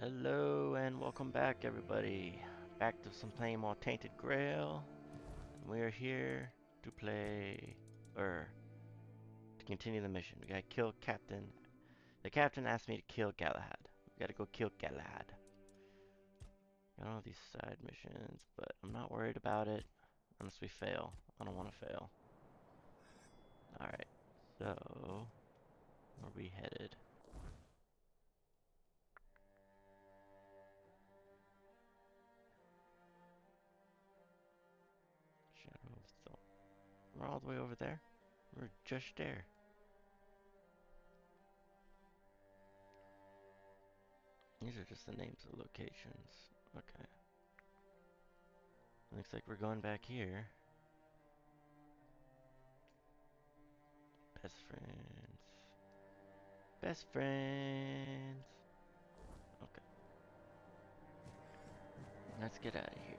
Hello and welcome back, everybody. Back to some playing more Tainted Grail. We are here to play, or to continue the mission. We gotta kill Captain. The Captain asked me to kill Galahad. We gotta go kill Galahad. Got all these side missions, but I'm not worried about it unless we fail. I don't want to fail. Alright, so where are we headed? Shadow of Thorn. We're all the way over there? We're just there. These are just the names of locations. Okay. Looks like we're going back here. Best friends. Best friends. Okay. Let's get out of here.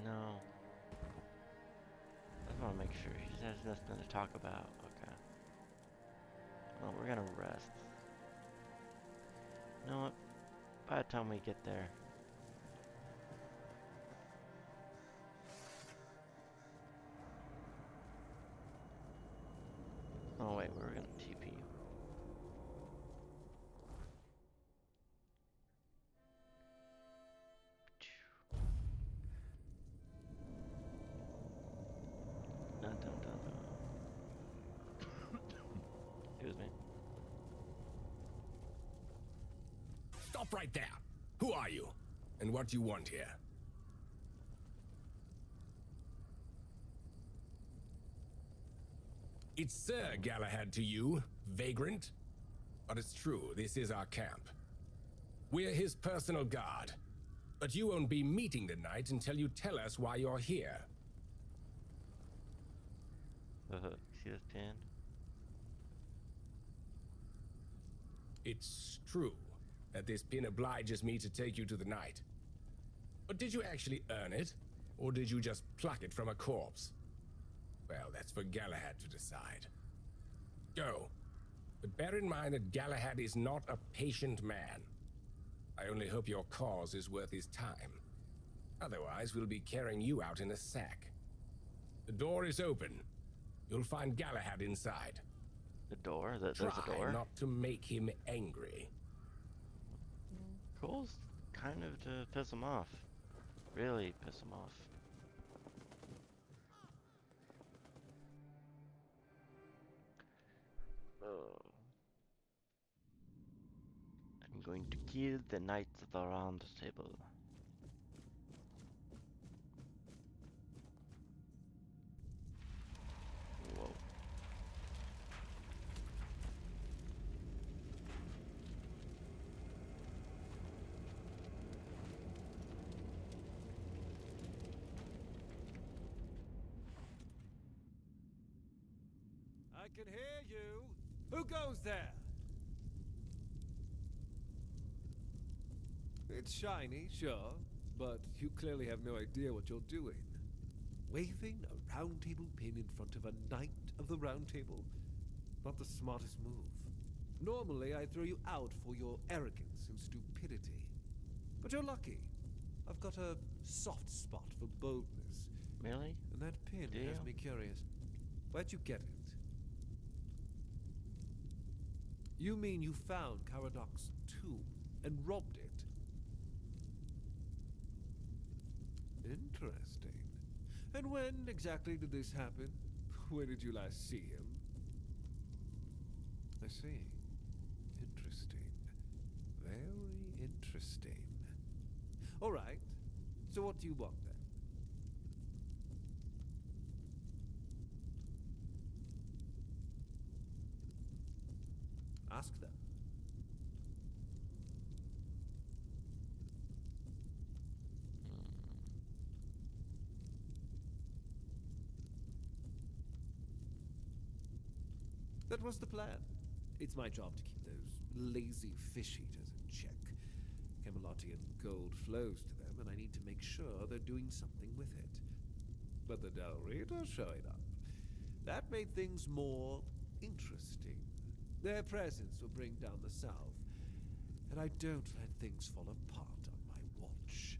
No. I just want to make sure he has nothing to talk about. Okay. Well, we're gonna rest. You know what? By the time we get there. Oh wait, we're gonna TP. Dun dun dun dun. Excuse me. Stop right there! Who are you? And what do you want here? It's Sir Galahad to you, vagrant. But it's true, this is our camp. We're his personal guard. But you won't be meeting tonight until you tell us why you're here. See this pin? It's true that this pin obliges me to take you to the night. But did you actually earn it? Or did you just pluck it from a corpse? Well, that's for Galahad to decide. Go. But bear in mind that Galahad is not a patient man. I only hope your cause is worth his time. Otherwise, we'll be carrying you out in a sack. The door is open. You'll find Galahad inside. The door? There's Try a door? not to make him angry. Cool's kind of to piss him off. Really piss him off. Oh. I'm going to kill the knights of the round table. Whoa. I can hear you. Who goes there? It's shiny, sure, but you clearly have no idea what you're doing. Waving a round table pin in front of a knight of the round table? Not the smartest move. Normally, I throw you out for your arrogance and stupidity. But you're lucky. I've got a soft spot for boldness. Really? And that pin Do has you? me curious. Where'd you get it? You mean you found Caradoc's tomb and robbed it? Interesting. And when exactly did this happen? Where did you last see him? I see. Interesting. Very interesting. All right. So what do you want then? Ask them. That was the plan. It's my job to keep those lazy fish eaters in check. Camelotian gold flows to them, and I need to make sure they're doing something with it. But the Del Rey are showing up. That made things more interesting. Their presence will bring down the south, and I don't let things fall apart on my watch.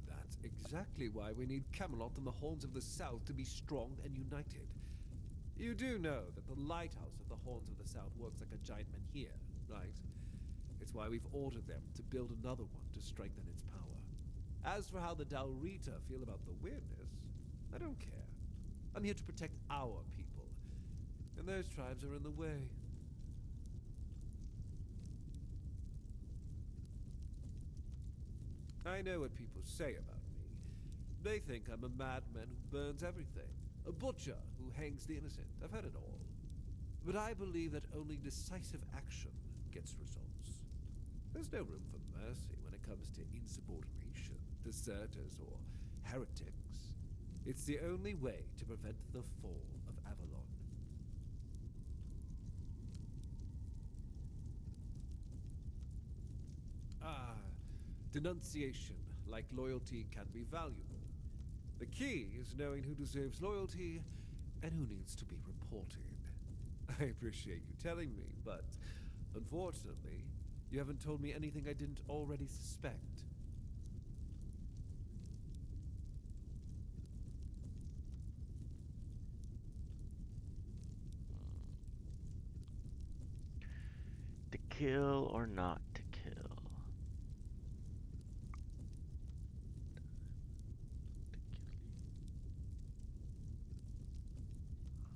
That's exactly why we need Camelot and the Horns of the South to be strong and united. You do know that the lighthouse of the Horns of the South works like a giant menhir, right? It's why we've ordered them to build another one to strengthen its power. As for how the Dalrita feel about the weirdness, I don't care. I'm here to protect our people, and those tribes are in the way. I know what people say about me. They think I'm a madman who burns everything, a butcher who hangs the innocent. I've heard it all. But I believe that only decisive action gets results. There's no room for mercy when it comes to insubordination, deserters, or heretics. It's the only way to prevent the fall of Avalon. Denunciation, like loyalty, can be valuable. The key is knowing who deserves loyalty and who needs to be reported. I appreciate you telling me, but unfortunately, you haven't told me anything I didn't already suspect. To kill or not to kill?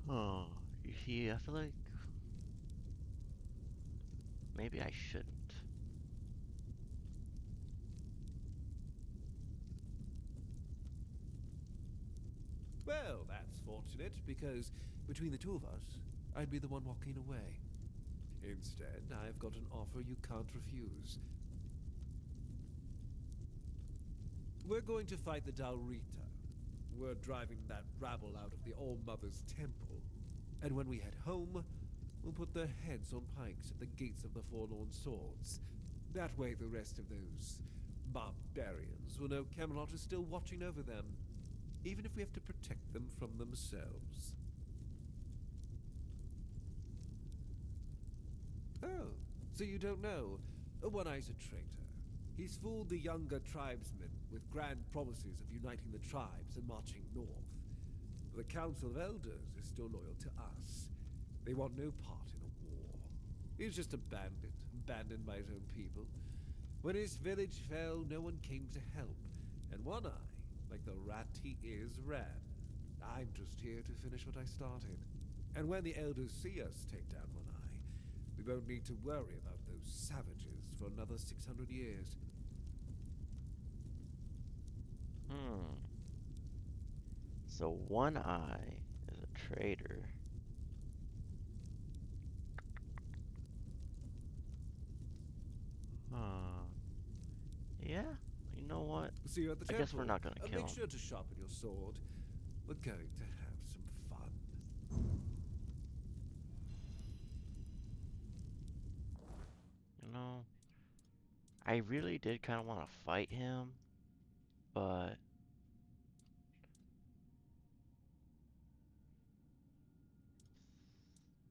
Oh, you see, I feel like maybe I shouldn't. Well, that's fortunate, because between the two of us, I'd be the one walking away. Instead, I've got an offer you can't refuse. We're going to fight the Dalrita. We're driving that rabble out of the All-Mother's temple. And when we head home, we'll put their heads on pikes at the gates of the Forlorn Swords. That way the rest of those barbarians will know Camelot is still watching over them, even if we have to protect them from themselves. Oh, so you don't know? One Eye's a traitor. He's fooled the younger tribesmen with grand promises of uniting the tribes and marching north. The Council of Elders is still loyal to us. They want no part in a war. He's just a bandit, abandoned by his own people. When his village fell, no one came to help. And One Eye, like the rat he is, ran. I'm just here to finish what I started. And when the Elders see us take down One Eye, we won't need to worry about those savages for another 600 years. So One Eye is a traitor. Yeah, you know what? See you at the I temple. guess we're not gonna kill Make him. sure to sharpen your sword. We're going to have some fun. You know, I really did kind of want to fight him, but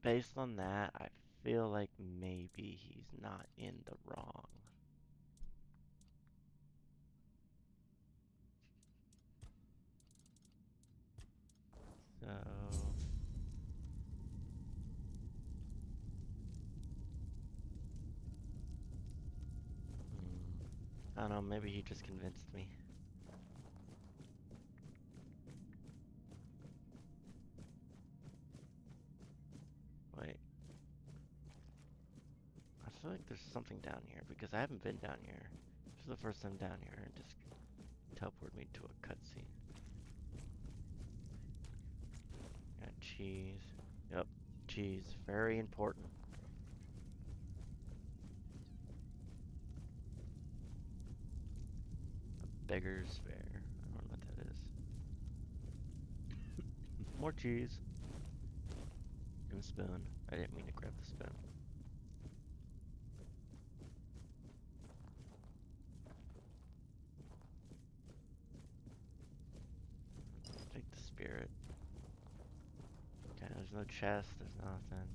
based on that, I feel like maybe he's not in the wrong. So, I don't know, maybe he just convinced me. Wait. I feel like there's something down here because I haven't been down here. This is the first time down here and just teleported me to a cutscene. Got cheese. Yep, cheese. Very important. A beggar's fare. I don't know what that is. More cheese. And a spoon. I didn't mean to grab the spoon. Take the spirit. Okay, there's no chest, there's nothing.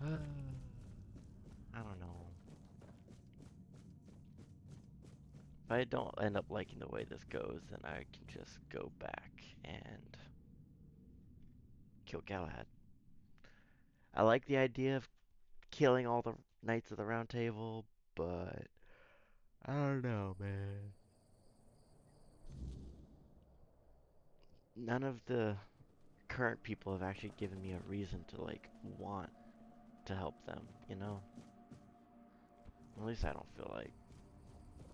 I don't know. If I don't end up liking the way this goes, then I can just go back and kill Galahad. I like the idea of killing all the Knights of the Round Table, but I don't know, man. None of the current people have actually given me a reason to like want to help them, you know? At least I don't feel like.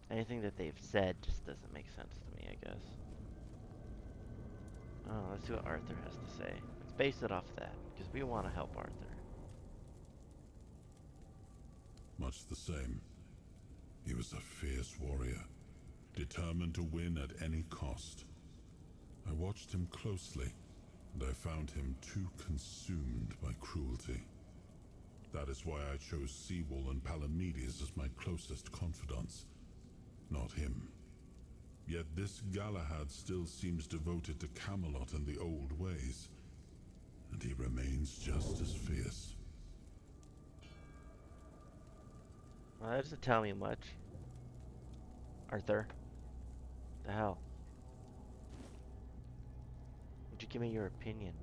Anything that they've said just doesn't make sense to me, I guess. Oh, let's see what Arthur has to say. Let's base it off that, because we want to help Arthur. Much the same. He was a fierce warrior, determined to win at any cost. I watched him closely, and I found him too consumed by cruelty. That is why I chose Seawall and Palamedes as my closest confidants, not him. Yet this Galahad still seems devoted to Camelot and the old ways, and he remains just as fierce. Well, that doesn't tell me much. Arthur. The hell? Would you give me your opinion?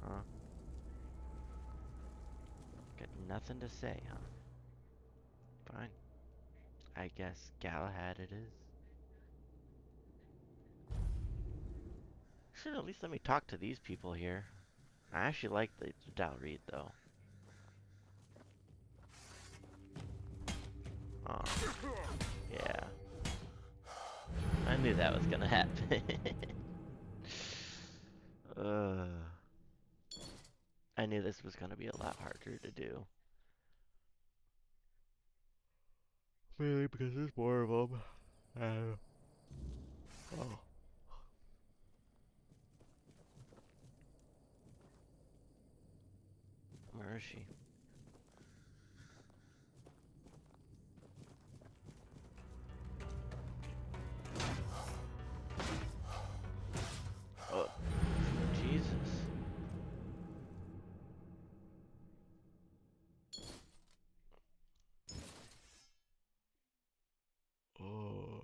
Huh? Got nothing to say, huh? Fine. I guess Galahad it is. Should at least let me talk to these people here. I actually like the wryd though. Oh, yeah. I knew that was gonna happen. I knew this was gonna be a lot harder to do. Mainly because there's more of them. Oh. Where is she? Oh, Jesus. Oh.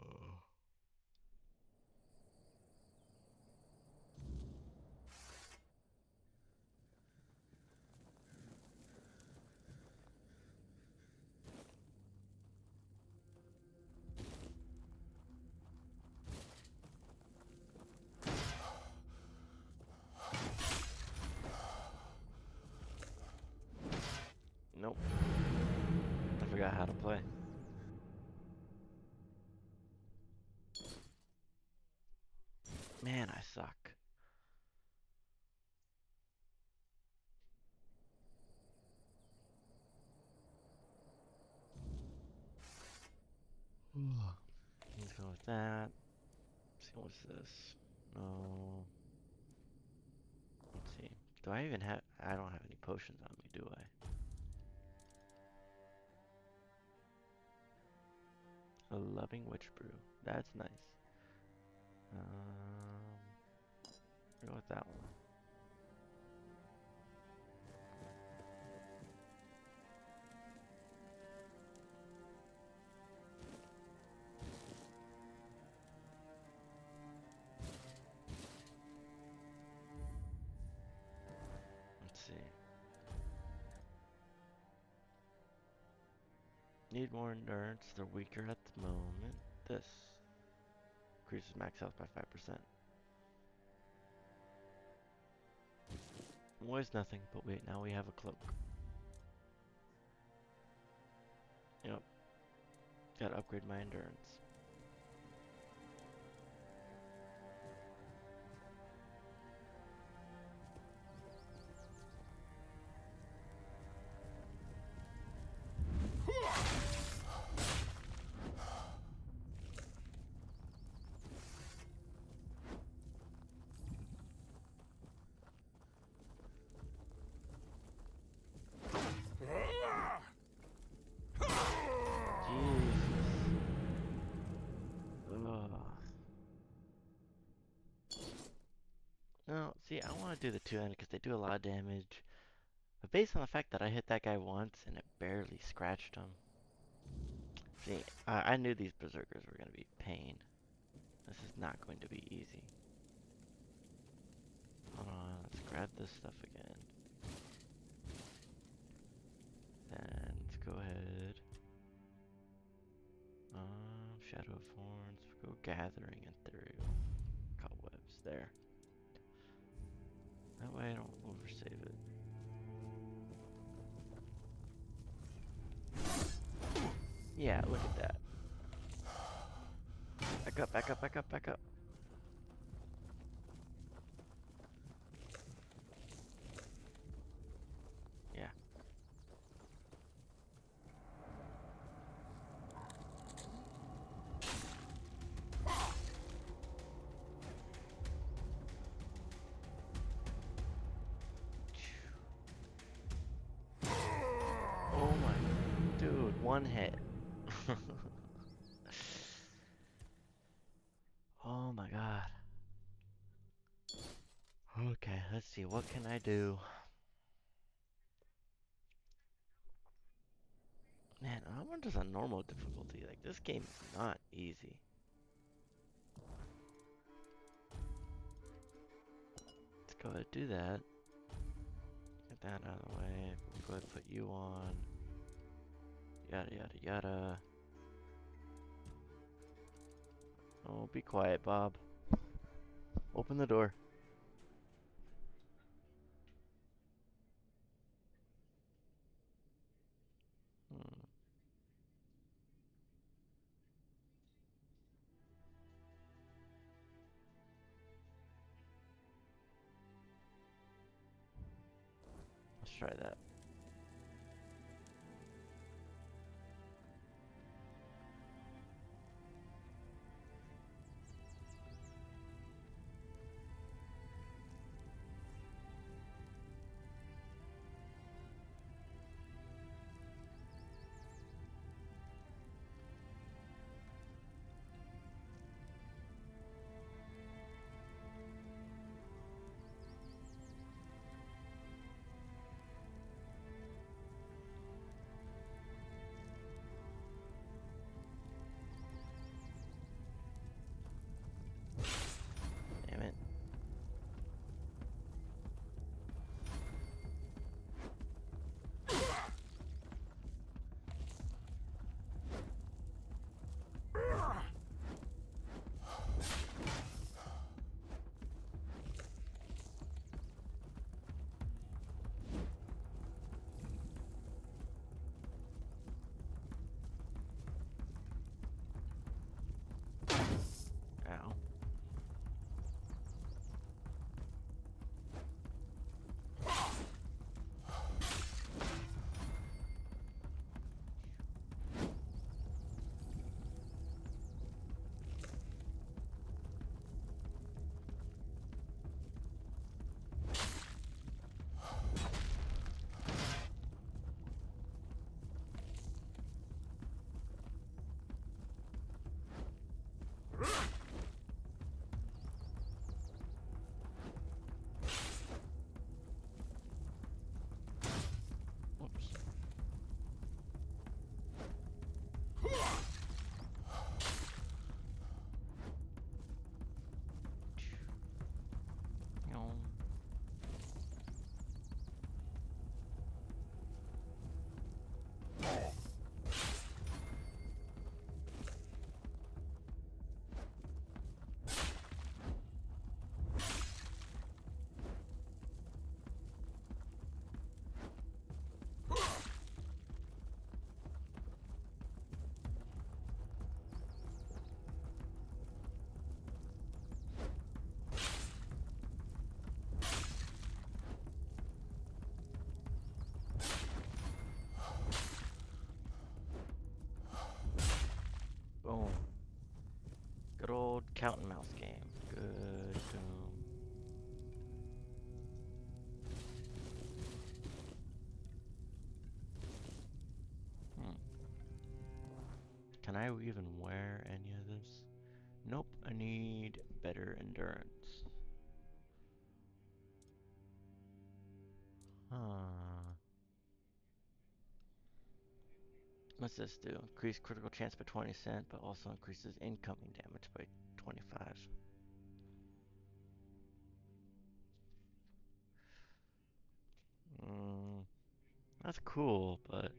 Nope. I forgot how to play. Man, I suck. Let's go with that. Let's see, what's this? No. Let's see. Do I even have... I don't have any potions on me, do I? A loving witch brew. That's nice. Go with that one. Let's see. Need more endurance. They're weaker at the moment. This increases max health by 5%. Was nothing, but wait, now we have a cloak. Yep. Gotta upgrade my endurance. want to do the two-handed because they do a lot of damage. But based on the fact that I hit that guy once and it barely scratched him. See, I knew these berserkers were going to be pain. This is not going to be easy. Hold on, let's grab this stuff again. Then let's go ahead. Shadow of Horns. Go gathering ethereal cobwebs there. That way I don't oversave it. Yeah, look at that. Back up, back up, back up, back up. Yeah. Oh my, dude, one hit. Oh my god. Okay, let's see, what can I do? Man, I wonder if it's a normal difficulty. Like, this game is not easy. Let's go ahead and do that. Get that out of the way. We'll go ahead and put you on. Yada, yada, yada. Oh, be quiet, Bob. Open the door. Hmm. Let's try that. Damn it. Ow. Whoops. Yawn. Boom. Good old cat and mouse game. Good. Hmm. Can I even wear any of this? Nope, I need better endurance. Huh. What's this do? Increase critical chance by 20%, but also increases incoming damage by 25. That's cool, but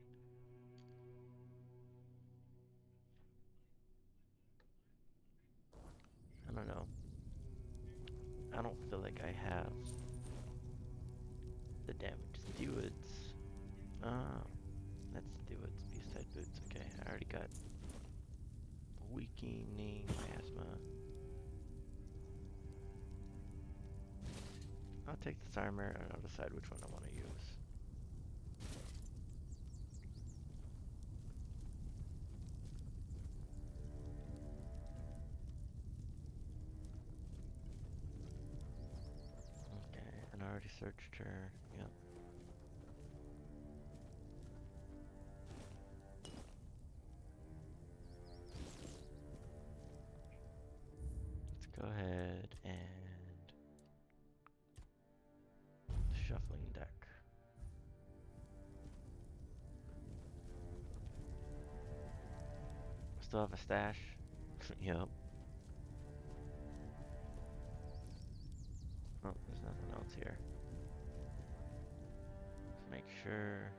I don't know. I don't feel like I have the damage. Stewards. That's Stewards. Beast-side boots. Okay, I already got weakening miasma. I'll take this armor and I'll decide which one I want to use. Okay, and I already searched her. Yep. Let's go ahead and shuffling deck. Still have a stash? Yep. Oh, there's nothing else here. Let's make sure.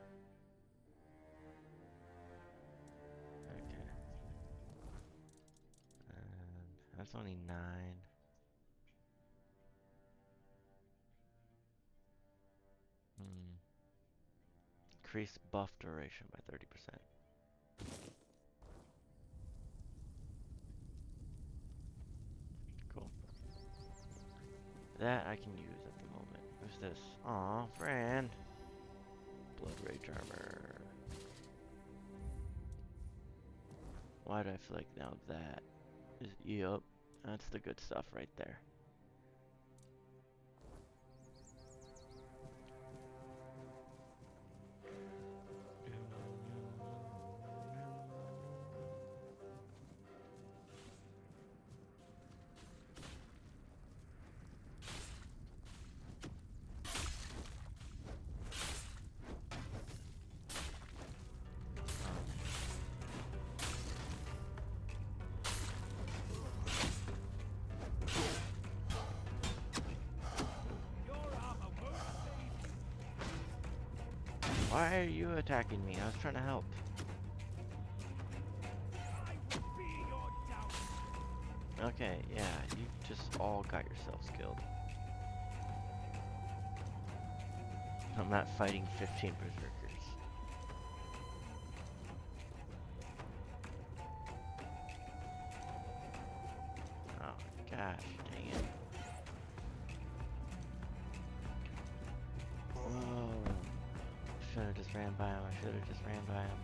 Okay. And that's only 9. Increase buff duration by 30%. Cool. That I can use at the moment. Who's this? Aw, friend. Blood Rage armor. Why do I feel like now that is... Yup. That's the good stuff right there. Why are you attacking me? I was trying to help. Okay, yeah, you just all got yourselves killed. I'm not fighting 15 berserkers. Oh, gosh, dang it. Whoa. Should've just ran by him, I should've just ran by him.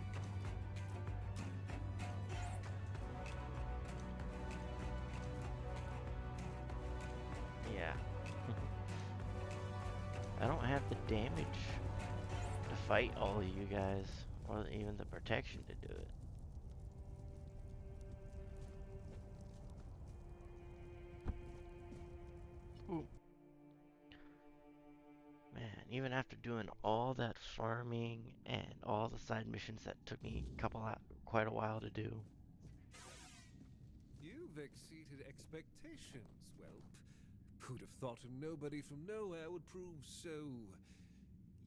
Yeah. I don't have the damage to fight all of you guys, or even the protection to do it. Ooh. Man, even after doing all that farming and all the side missions that took me quite a while to do. You've exceeded expectations, whelp. Who'd have thought a nobody from nowhere would prove so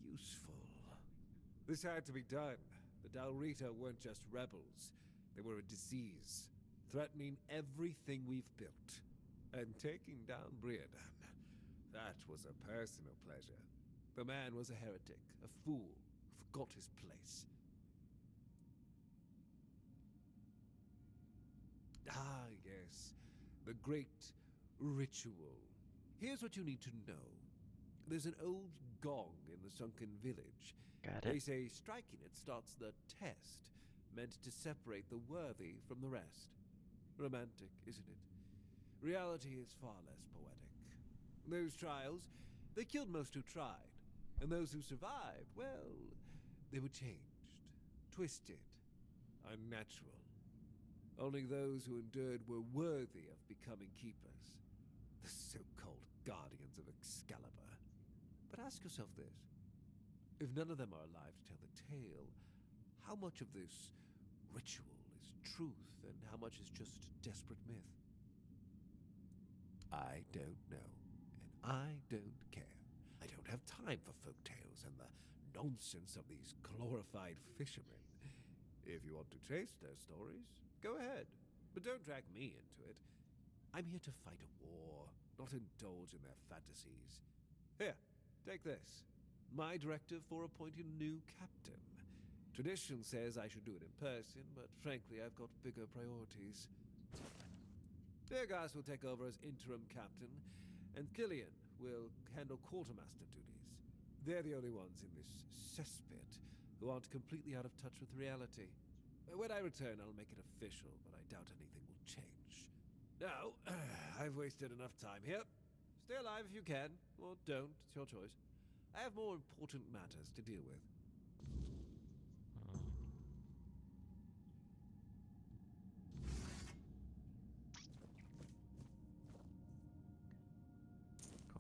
useful? This had to be done. The Dalrita weren't just rebels. They were a disease, threatening everything we've built. And taking down wryd, that was a personal pleasure. The man was a heretic, a fool, who forgot his place. Ah, yes. The great ritual. Here's what you need to know. There's an old gong in the sunken village. Got They it? say striking it starts the test, meant to separate the worthy from the rest. Romantic, isn't it? Reality is far less poetic. Those trials, they killed most who tried. And those who survived, well, they were changed, twisted, unnatural. Only those who endured were worthy of becoming keepers. The so-called guardians of Excalibur. But ask yourself this. If none of them are alive to tell the tale, how much of this ritual is truth and how much is just desperate myth? I don't know, and I don't care. I don't have time for folk tales and the nonsense of these glorified fishermen. If you want to taste their stories, go ahead, but don't drag me into it. I'm here to fight a war, not indulge in their fantasies. Here, take this. My directive for appointing a new captain. Tradition says I should do it in person, but frankly, I've got bigger priorities. Degas will take over as interim captain, and Killian will handle quartermaster duties. They're the only ones in this cesspit who aren't completely out of touch with reality. When I return, I'll make it official, but I doubt anything will change. Now, I've wasted enough time here. Stay alive if you can, or don't, it's your choice. I have more important matters to deal with.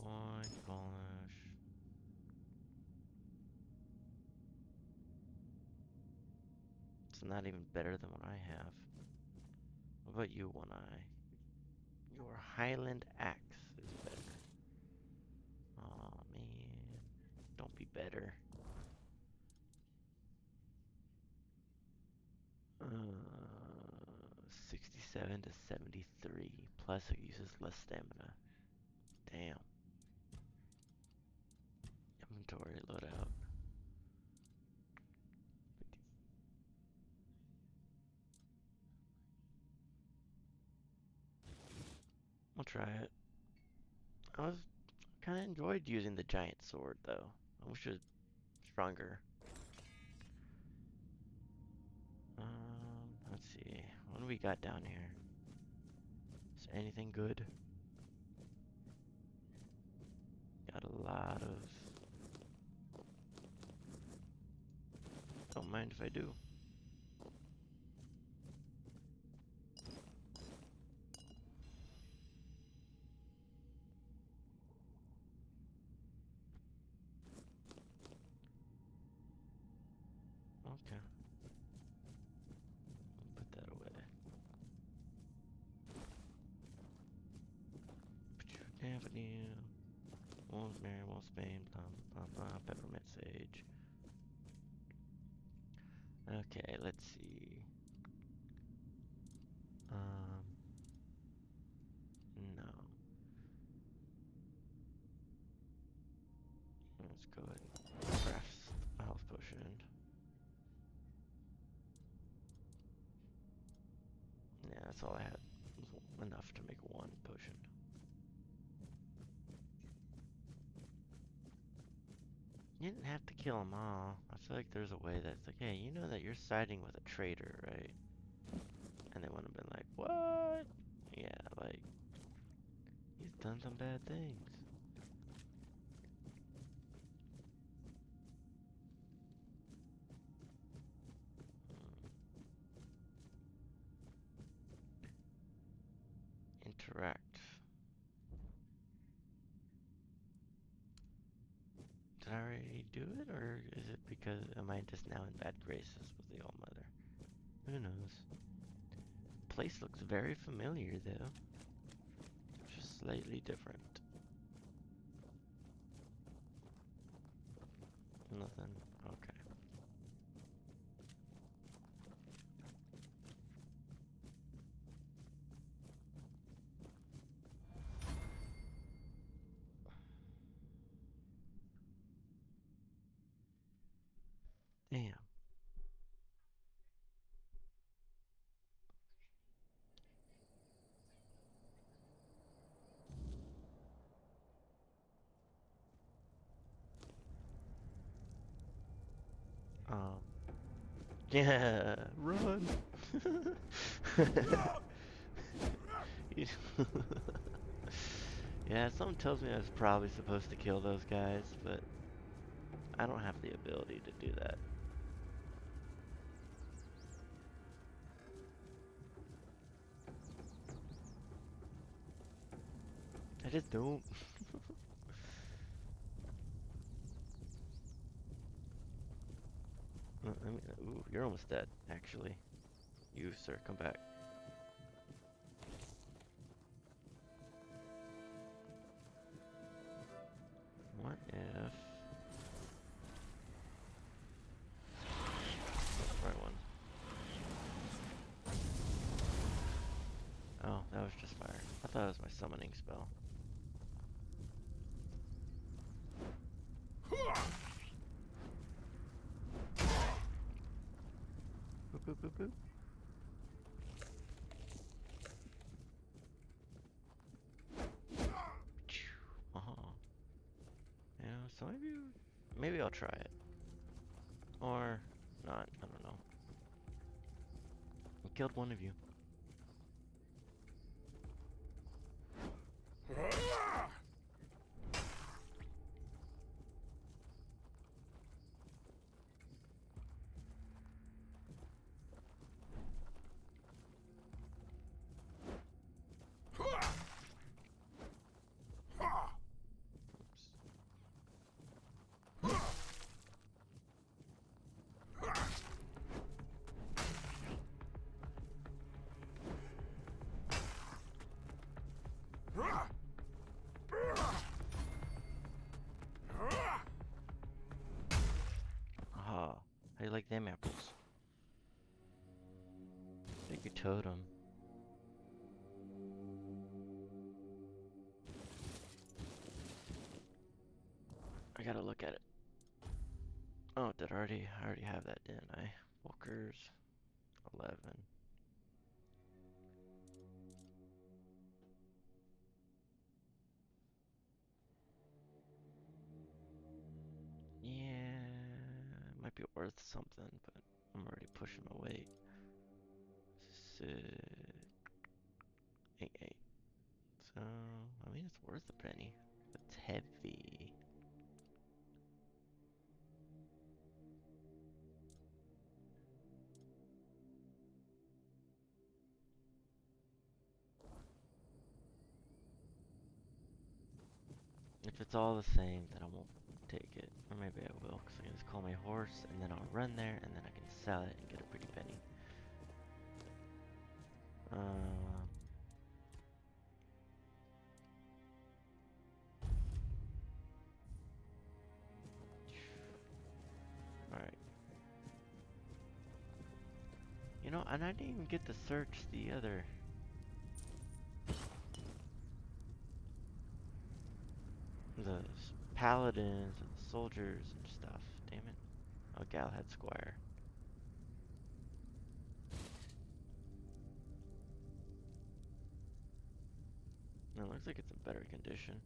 Coin, polish. It's not even better than what I have. What about you, One Eye? Your Highland Axe is better. Oh man, don't be better. 67 to 73. Plus it uses less stamina. Damn. Inventory loadout. I'll try it. I kind of enjoyed using the giant sword though. I wish it was stronger. Let's see. What do we got down here? Is there anything good? Got a lot of... Don't mind if I do. Okay. Put that away. Avenue. Rosemary, Wolfsbane, blah, blah, blah, peppermint sage. Okay, let's see. No. Let's go ahead and craft a health potion. Yeah, that's all I had. It was enough to make one potion. You didn't have to kill them all. I feel like there's a way that's like, hey, you know that you're siding with a traitor, right? And they would have been like, what? Yeah, like, he's done some bad things. Interact. Did I already do it, or is it because am I just now in bad graces with the All Mother? Who knows? Place looks very familiar though. Just slightly different. Nothing. Okay. Damn. Yeah, run. Yeah, something tells me I was probably supposed to kill those guys, but I don't have the ability to do that. I just don't. you're almost dead, actually. You, sir, come back. What if... Right one. Oh, that was just fire. I thought it was my summoning spell. Boop, boop, boop, boop. Yeah, some of you... Maybe I'll try it. Or not, I don't know. I killed one of you. Aha. How do you like them apples? Take your totem. I gotta look at it. Oh, did I already have that, didn't I? Walkers 11. Yeah, it might be worth something, but I'm already pushing my weight. 8. So, I mean, it's worth a penny. It's heavy. If it's all the same, then I won't take it. Or maybe I will, because I can just call my horse, and then I'll run there, and then I can sell it and get a pretty penny. Alright. You know, and I didn't even get to search the other... the paladins and the soldiers and stuff. Damn it. Oh, Galahad Squire. No, it looks like it's in better condition.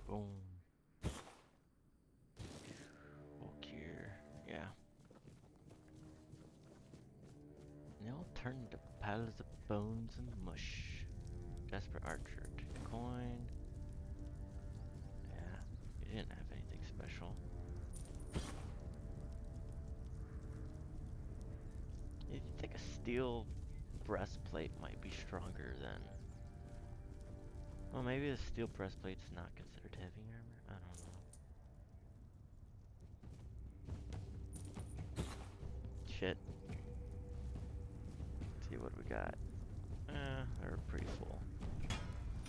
Boom. Walk here. Yeah. Now turn to piles of bones and mush. Desperate archer. Take a coin. Yeah. You didn't have anything special. You think a steel breastplate might be stronger than... Well, maybe the steel breastplate's not considered heavy armor? I don't know. Shit. Let's see what we got. They're pretty full.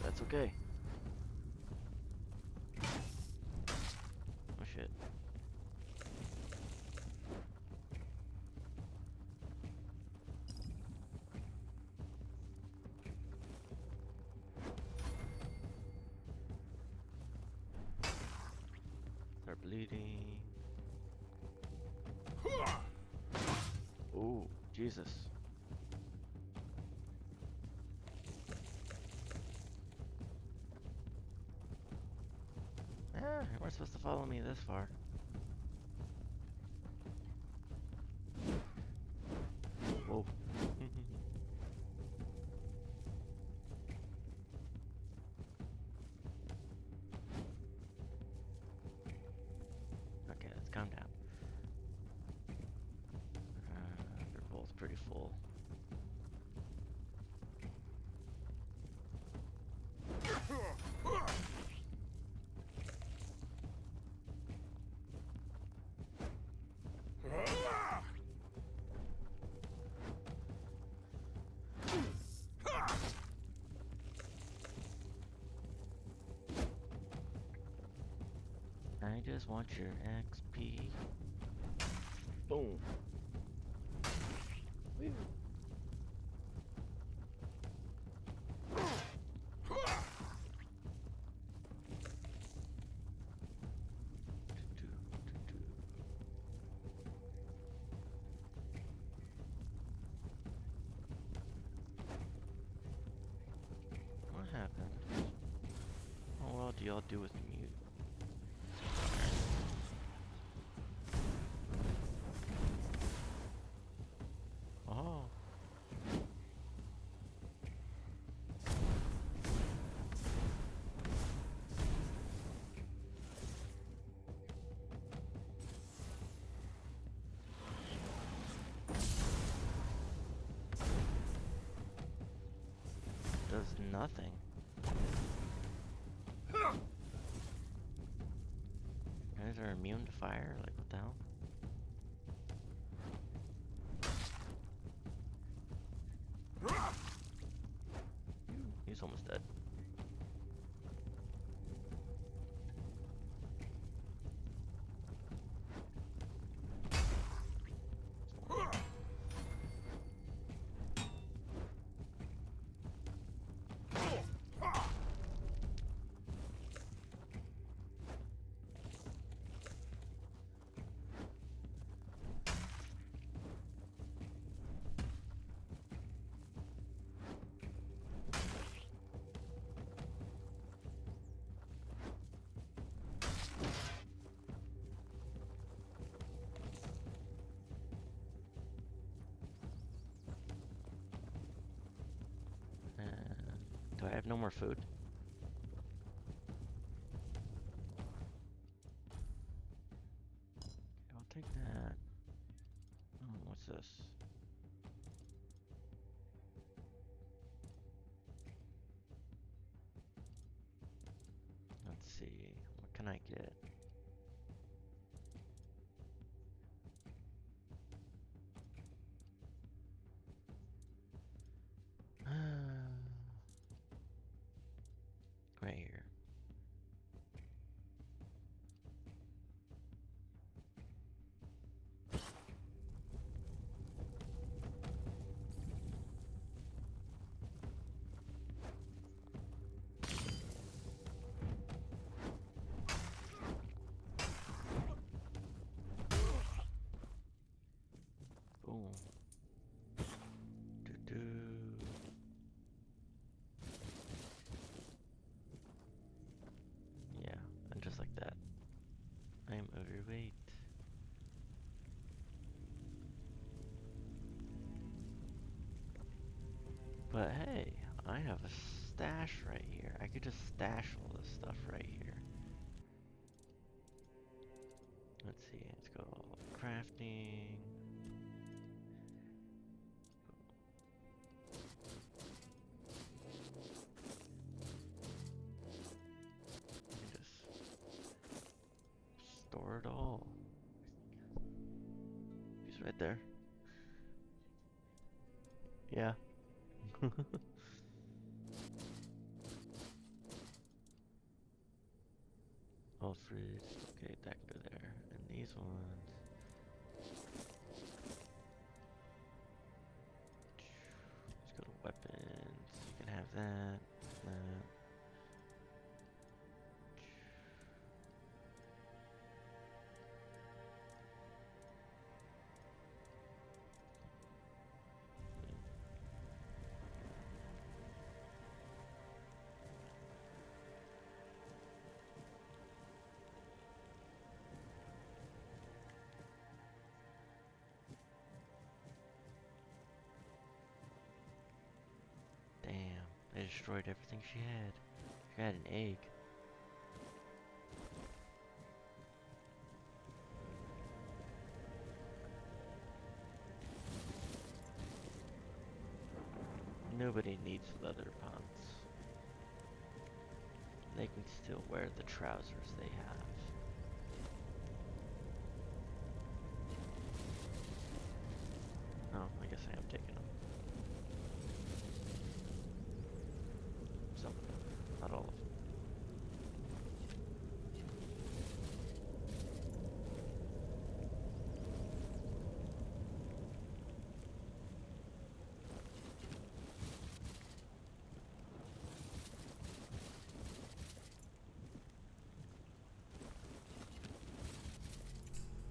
That's okay. Oh shit. Start bleeding. Jesus. Ah, you weren't supposed to follow me this far. Whoa. Okay, let's calm down. They're both pretty full. I just want your XP. Boom. Woo. What happened? How well do y'all do with mute? Oh. Does nothing. Guys are immune to fire? Like, what the hell? He's almost dead. Do I have no more food? I'll take that. Oh, what's this? Let's see. What can I get? Right here. Boom. Do-do. Yeah, and just like that, I am overweight. But hey, I have a stash right here. I could just stash all this stuff right here. Let's see, let's go crafting. Just store it all. He's right there. Yeah. All fruits. Okay, that can go there. And these ones. Let's go to weapons. You can have that. That. destroyed everything she had. She had an egg. Nobody needs leather pants. They can still wear the trousers they have. Oh, I guess I am taking them. Some of them, not all of them.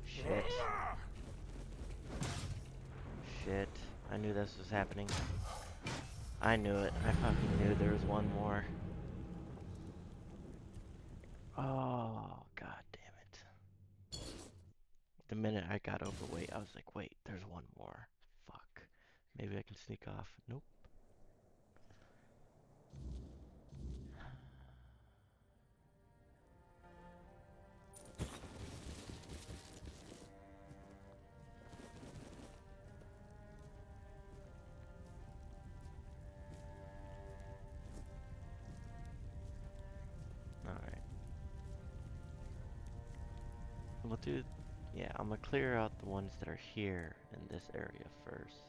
Shit. Shit. I knew this was happening. I knew it. I fucking knew there was one more. Oh, god damn it. The minute I got overweight, I was like, wait, there's one more. Fuck. Maybe I can sneak off. Nope. Alright. We'll do... Yeah, I'm gonna clear out the ones that are here in this area first.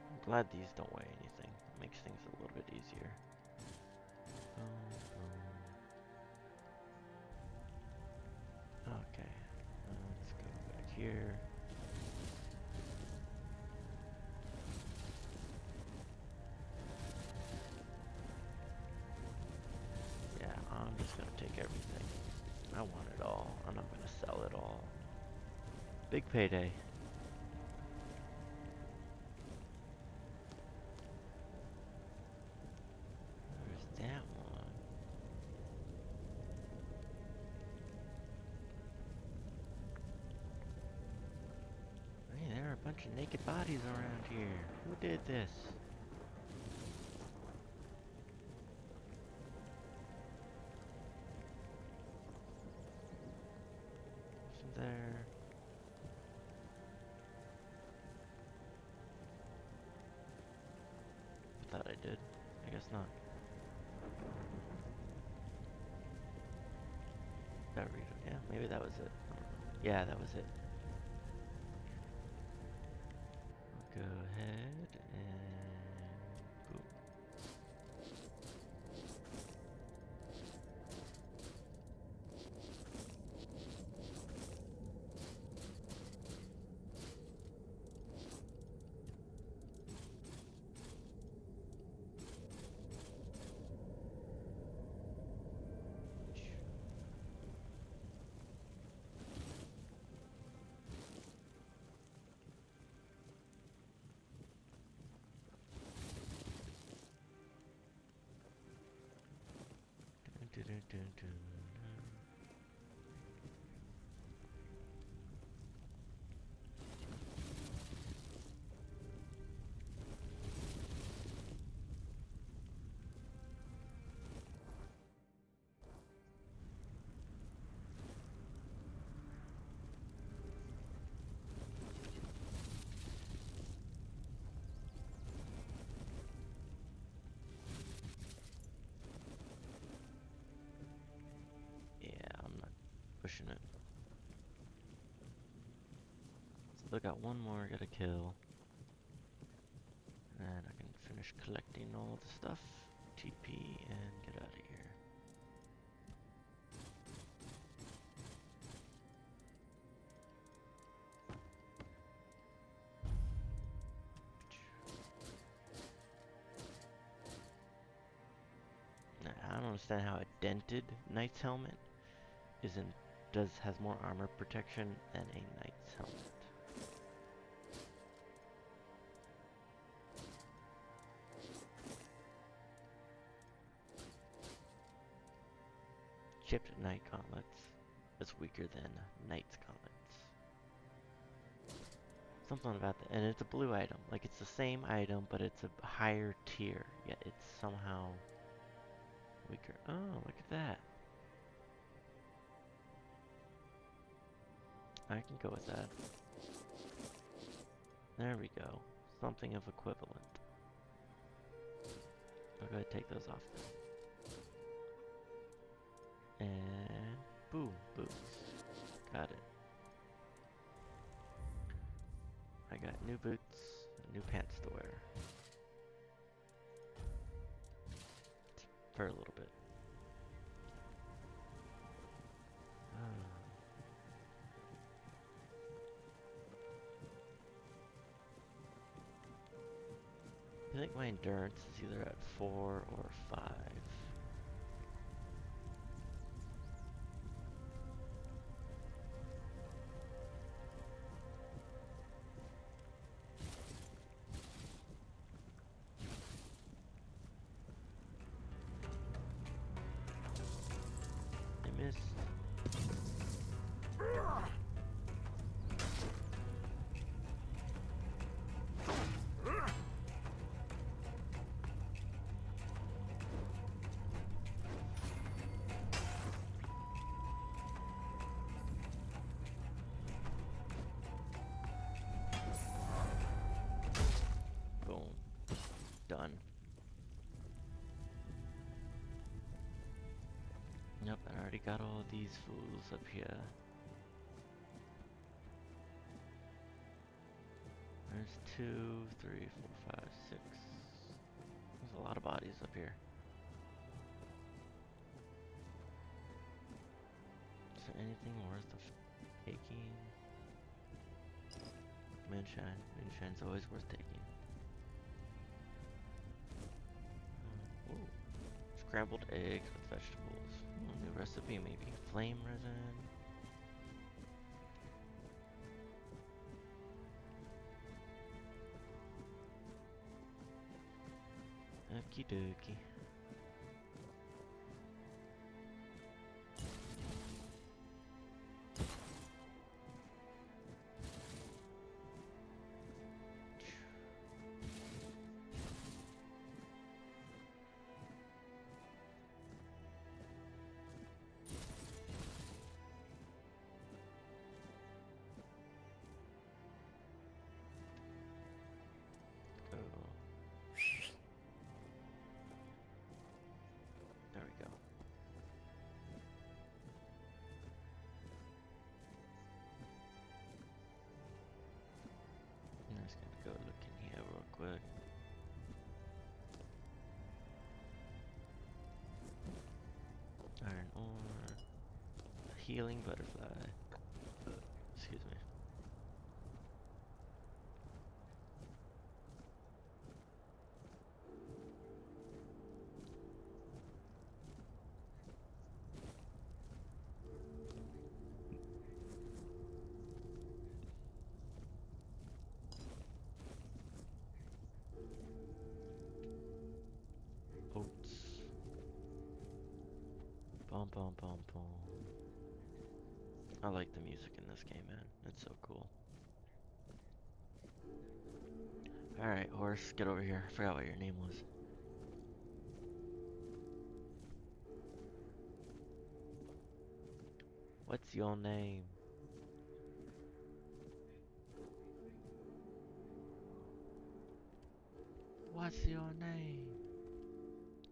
I'm glad these don't weigh anything. It makes things a little bit easier. Okay, let's go back here. Yeah, I'm just gonna take everything. I want it all, and I'm gonna sell it all. Big payday. There's that one. Hey, there are a bunch of naked bodies around here. Who did this? Isn't there? I thought I did. I guess not. That read it. Yeah, maybe that was it. Yeah, that was it. Go ahead and boom. Dun, dun, dun, dun, dun. Pushing it. Still got one more I gotta kill. And I can finish collecting all the stuff. TP and get out of here. Now, I don't understand how a dented knight's helmet isn't has more armor protection than a knight's helmet. Chipped knight gauntlets is weaker than knight's gauntlets. Something about that, and it's a blue item. Like, it's the same item, but it's a higher tier, yet it's somehow weaker. Oh, look at that. I can go with that. There we go. Something of equivalent. I'll go ahead and take those off then. And boom, boots. Got it. I got new boots and new pants to wear. For a little bit. I think my endurance is either at 4 or 5. I missed. Boom. Done. Yep, I already got all these fools up here. There's 2, 3, 4, 5, 6. There's a lot of bodies up here. Is there anything worth of taking? Moonshine. Moonshine's always worth taking. Ooh. Scrambled eggs with vegetables. New recipe maybe. Flame resin. Okie dokie. There we go. I'm just gonna go look in here real quick. Iron ore. A healing butterfly. Excuse me. Oats. Bum bum bum bum. I like the music in this game, man. It's so cool. Alright, horse, get over here. I forgot what your name was. What's your name? What's your name?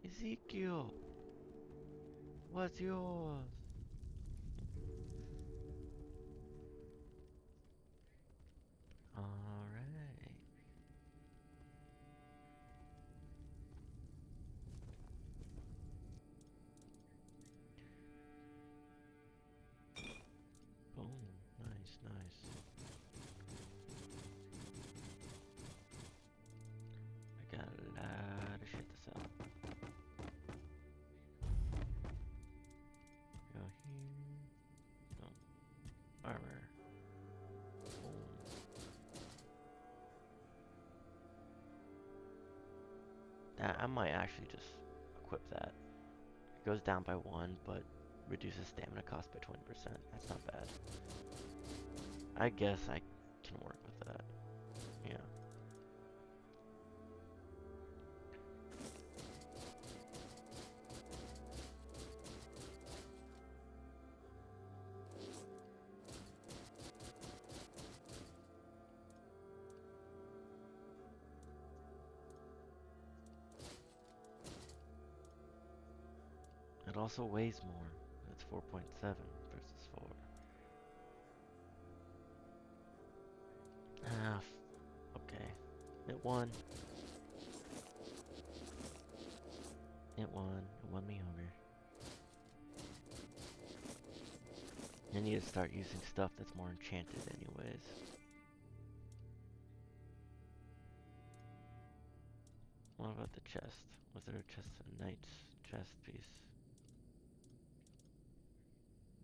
Ezekiel. What's yours? Alright. Boom. Nice, nice. I got a lot of shit to sell. armor. Boom. I might actually just equip that. It goes down by 1, but reduces stamina cost by 20%. That's not bad. I guess I can work with that. Yeah. It also weighs more. It's 4.7 versus 4. Okay. It won. It won. It won me over. I need to start using stuff that's more enchanted anyways. What about the chest? Was there a chest? A knight's chest piece?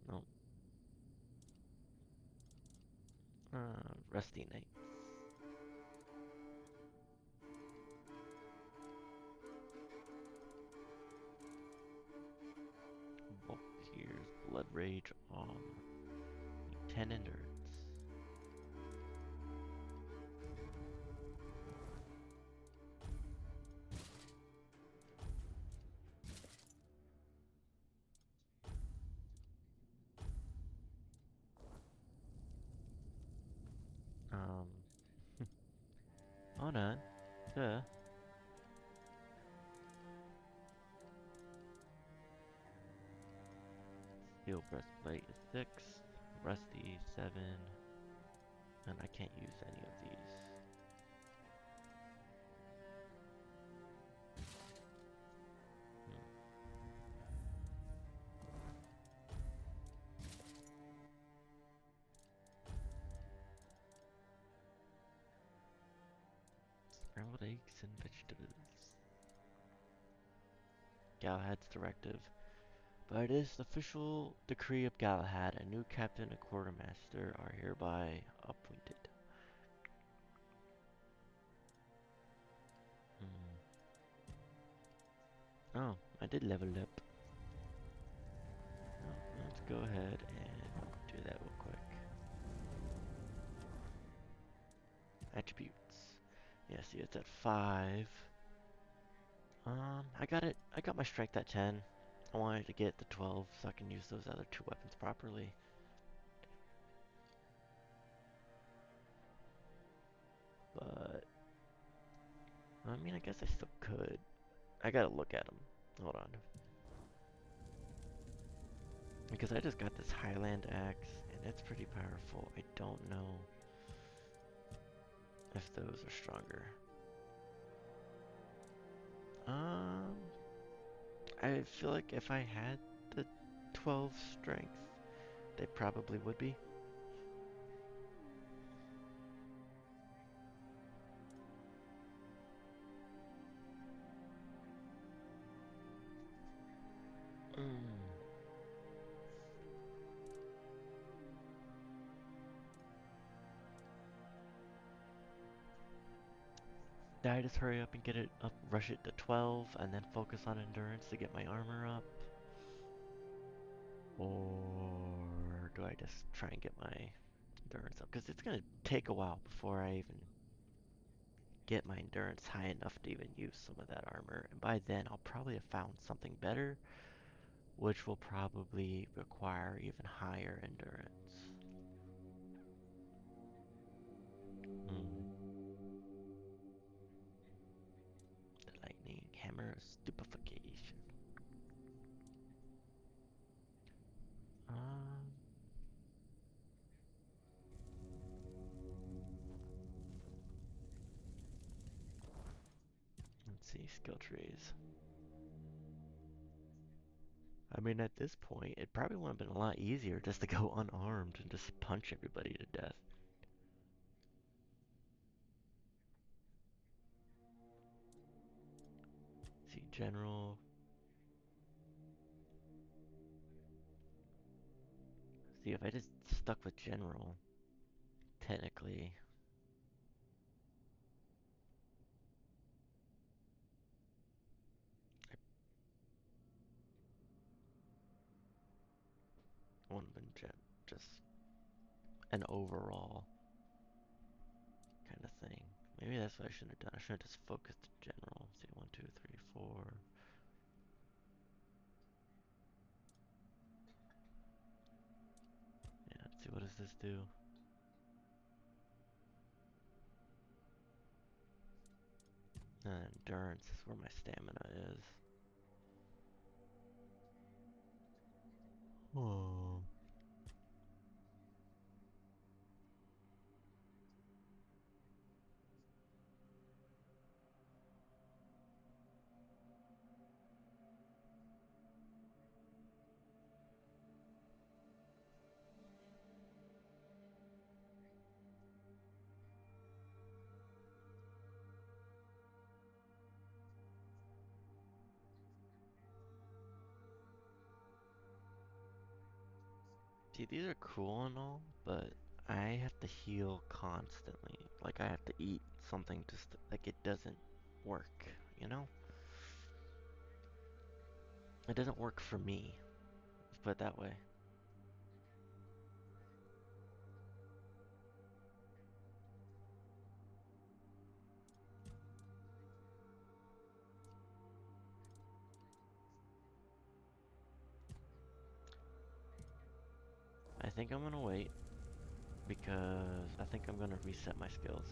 Nope. Rusty knight. Oh, here's blood rage on 10 endurance. Hold on. Steel breastplate is 6, rusty 7, and I can't use any of these. Scrambled eggs and vegetables. Galahad's directive. By this official decree of Galahad, a new captain and quartermaster are hereby appointed. Oh, I did level up. Oh, let's go ahead and do that real quick. Attributes. Yeah, see it's at 5. I got it. I got my strength at 10. I wanted to get the 12 so I can use those other 2 weapons properly. But I mean, I guess I still could. I gotta look at them. Hold on. Because I just got this Highland axe, and it's pretty powerful. I don't know if those are stronger. I feel like if I had the 12 strength, they probably would be. Did I just hurry up and get it up, rush it to 12, and then focus on endurance to get my armor up? Or do I just try and get my endurance up? Because it's going to take a while before I even get my endurance high enough to even use some of that armor. And by then, I'll probably have found something better, which will probably require even higher endurance. The lightning hammer of stupefaction. Let's see, skill trees. I mean, at this point, it probably would have been a lot easier just to go unarmed and just punch everybody to death. See, general. See, if I just stuck with general, technically, I would have been just an overall kind of thing. Maybe that's what I shouldn't have done. I should have just focused general. Let's see, 1, 2, 3, 4. Yeah, let's see, what does this do? Endurance is where my stamina is. Oh. See, these are cool and all, but I have to heal constantly. Like, I have to eat something just like it doesn't work, you know? It doesn't work for me. Let's put it that way. I think I'm gonna wait because I think I'm gonna reset my skills.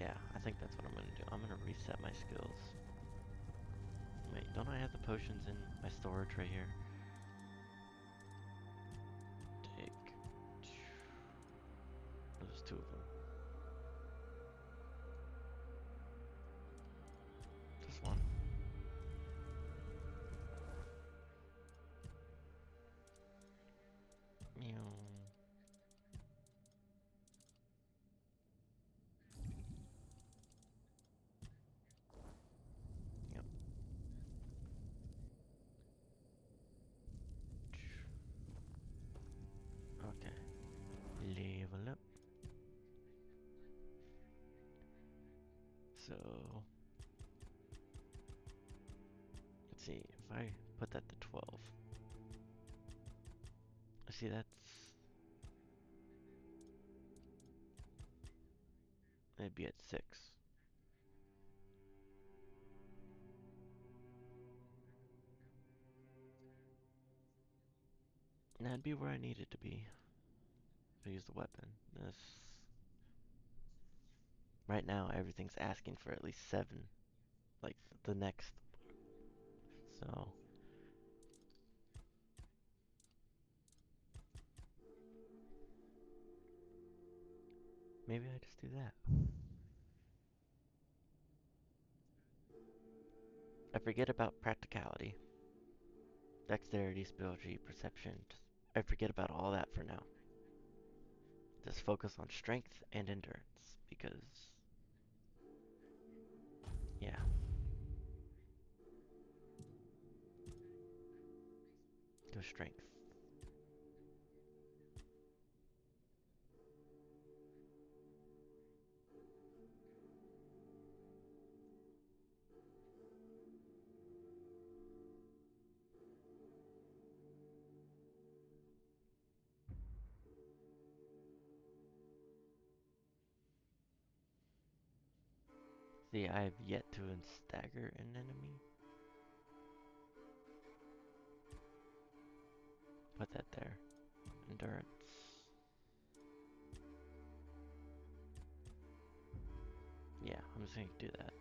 Yeah, I think that's what I'm gonna do. I'm gonna reset my skills. Wait, don't I have the potions in my storage right here? Take. There's 2 of them. Just one. Meow. Yep. Okay. Level up. So, let's see, if I put that to 12. See, it'd be at 6. And that'd be where I need it to be. To use the weapon. Right now, everything's asking for at least 7. Like, the next. So. Maybe I just do that. I forget about practicality. Dexterity, spellgy, perception. I forget about all that for now. Just focus on strength and endurance. Because, yeah. Go strength. See, I have yet to stagger an enemy. Put that there. Endurance. Yeah, I'm just gonna do that.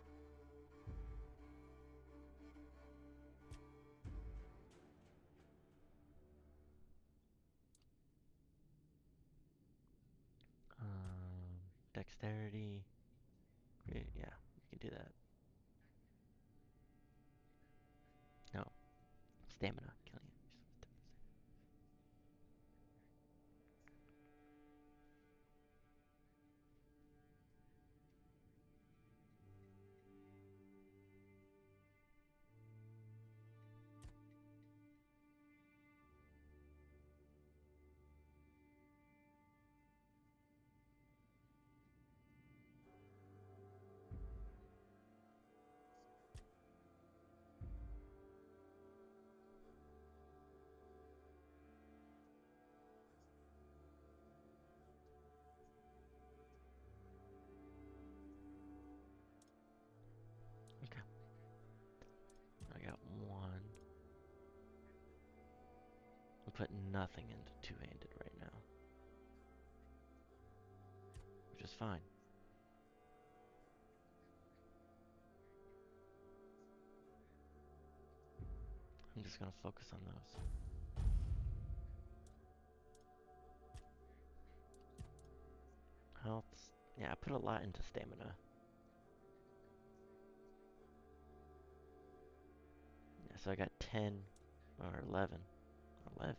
Dexterity. Yeah, you can do that. No. Stamina. Killing it. put nothing into two-handed right now, which is fine. I'm just gonna focus on those. Health, yeah, I put a lot into stamina. Yeah, so I got 10 or 11. 11.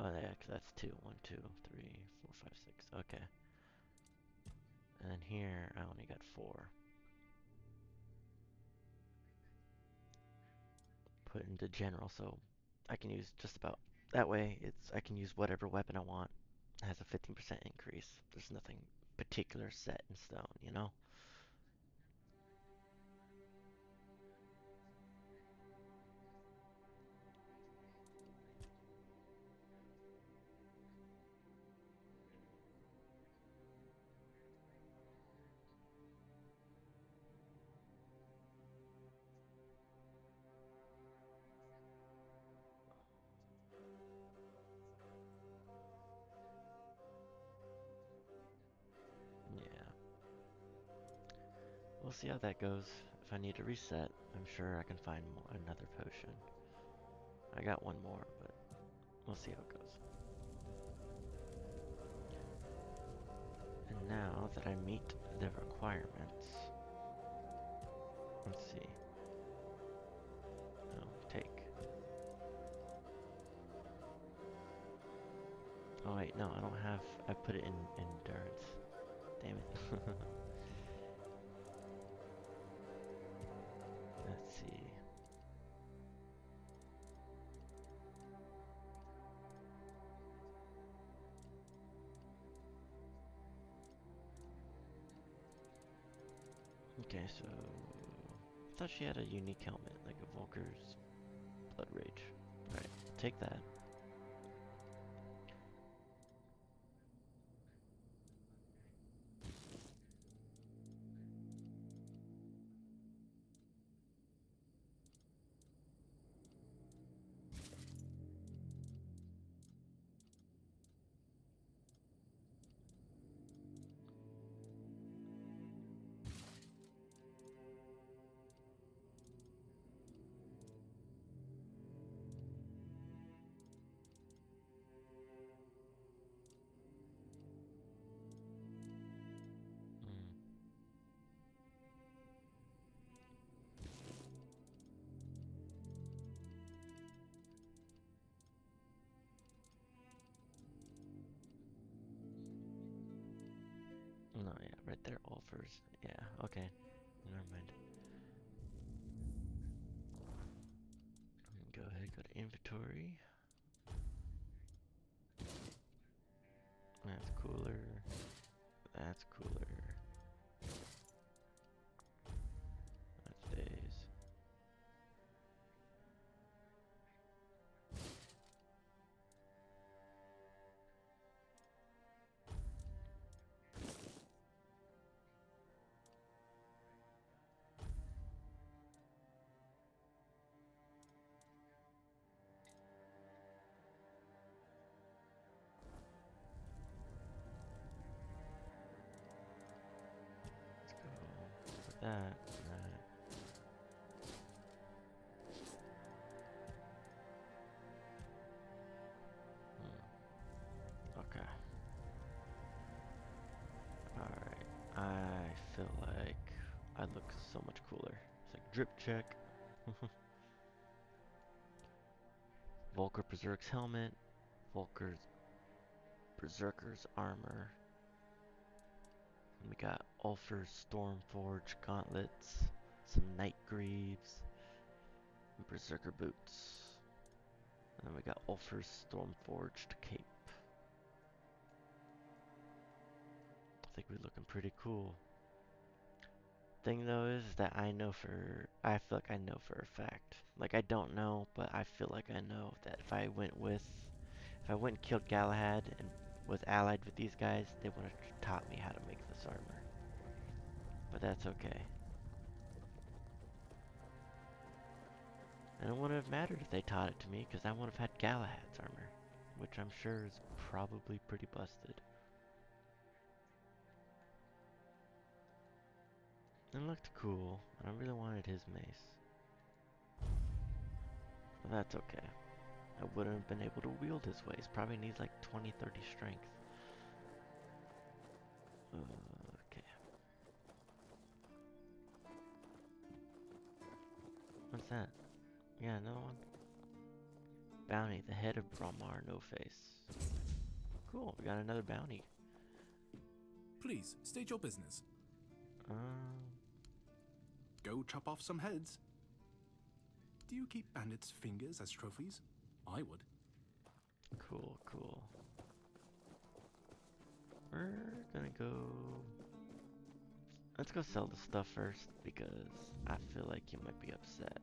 Oh, yeah, 'cause that's 2. 1, 2, 3, 4, 5, 6. Okay. And then here, I only got 4. Put into general, so I can use just about, that way, I can use whatever weapon I want. It has a 15% increase. There's nothing particular set in stone, you know? Yeah. We'll see how that goes. If I need to reset, I'm sure I can find another potion. I got one more, but we'll see how it goes. And now that I meet the requirements, let's see. Oh, take. Oh wait, no, I don't have, I put it in endurance. Damn it. Let's see. Okay, so I thought she had a unique helmet, like a Volker's Blood Rage. Alright, take that. Mm. No, yeah, right there offers. Yeah, okay. Never mind. Go ahead, go to inventory. That's cooler. That's cooler. That stays. Let's go with that. That. Okay. Alright. I feel like I look so much cooler. It's like drip check. Volker Berserk's helmet. Volker's Berserker's armor. And we got Ulfer's Stormforge gauntlets. Some Night Greaves. And Berserker boots. And then we got Ulfer's Stormforged cape. I think we're looking pretty cool. Thing though is that I feel like I know for a fact. Like I don't know, but I feel like I know that if I went and killed Galahad and was allied with these guys, they would have taught me how to make this armor. But that's okay. And it wouldn't have mattered if they taught it to me, because I would have had Galahad's armor. which I'm sure is probably pretty busted. It looked cool, and I really wanted his mace. But that's okay. I wouldn't have been able to wield his ways. Probably needs like 20, 30 strength. Okay. What's that? Yeah, no one. Bounty, the head of Brahmar, no face. Cool, we got another bounty. Please, state your business. Um, Go chop off some heads. Do you keep bandits' fingers as trophies? I would. cool, cool. We're gonna go... Let's go sell the stuff first, because I feel like you might be upset.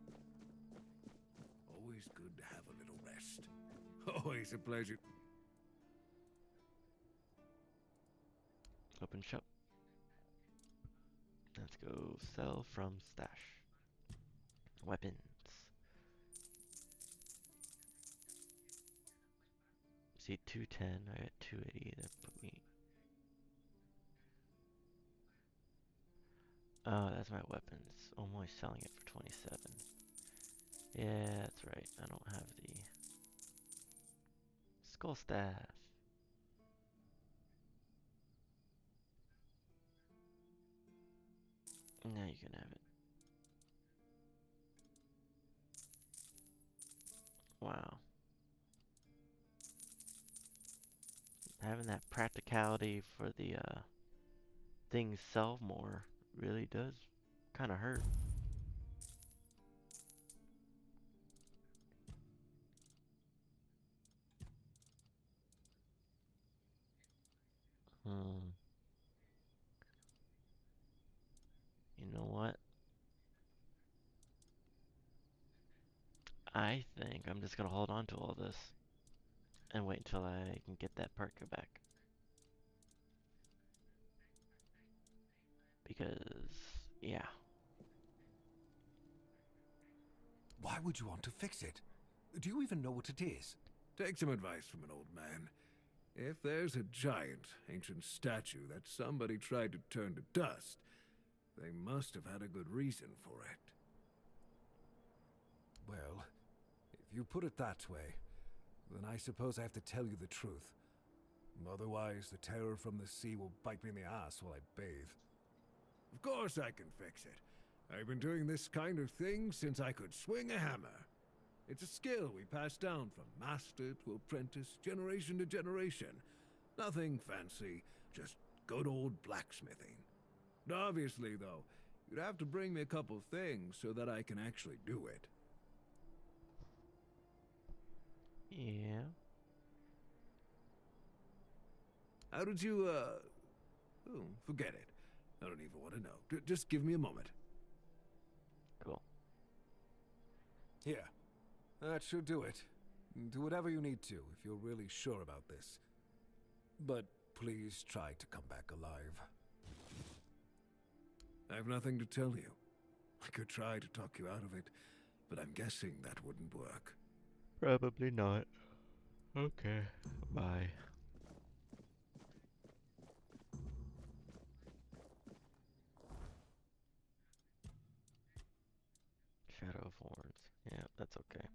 Always good to have a little rest. Always a pleasure. Open shop. Let's go sell from stash. Weapons. See, 210, I got 280, that put me... Oh, that's my weapons. I'm only selling it for 27. Yeah, that's right, I don't have the... Skull staff. Now you can have it. Wow. Having that practicality for the things sell more really does kind of hurt. You know what? I think I'm just gonna hold on to all this and wait until I can get that perk back. Because, yeah. Why would you want to fix it? Do you even know what it is? Take some advice from an old man. If there's a giant, ancient statue that somebody tried to turn to dust, they must have had a good reason for it. Well, if you put it that way, then I suppose I have to tell you the truth. Otherwise, the terror from the sea will bite me in the ass while I bathe. Of course I can fix it. I've been doing this kind of thing since I could swing a hammer. It's a skill we pass down from master to apprentice, generation to generation. Nothing fancy, just good old blacksmithing. Obviously, though, you'd have to bring me a couple things so that I can actually do it. Yeah. How did you, Oh, forget it. I don't even want to know. Just give me a moment. Cool. Here. That should do it. Do whatever you need to if you're really sure about this. But please try to come back alive. I have nothing to tell you. I could try to talk you out of it, but I'm guessing that wouldn't work. Probably not. Okay. Bye. Shadow of Horns. Yeah, that's okay.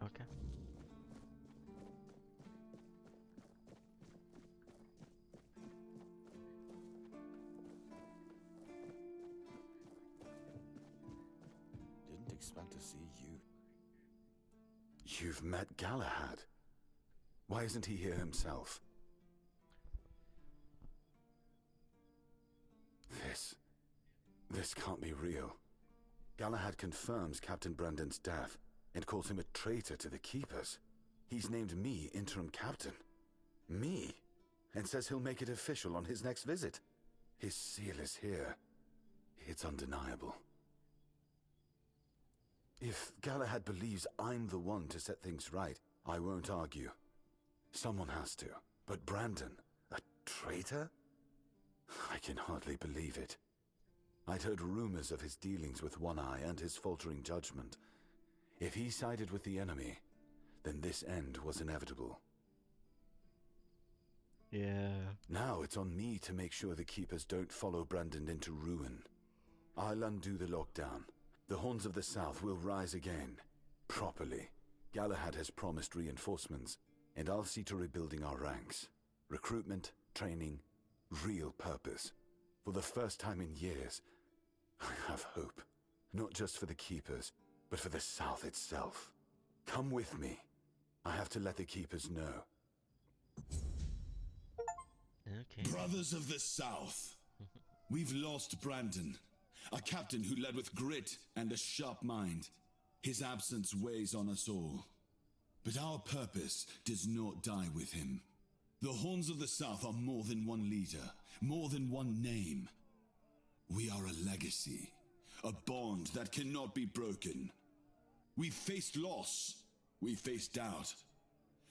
Okay. Didn't expect to see you. You've met Galahad. Why isn't he here himself? This can't be real. Galahad confirms Captain Brandon's death and calls him a traitor to the Keepers. He's named me interim captain. Me? And says he'll make it official on his next visit. His seal is here. It's undeniable. If Galahad believes I'm the one to set things right, I won't argue. Someone has to. But Brandon, a traitor? I can hardly believe it. I'd heard rumors of his dealings with One Eye and his faltering judgment. If he sided with the enemy, then this end was inevitable. Yeah. Now it's on me to make sure the Keepers don't follow Brandon into ruin. I'll undo the lockdown. The Horns of the South will rise again. Properly. Galahad has promised reinforcements, and I'll see to rebuilding our ranks. Recruitment, training, real purpose. For the first time in years, I have hope. Not just for the Keepers, but for the South itself. Come with me. I have to let the Keepers know. Okay. Brothers of the South, we've lost Brandon, a captain who led with grit and a sharp mind. His absence weighs on us all. But our purpose does not die with him. The Horns of the South are more than one leader, more than one name. We are a legacy, a bond that cannot be broken. We faced loss, we faced doubt,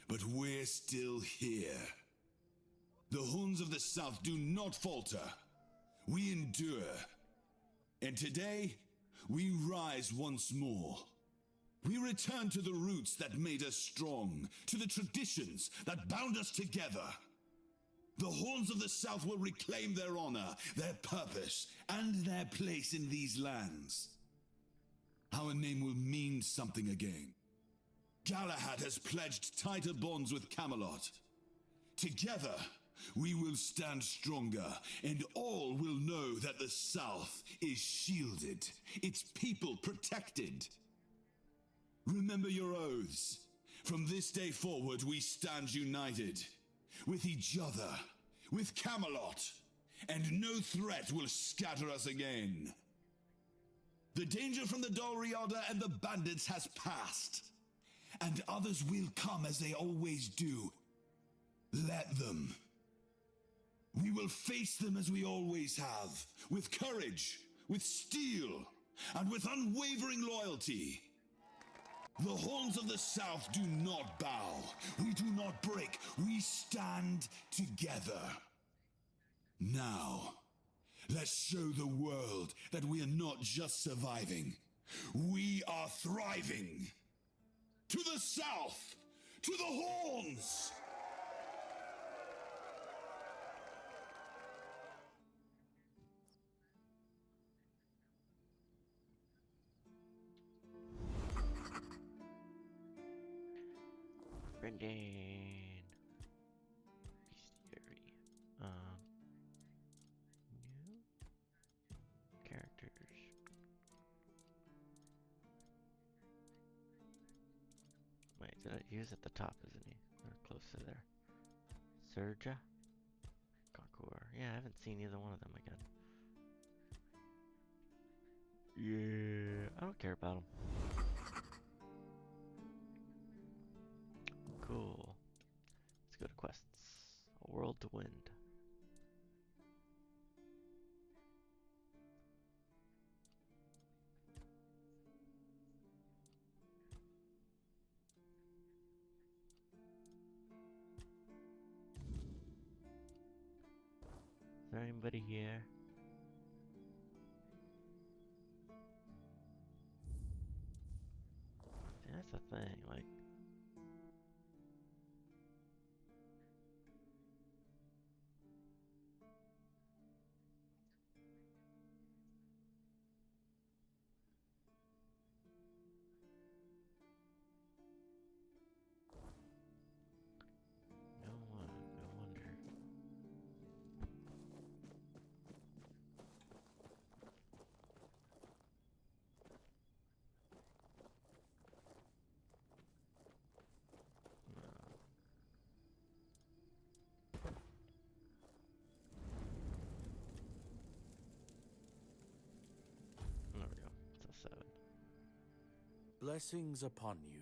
but we're still here. The Horns of the South do not falter. We endure. And today, we rise once more. We return to the roots that made us strong, to the traditions that bound us together. The Horns of the South will reclaim their honor, their purpose, and their place in these lands. Our name will mean something again. Galahad has pledged tighter bonds with Camelot. Together, we will stand stronger, and all will know that the South is shielded, its people protected. Remember your oaths. From this day forward, we stand united. With each other, with Camelot, and no threat will scatter us again. The danger from the Dalriada and the bandits has passed, and others will come as they always do. Let them. We will face them as we always have, with courage, with steel, and with unwavering loyalty. The Horns of the South do not bow. We do not break. We stand together. Now, let's show the world that we are not just surviving. We are thriving. To the South! To the Horns! Brendan. Bestiary. New characters. Wait, he was at the top, isn't he? Or close to there. Surja? Conqueror. Yeah, I haven't seen either one of them again. Yeah, I don't care about them. Cool. Let's go to quests. A world to wind. Is there anybody here? See, that's the thing, like... No one, no wonder. There we go. It's a 7. Blessings upon you.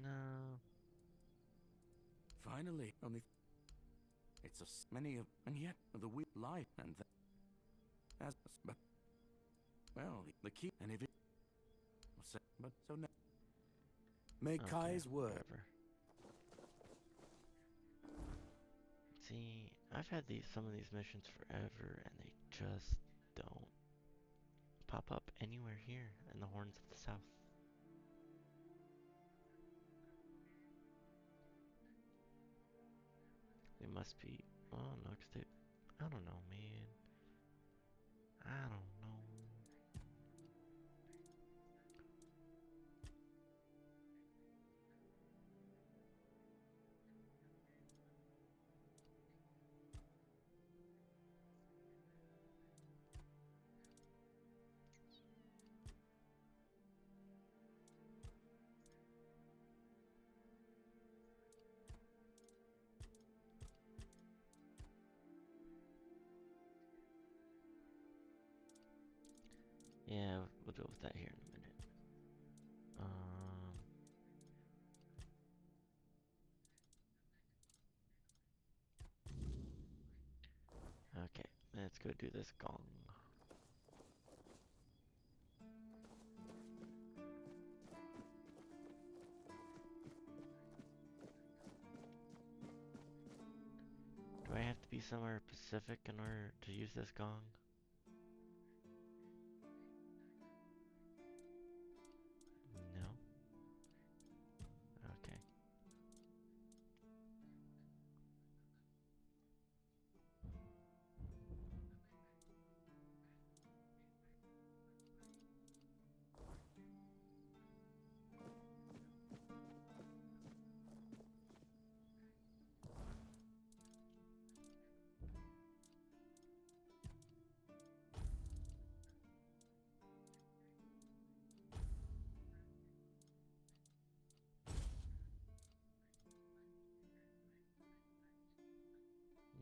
No. Finally, only it's many of, and yet the weak life and as but well the key and if it but so now May Okay, Kai's word. whatever. See, I've had some of these missions forever, and they just don't pop up anywhere here in the Horns of the South. They must be. Oh no, 'cause they. I don't know, man. I don't know. Yeah, we'll deal with that here in a minute. Okay, let's go do this gong. Do I have to be somewhere specific in order to use this gong? No? Okay.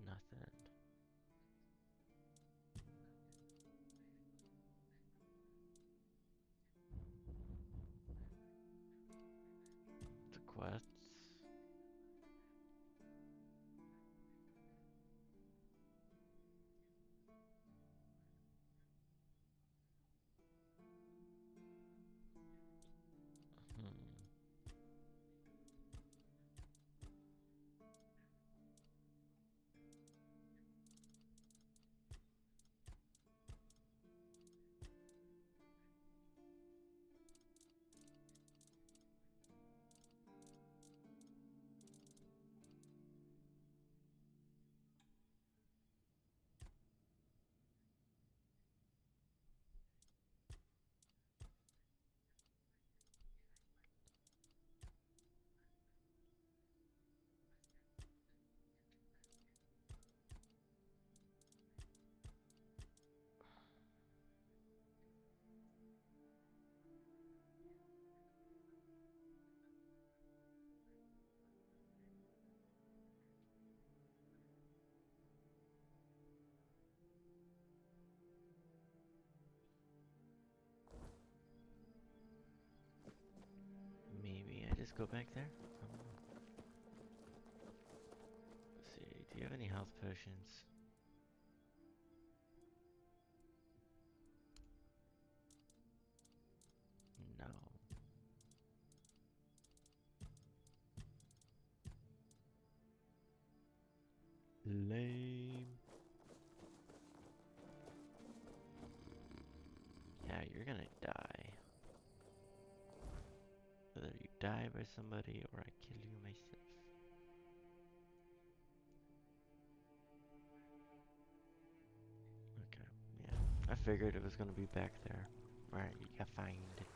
Nothing. The quests. Hmm. Maybe I just go back there? I don't know. Let's see, do you have any health potions? No. Lame. Yeah, you're gonna die. Whether you die by somebody or I kill you myself. Okay, yeah. I figured it was gonna be back there. Alright, you gotta find it.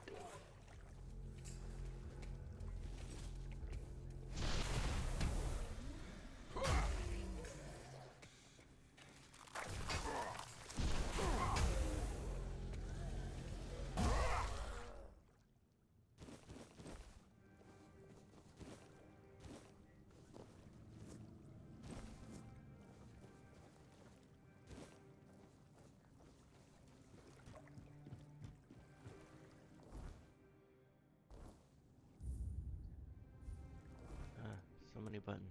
So many buttons.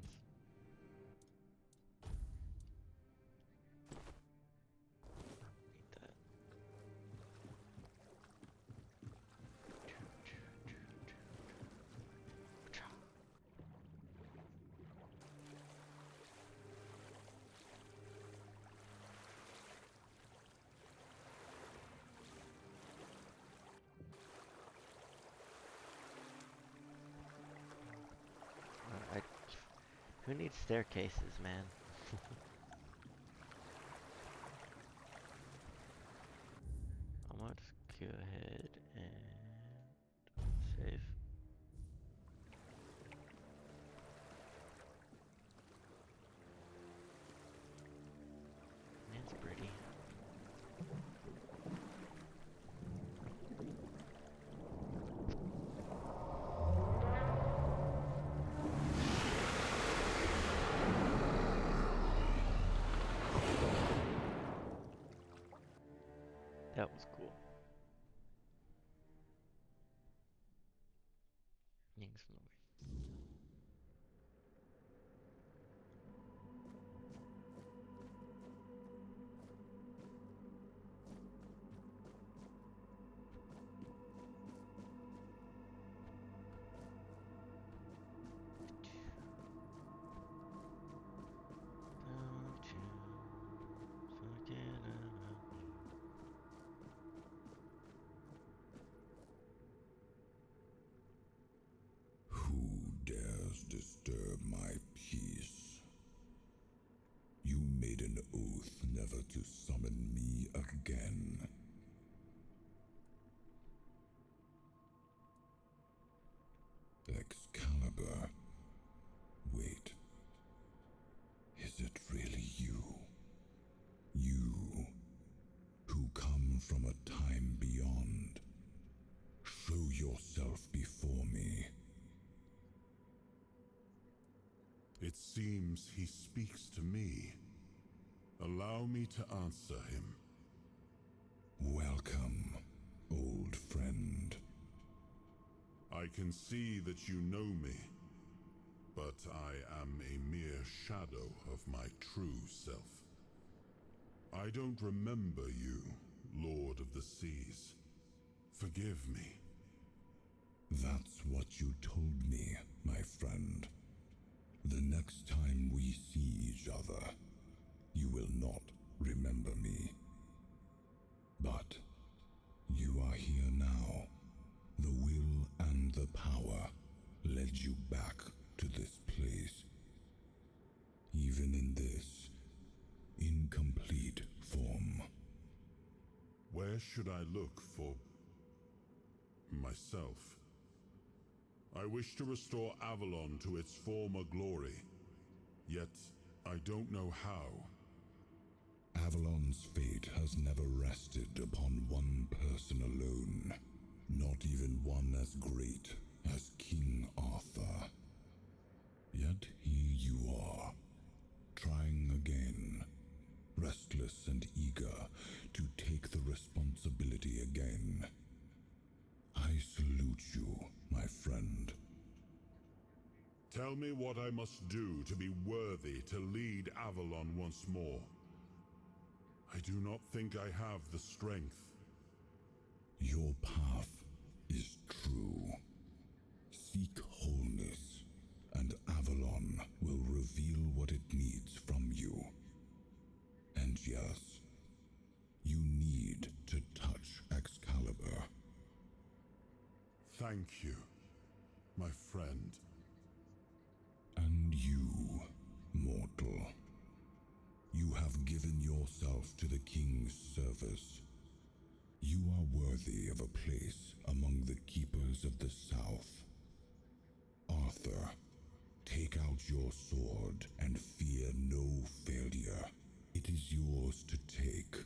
Need that. Who needs staircases, man? I'm gonna just go ahead and save. It's pretty. That was cool. Thanks for the Don't you forget about me. Who dares disturb my peace? You made an oath never to summon me again. Excalibur. Wait. Is it really you? You, who come from a time beyond. Show yourself before me. It seems he speaks to me. Allow me to answer him. Welcome, old friend. I can see that you know me, but I am a mere shadow of my true self. I don't remember you, Lord of the Seas. Forgive me. That's what you told me, my friend. The next time we see each other, you will not remember me. But you are here now. The will and the power led you back to this place. Even in this incomplete form. Where should I look for myself? I wish to restore Avalon to its former glory, yet I don't know how. Avalon's fate has never rested upon one person alone, not even one as great as King Arthur. Yet here you are, trying again, restless and eager to take the responsibility again. I salute you, my friend. Tell me what I must do to be worthy to lead Avalon once more. I do not think I have the strength. Your path is true. Seek wholeness, and Avalon will reveal what it needs from you. And yes, you need to touch Excalibur. Thank you, my friend. And you, mortal. You have given yourself to the king's service. You are worthy of a place among the keepers of the South. Arthur, take out your sword and fear no failure. It is yours to take.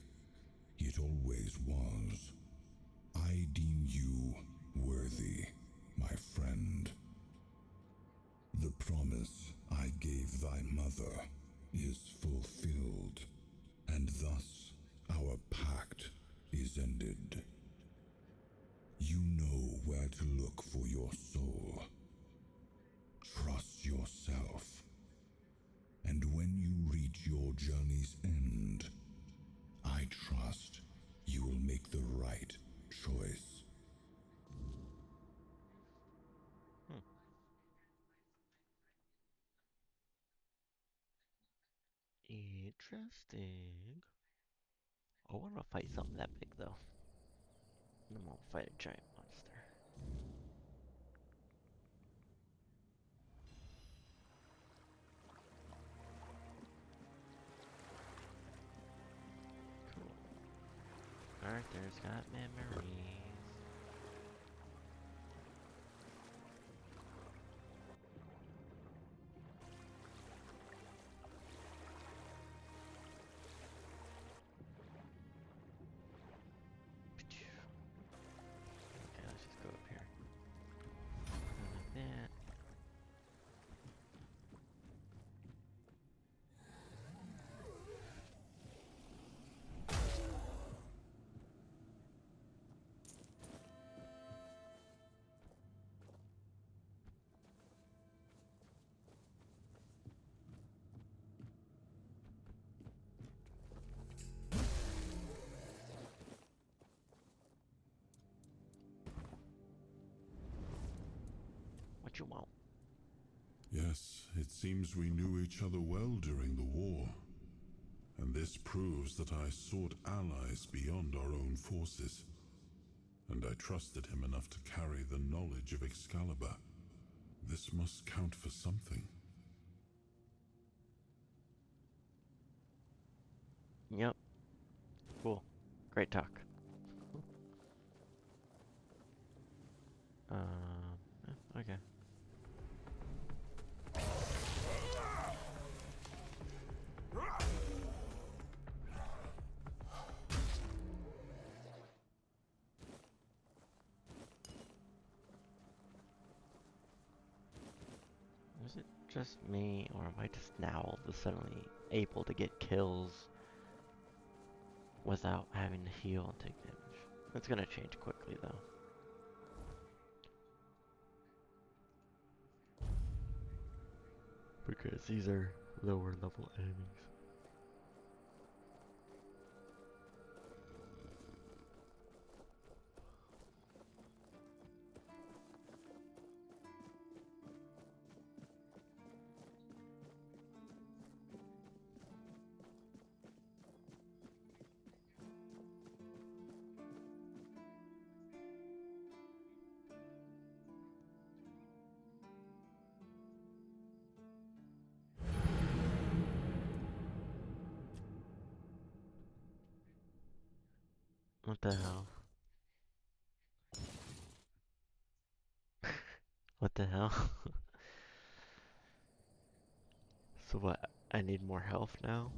It always was. I deem you worthy, my friend. The promise I gave thy mother is fulfilled, and thus our pact is ended. You know where to look for your soul. Trust yourself. And when you reach your journey's end, I trust you will make the right choice. Interesting. I want to fight something that big though. I'm gonna fight a giant monster. Memories. Okay, let's just go up here. Like that. What you want? Yes, it seems we knew each other well during the war. And this proves that I sought allies beyond our own forces. And I trusted him enough to carry the knowledge of Excalibur. This must count for something. Yep. Cool. Great talk. Okay. Is it just me, or am I just now all of a sudden able to get kills without having to heal and take damage? It's gonna change quickly though. Because these are lower level enemies. What the hell? What the hell? So what? I need more health now?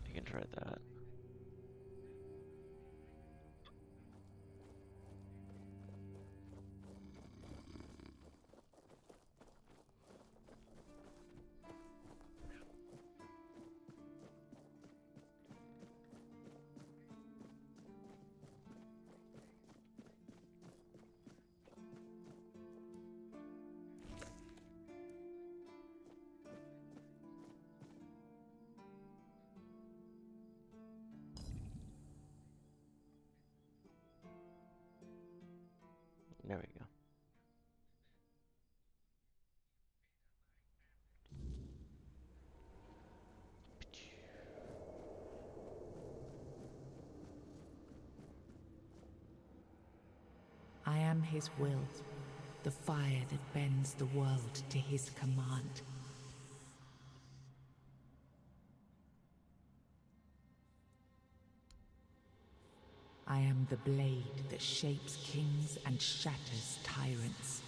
You can try that. There we go. I am his will, the fire that bends the world to his command. I am the blade that shapes kings and shatters tyrants.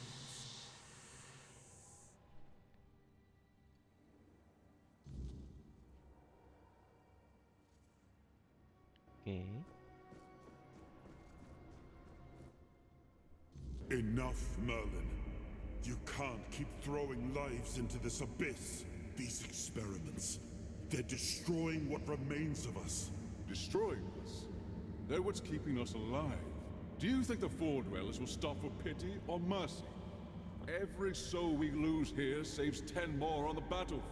Okay. Enough, Merlin. You can't keep throwing lives into this abyss. These experiments, they're destroying what remains of us. Destroying us? They're what's keeping us alive. Do you think the Four Dwellers will stop for pity or mercy? Every soul we lose here saves 10 more on the battlefield.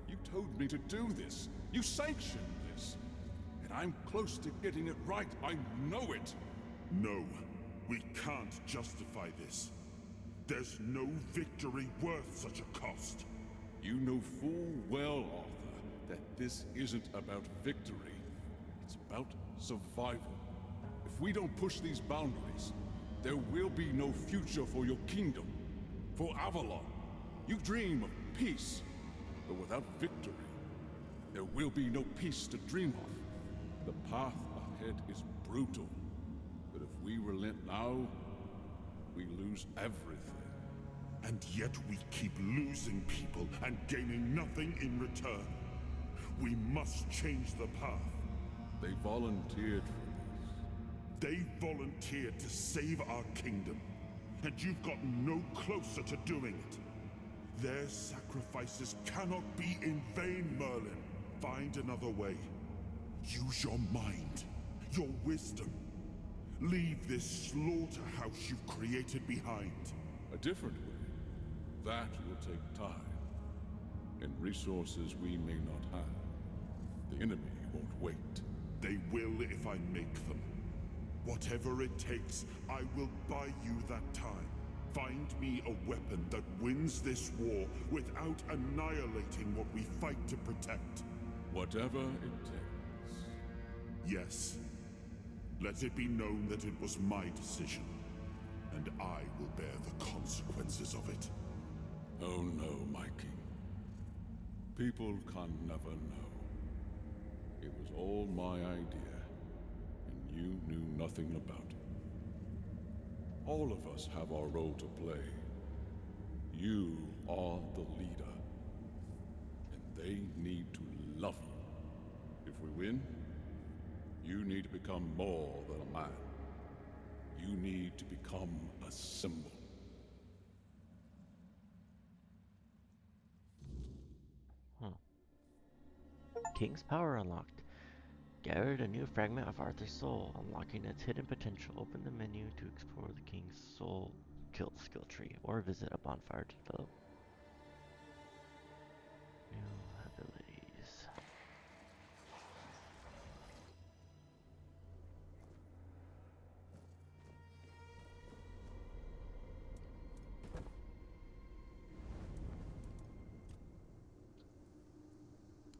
You told me to do this. You sanctioned this. And I'm close to getting it right. I know it. No. We can't justify this. There's no victory worth such a cost. You know full well, Arthur, that this isn't about victory. It's about survival. If we don't push these boundaries, there will be no future for your kingdom, for Avalon. You dream of peace, but without victory, there will be no peace to dream of. The path ahead is brutal, but if we relent now, we lose everything. And yet we keep losing people and gaining nothing in return. We must change the path. They volunteered for this. They volunteered to save our kingdom, and you've gotten no closer to doing it. Their sacrifices cannot be in vain, Merlin. Find another way. Use your mind, your wisdom. Leave this slaughterhouse you've created behind. A different way. That will take time, and resources we may not have. The enemy won't wait. They will if I make them. Whatever it takes, I will buy you that time. Find me a weapon that wins this war without annihilating what we fight to protect. Whatever it takes. Yes. Let it be known that it was my decision, and I will bear the consequences of it. Oh no, my king. People can never know. It was all my idea, and you knew nothing about it. All of us have our role to play. You are the leader, and they need to love you. If we win, you need to become more than a man. You need to become a symbol. King's power unlocked. Gathered a new fragment of Arthur's soul, unlocking its hidden potential. Open the menu to explore the King's soul skill tree, or visit a bonfire to develop new abilities.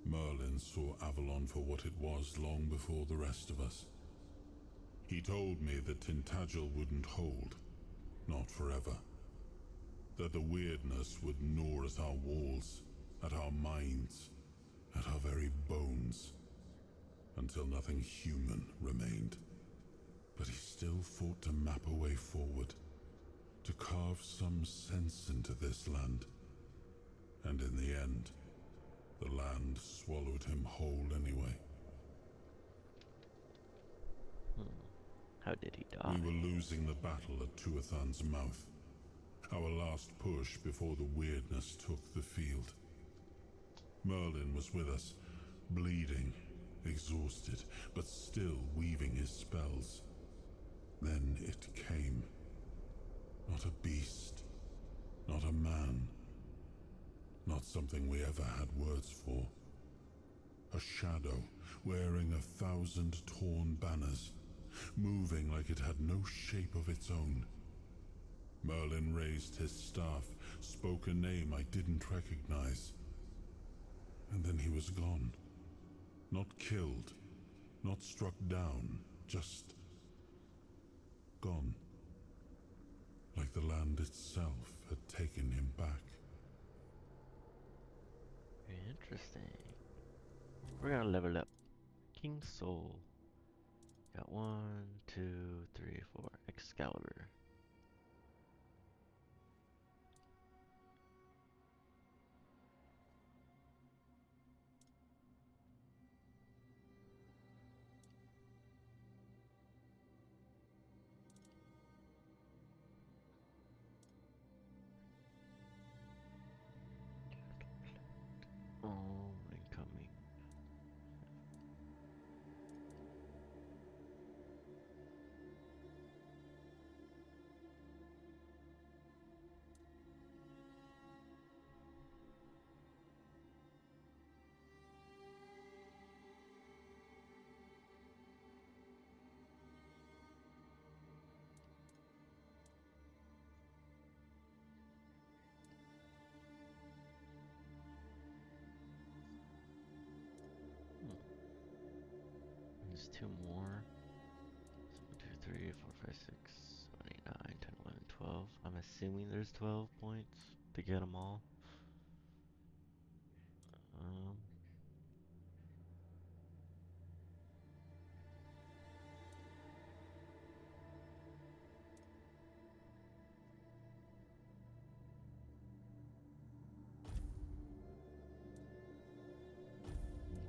Merlin saw Avalon for what it was long before the rest of us. He told me that Tintagel wouldn't hold, not forever. That the weirdness would gnaw at our walls, at our minds, at our very bones, until nothing human remained. But he still fought to map a way forward, to carve some sense into this land. And in the end, the land swallowed him whole anyway. How did he die? We were losing the battle at Tuathan's mouth. Our last push before the weirdness took the field. Merlin was with us, bleeding, exhausted, but still weaving his spells. Then it came. Not a beast, not a man. Not something we ever had words for. A shadow, wearing 1,000 torn banners, moving like it had no shape of its own. Merlin raised his staff, spoke a name I didn't recognize. And then he was gone. Not killed, not struck down, just gone. Like the land itself had taken him back. Interesting. We're gonna level up. King's Soul. Got 1, 2, 3, 4. Excalibur. Incoming. There's 2 more. 7, 2, 3, 4, 5, 6, 7, 8, 9, 10, 11, 12. I'm assuming there's 12 points to get them all. Um, no.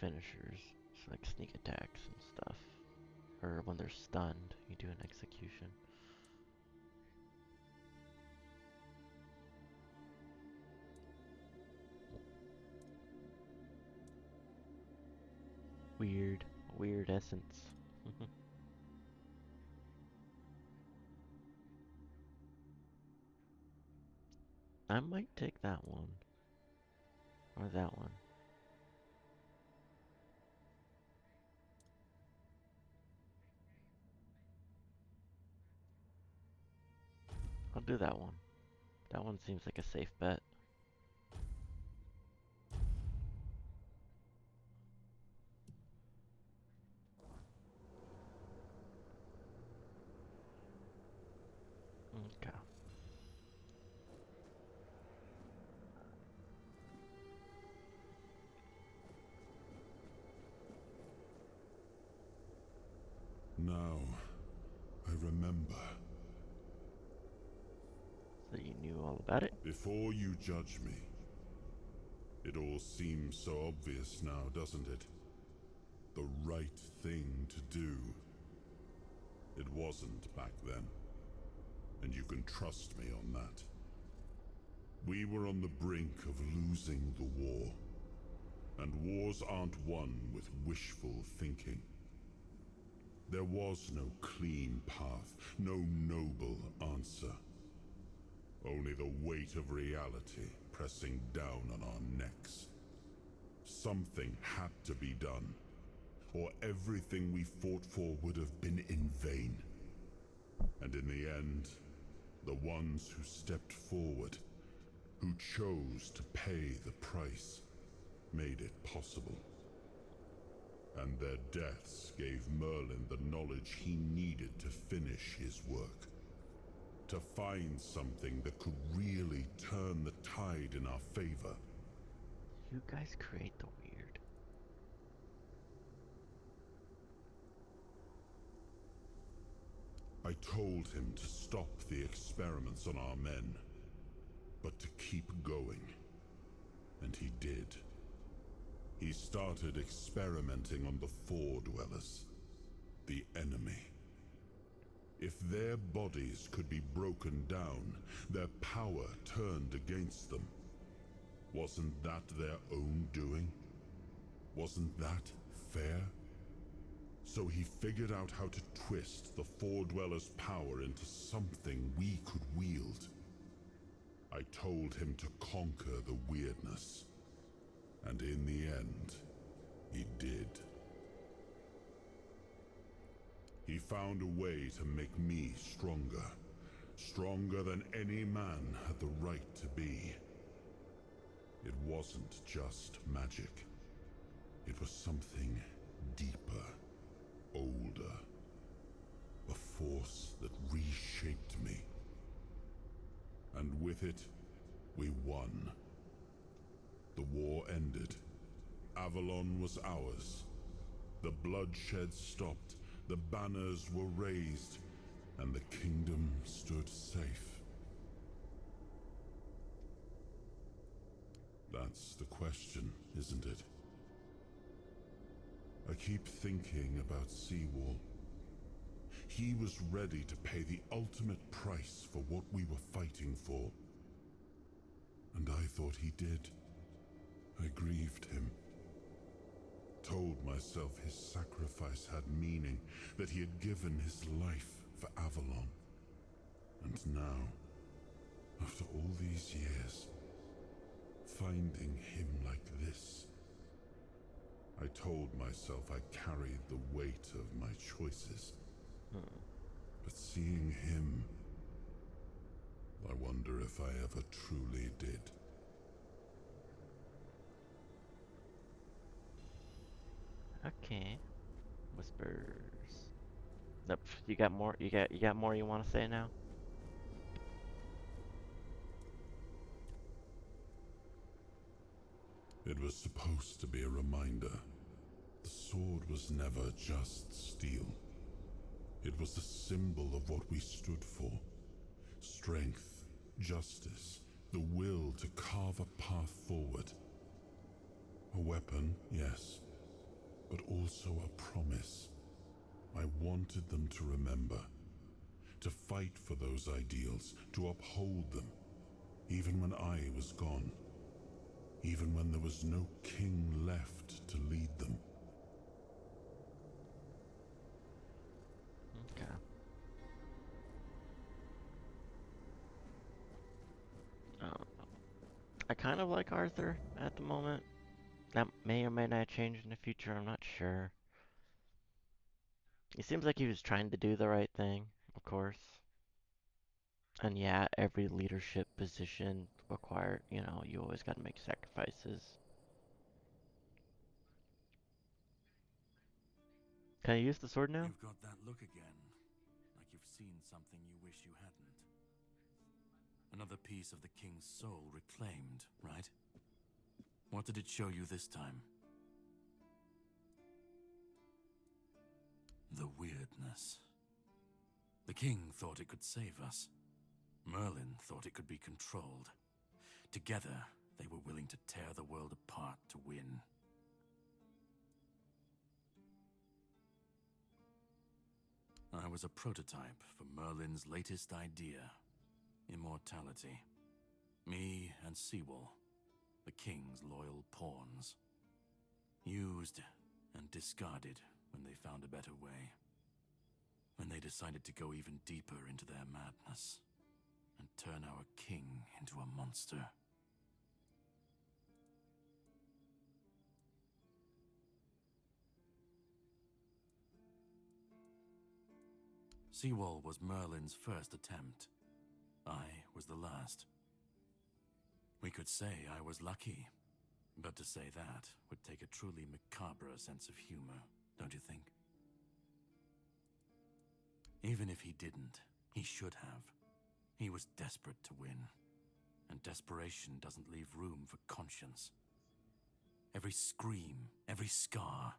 Finishers, so like sneak attacks and stuff. Or when they're stunned, you do an execution. Weird essence. I might take that one. Or that one. I'll do that one. That one seems like a safe bet. Okay. Now, I remember. So you knew all about it? Before you judge me, it all seems so obvious now, doesn't it? The right thing to do. It wasn't back then, and you can trust me on that. We were on the brink of losing the war, and wars aren't won with wishful thinking. There was no clean path, no noble answer. Only the weight of reality pressing down on our necks. Something had to be done, or everything we fought for would have been in vain. And in the end, the ones who stepped forward, who chose to pay the price, made it possible. And their deaths gave Merlin the knowledge he needed to finish his work. To find something that could really turn the tide in our favor. You guys create the weird. I told him to stop the experiments on our men, but to keep going. And he did. He started experimenting on the Four Dwellers, the enemy. If their bodies could be broken down, their power turned against them. Wasn't that their own doing? Wasn't that fair? So he figured out how to twist the Four Dwellers' power into something we could wield. I told him to conquer the weirdness. And in the end, he did. He found a way to make me stronger. Stronger than any man had the right to be. It wasn't just magic. It was something deeper, older. A force that reshaped me. And with it, we won. The war ended. Avalon was ours. The bloodshed stopped. The banners were raised, and the kingdom stood safe. That's the question, isn't it? I keep thinking about Seawall. He was ready to pay the ultimate price for what we were fighting for. And I thought he did. I grieved him. Told myself his sacrifice had meaning, that he had given his life for Avalon. And now, after all these years, finding him like this, I told myself I carried the weight of my choices. But seeing him, I wonder if I ever truly did. Okay. Whispers. Nope. You got more? You got more you want to say now? It was supposed to be a reminder. The sword was never just steel. It was a symbol of what we stood for. Strength, justice, the will to carve a path forward. A weapon, yes, but also a promise. I wanted them to remember, to fight for those ideals, to uphold them, even when I was gone, even when there was no king left to lead them. Okay. I kind of like Arthur at the moment. That may or may not change in the future, I'm not sure. It seems like he was trying to do the right thing, of course. And yeah, every leadership position required, you always gotta make sacrifices. Can I use the sword now? You've got that look again, like you've seen something you wish you hadn't. Another piece of the king's soul reclaimed, right? What did it show you this time? The weirdness. The king thought it could save us. Merlin thought it could be controlled. Together, they were willing to tear the world apart to win. I was a prototype for Merlin's latest idea, immortality. Me and Seawall, the king's loyal pawns. Used and discarded when they found a better way. When they decided to go even deeper into their madness and turn our king into a monster. Seawall was Merlin's first attempt. I was the last. We could say I was lucky, but to say that would take a truly macabre sense of humor, don't you think? Even if he didn't, he should have. He was desperate to win, and desperation doesn't leave room for conscience. Every scream, every scar,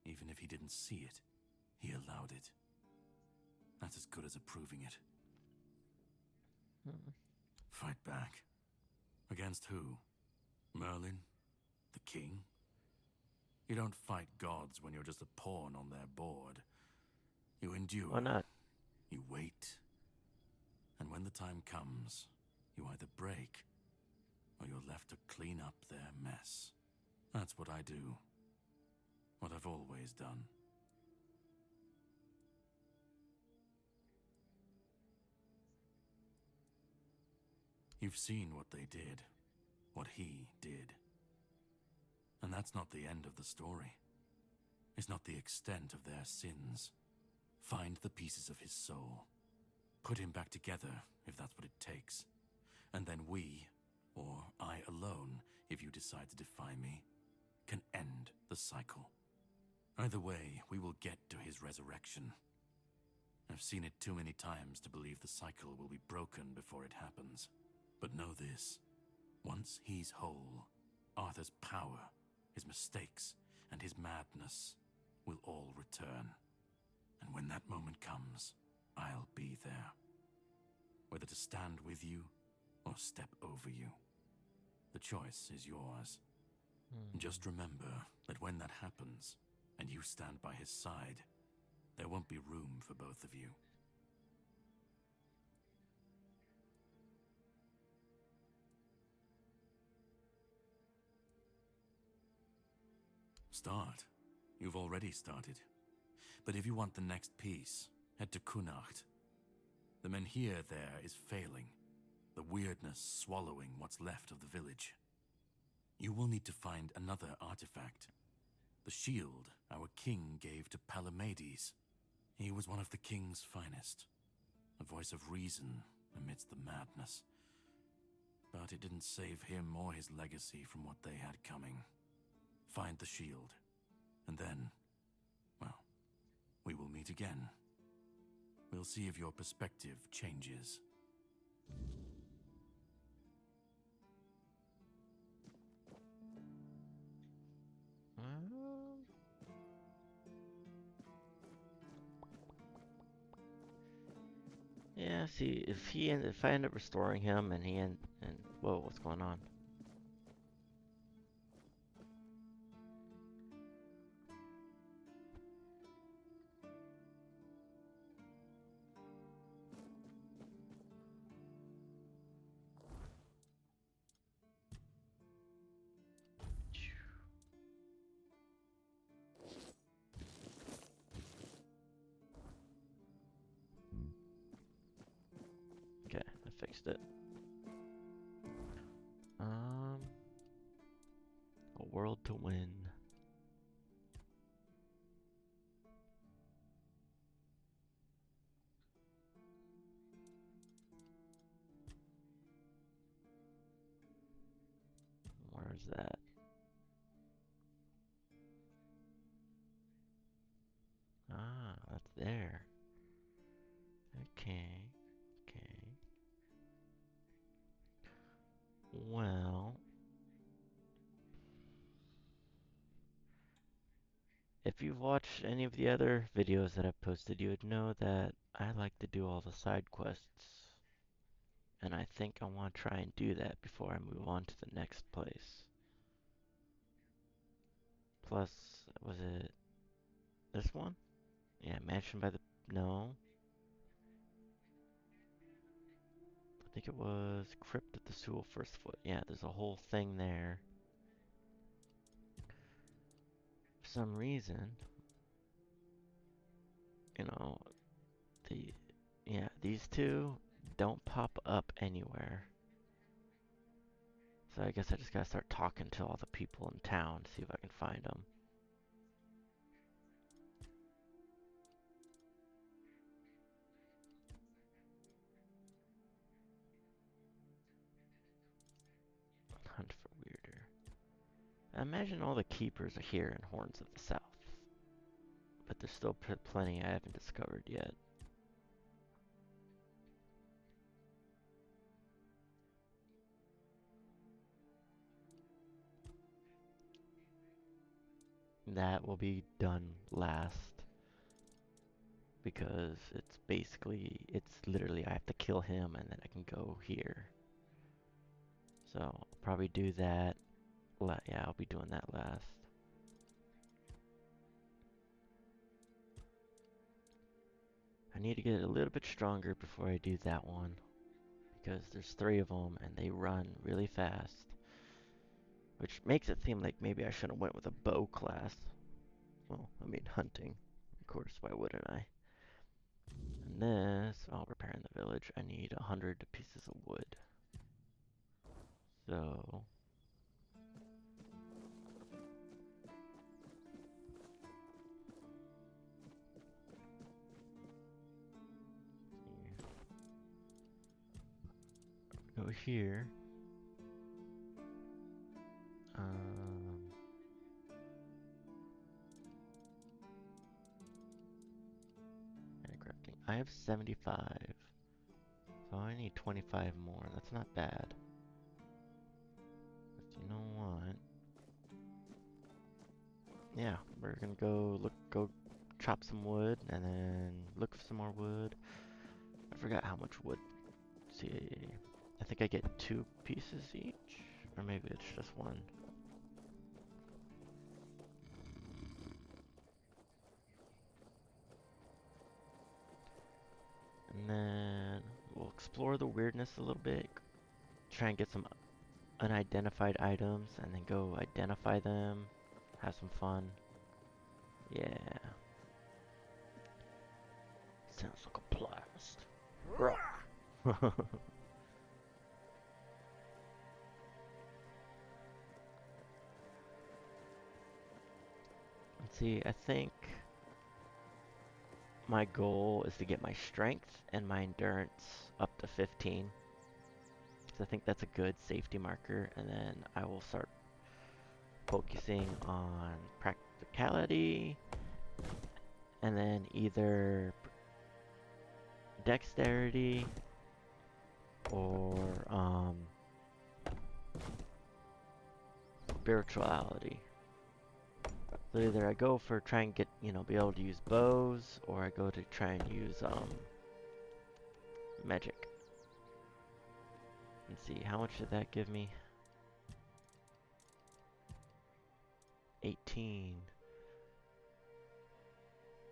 even if he didn't see it, he allowed it. That's as good as approving it. Fight back. Against who? Merlin? The king? You don't fight gods when you're just a pawn on their board. You endure. Why not? You wait. And when the time comes, you either break, or you're left to clean up their mess. That's what I do. What I've always done. You've seen what they did. What he did. And that's not the end of the story. It's not the extent of their sins. Find the pieces of his soul. Put him back together, if that's what it takes. And then we, or I alone, if you decide to defy me, can end the cycle. Either way, we will get to his resurrection. I've seen it too many times to believe the cycle will be broken before it happens. But know this. Once he's whole, Arthur's power, his mistakes, and his madness will all return. And when that moment comes, I'll be there. Whether to stand with you or step over you. The choice is yours. Just remember that when that happens, and you stand by his side, there won't be room for both of you. Start. You've already started. But if you want the next piece, head to Kunacht. The menhir there is failing, the weirdness swallowing what's left of the village. You will need to find another artifact, The shield our king gave to Palamedes. He was one of the king's finest. A voice of reason amidst the madness. But it didn't save him or his legacy from what they had coming. Find the shield. And then, well, we will meet again. We'll see if your perspective changes. Yeah, see, if I end up restoring him and whoa, what's going on? Okay, I fixed it. A world to win. Where's that? Ah, that's there. Okay. Okay. Well, if you've watched any of the other videos that I've posted, you would know that I like to do all the side quests. And I think I want to try and do that before I move on to the next place. Plus, was it this one? Yeah, Mansion by the... No. I think it was Crypt at the Sewell First Foot. Yeah, there's a whole thing there. For some reason, you know, these two don't pop up anywhere. So I guess I just gotta start talking to all the people in town to see if I can find them. Hunt for weirder. I imagine all the keepers are here in Horns of the South. But there's still plenty I haven't discovered yet. That will be done last. Because it's literally, I have to kill him and then I can go here. So, I'll probably do that. Yeah, I'll be doing that last. I need to get a little bit stronger before I do that one. Because there's 3 of them and they run really fast. Which makes it seem like maybe I should have went with a bow class. Well, I mean hunting. Of course, why wouldn't I? And this, I'll repair in the village. I need 100 pieces of wood. So... go here. Crafting. I have 75. So I need 25 more. That's not bad. But you know what? Yeah, we're gonna go chop some wood and then look for some more wood. I forgot how much wood. Let's see, I think I get 2 pieces each, or maybe it's just 1. And then we'll explore the weirdness a little bit. Try and get some unidentified items and then go identify them. Have some fun. Yeah. Sounds like a blast. See, I think my goal is to get my strength and my endurance up to 15. So I think that's a good safety marker, and then I will start focusing on practicality, and then either dexterity or spirituality. So either I go for try and get, be able to use bows, or I go to try and use magic. Let's see, how much did that give me? 18.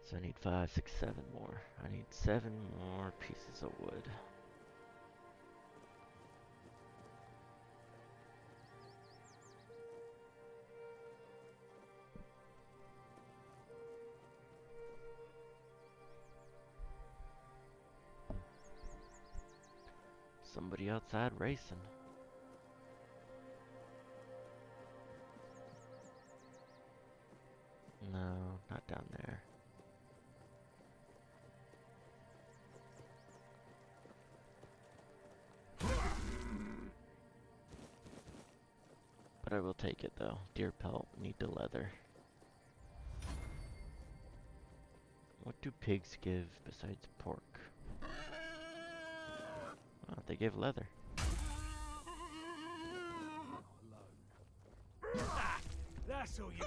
So I need 5, 6, 7 more. I need 7 more pieces of wood. Somebody outside racing. No, not down there. But I will take it though. Deer pelt, need the leather. What do pigs give besides pork? Oh, they give leather. That's all you.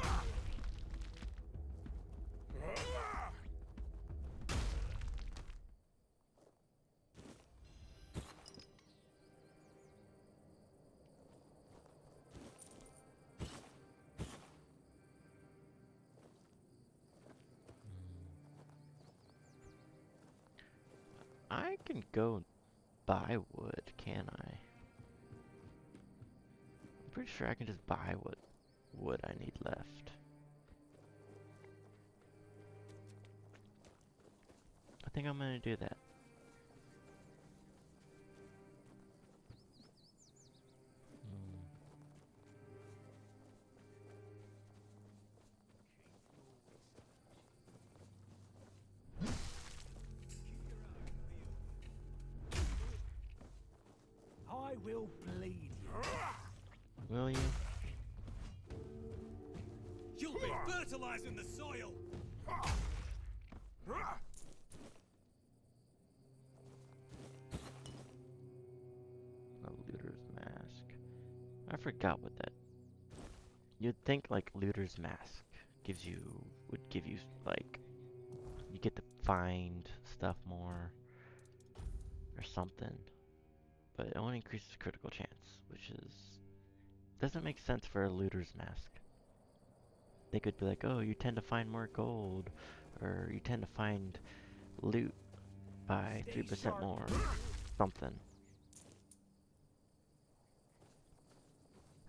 I can go buy wood, can I? I'm pretty sure I can just buy what wood I need left. I think I'm gonna do that. I will bleed you. Will you? You'll be fertilizing the soil. A looter's mask. I forgot what that. You'd think like looter's mask would give you like you get to find stuff more or something. But it only increases critical chance, which doesn't make sense for a looter's mask. They could be like, oh, you tend to find more gold, or you tend to find loot by 3% more, something.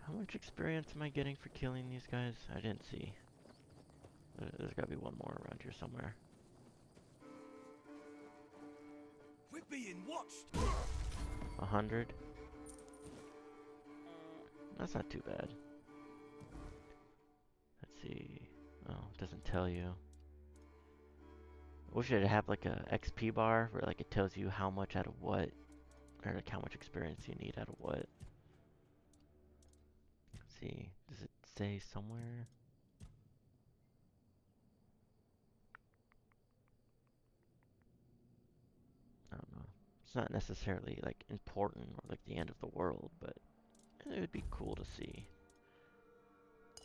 How much experience am I getting for killing these guys? I didn't see. There's gotta be one more around here somewhere. We're being watched. 100? That's not too bad. Let's see. Oh, it doesn't tell you. I wish it'd have like a XP bar where like it tells you how much out of what, or like how much experience you need out of what. Let's see. Does it say somewhere? I don't know. It's not necessarily like important or like the end of the world, but it would be cool to see.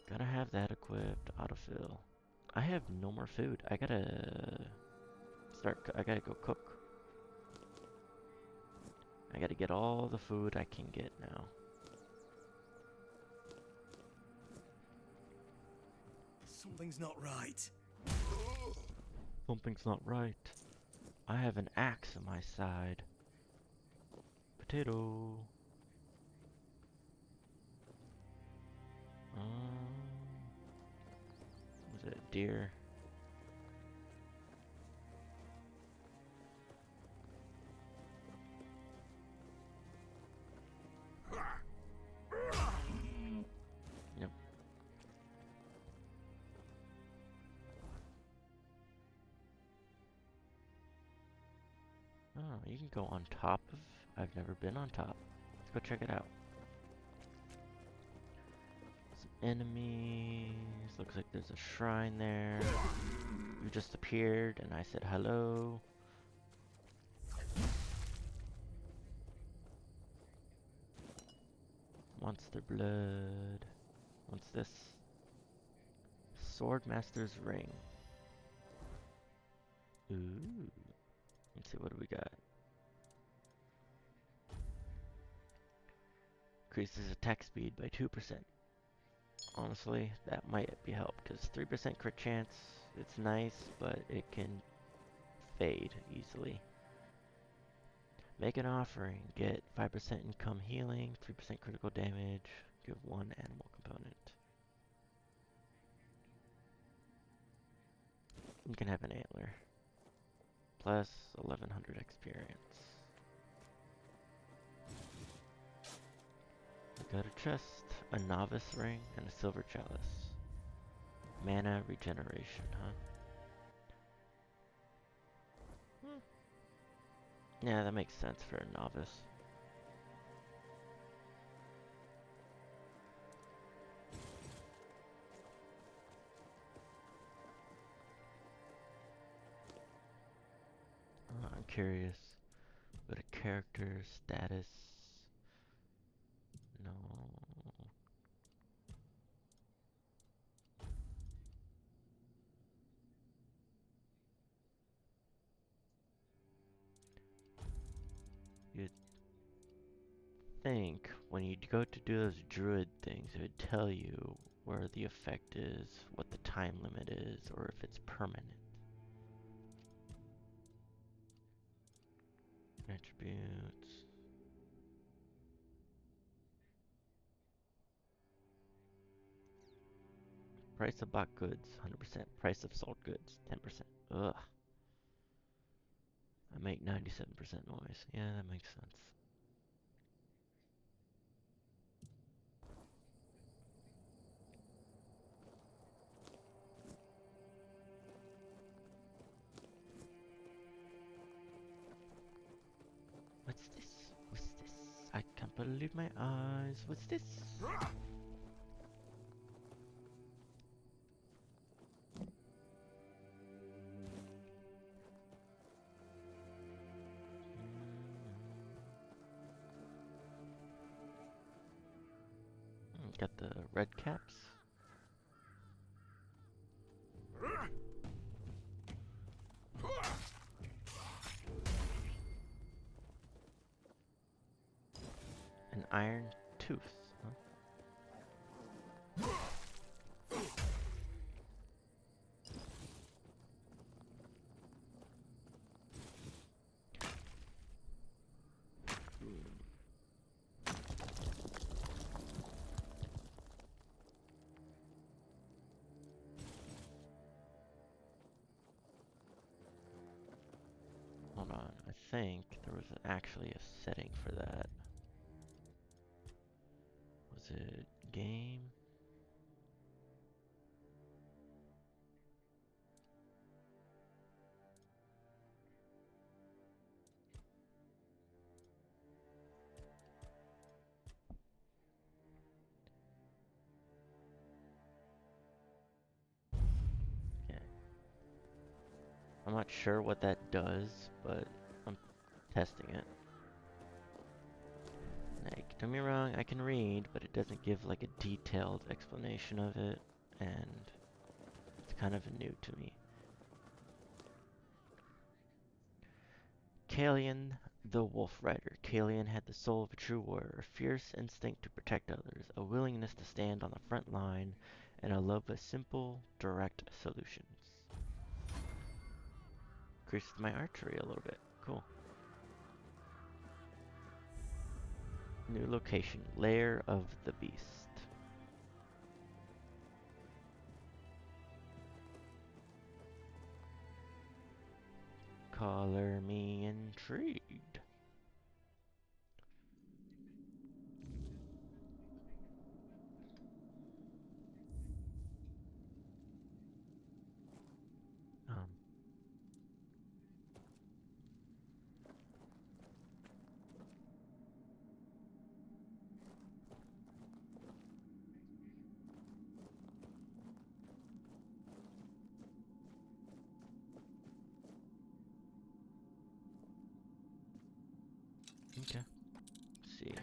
Gotta have that equipped. Autofill. I have no more food. I gotta go cook. I gotta get all the food I can get now. Something's not right. Something's not right. I have an axe on my side. Potato. Was it deer? Yep. Oh, you can go on top of... I've never been on top. Let's go check it out. Some enemies. Looks like there's a shrine there. You just appeared and I said hello. Monster blood. What's this? Swordmaster's ring. Ooh. Let's see, what do we got? Increases attack speed by 2%. Honestly, that might be helped, because 3% crit chance, it's nice, but it can fade easily. Make an offering, get 5% income healing, 3% critical damage, give 1 animal component. You can have an antler. Plus 1100 experience. We got a chest, a novice ring, and a silver chalice. Mana regeneration, huh? Yeah, that makes sense for a novice. I'm curious. Go to character, status. No. You'd think when you go to do those druid things, it would tell you where the effect is, what the time limit is, or if it's permanent. Attributes. Price of bought goods, 100%. Price of sold goods, 10%. Ugh. I make 97% noise. Yeah, that makes sense. What's this? What's this? I can't believe my eyes. What's this? Got the red caps. An iron tooth. Huh? Hold on, I think there was actually a setting for that. Was it game? Okay. I'm not sure what that does, but I'm testing it. Like, don't get me wrong, I can read, but it doesn't give like a detailed explanation of it, and it's kind of new to me. Kalian, the Wolf Rider. Kalian had the soul of a true warrior, a fierce instinct to protect others, a willingness to stand on the front line, and a love of simple, direct solutions. Increases my archery a little bit. Cool. New location, Lair of the Beast. Color me intrigued. Okay. Let's see.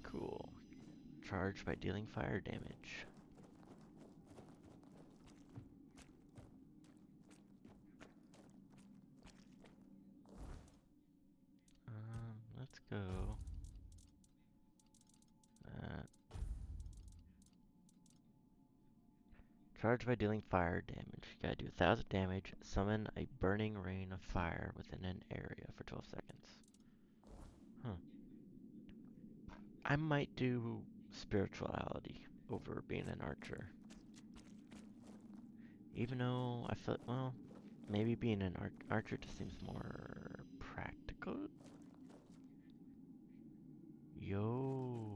Cool. Charged by dealing fire damage. Let's go. Charged by dealing fire damage. You gotta do 1,000 damage. Summon a burning rain of fire within an area for 12 seconds. Huh. I might do spirituality over being an archer. Even though I feel, well, maybe being an archer just seems more practical. Yo.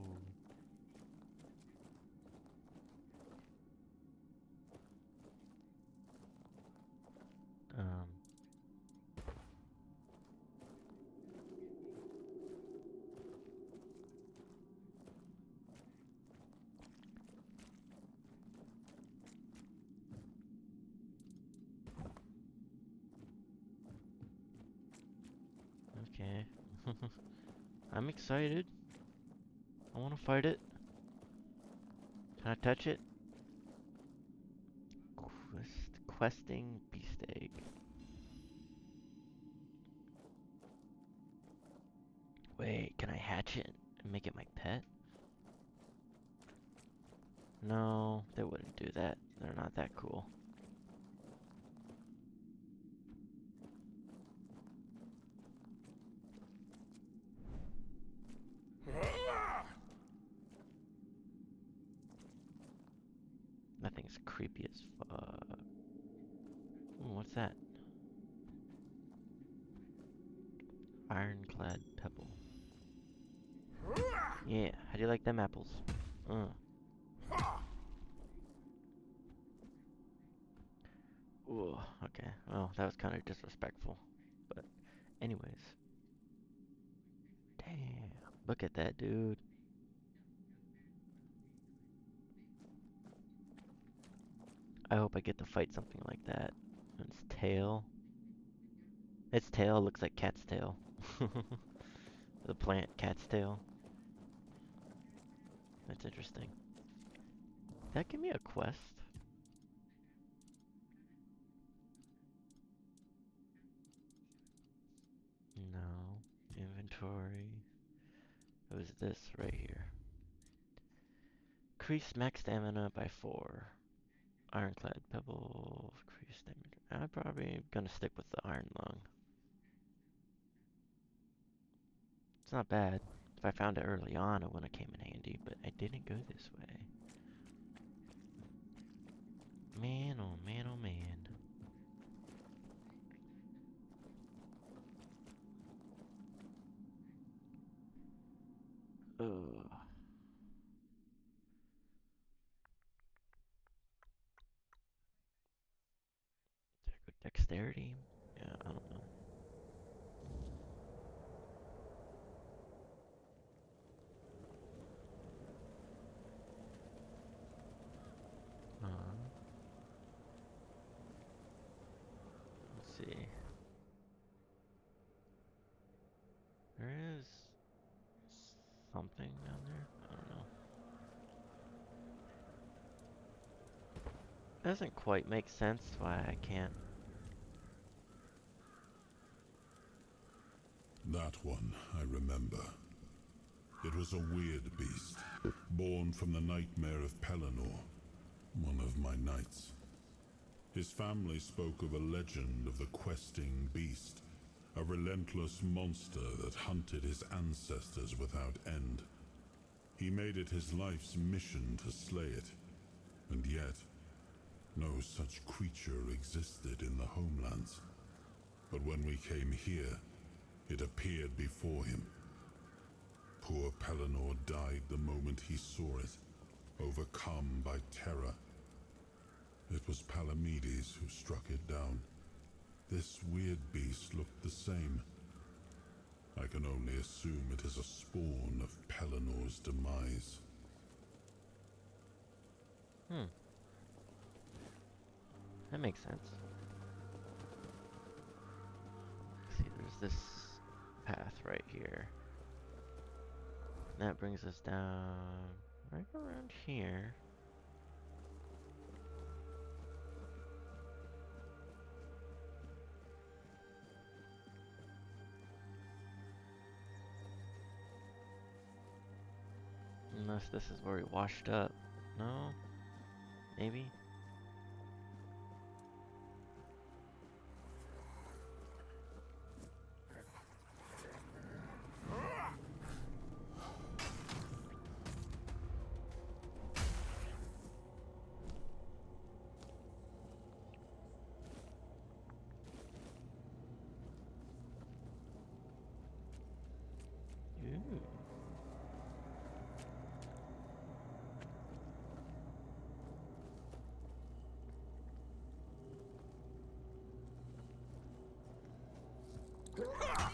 Okay. I'm excited. I want to fight it. Can I touch it? Questing beast egg. Wait, can I hatch it and make it my pet? No, they wouldn't do that. They're not that cool. That thing's creepy as fuck. Ooh, what's that? Ironclad pebble. Yeah, how do you like them apples? Ooh, okay. Well, that was kind of disrespectful. But, anyways. Damn, look at that, dude. I hope I get to fight something like that. Its tail. Its tail looks like cat's tail. The plant cat's tail. That's interesting. Did that give me a quest? No. Inventory. It was this right here. Increase max stamina by 4. Ironclad pebble. Increase damage. I'm probably gonna stick with the iron lung. It's not bad. If I found it early on, it wouldn't have came in handy, but I didn't go this way. Man, oh man, oh man. Ugh. Dexterity? Yeah, I don't know. Let's see. There is something down there. I don't know. Doesn't quite make sense why I can't. That one, I remember. It was a weird beast, born from the nightmare of Pelennor, one of my knights. His family spoke of a legend of the questing beast, a relentless monster that hunted his ancestors without end. He made it his life's mission to slay it, and yet, no such creature existed in the homelands. But when we came here, it appeared before him. Poor Pelennor died the moment he saw it, overcome by terror. It was Palamedes who struck it down. This weird beast looked the same. I can only assume it is a spawn of Pellennor's demise. That makes sense. See, there's this path right here. That brings us down right around here. Unless this is where we washed up. No? Maybe? Ooh.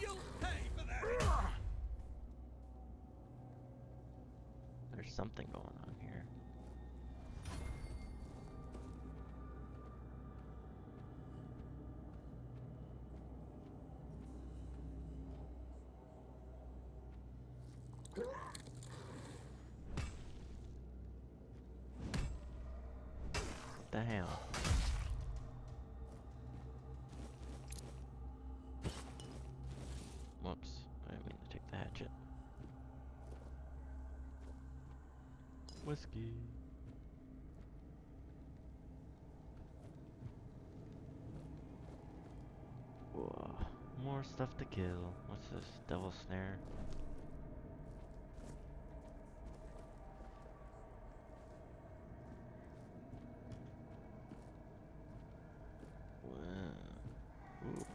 You'll pay for that! There's something going on here. What the hell? Whoops, I didn't mean to take the hatchet. Whiskey. Whoa, more stuff to kill. What's this? Devil snare? Wow. Ooh.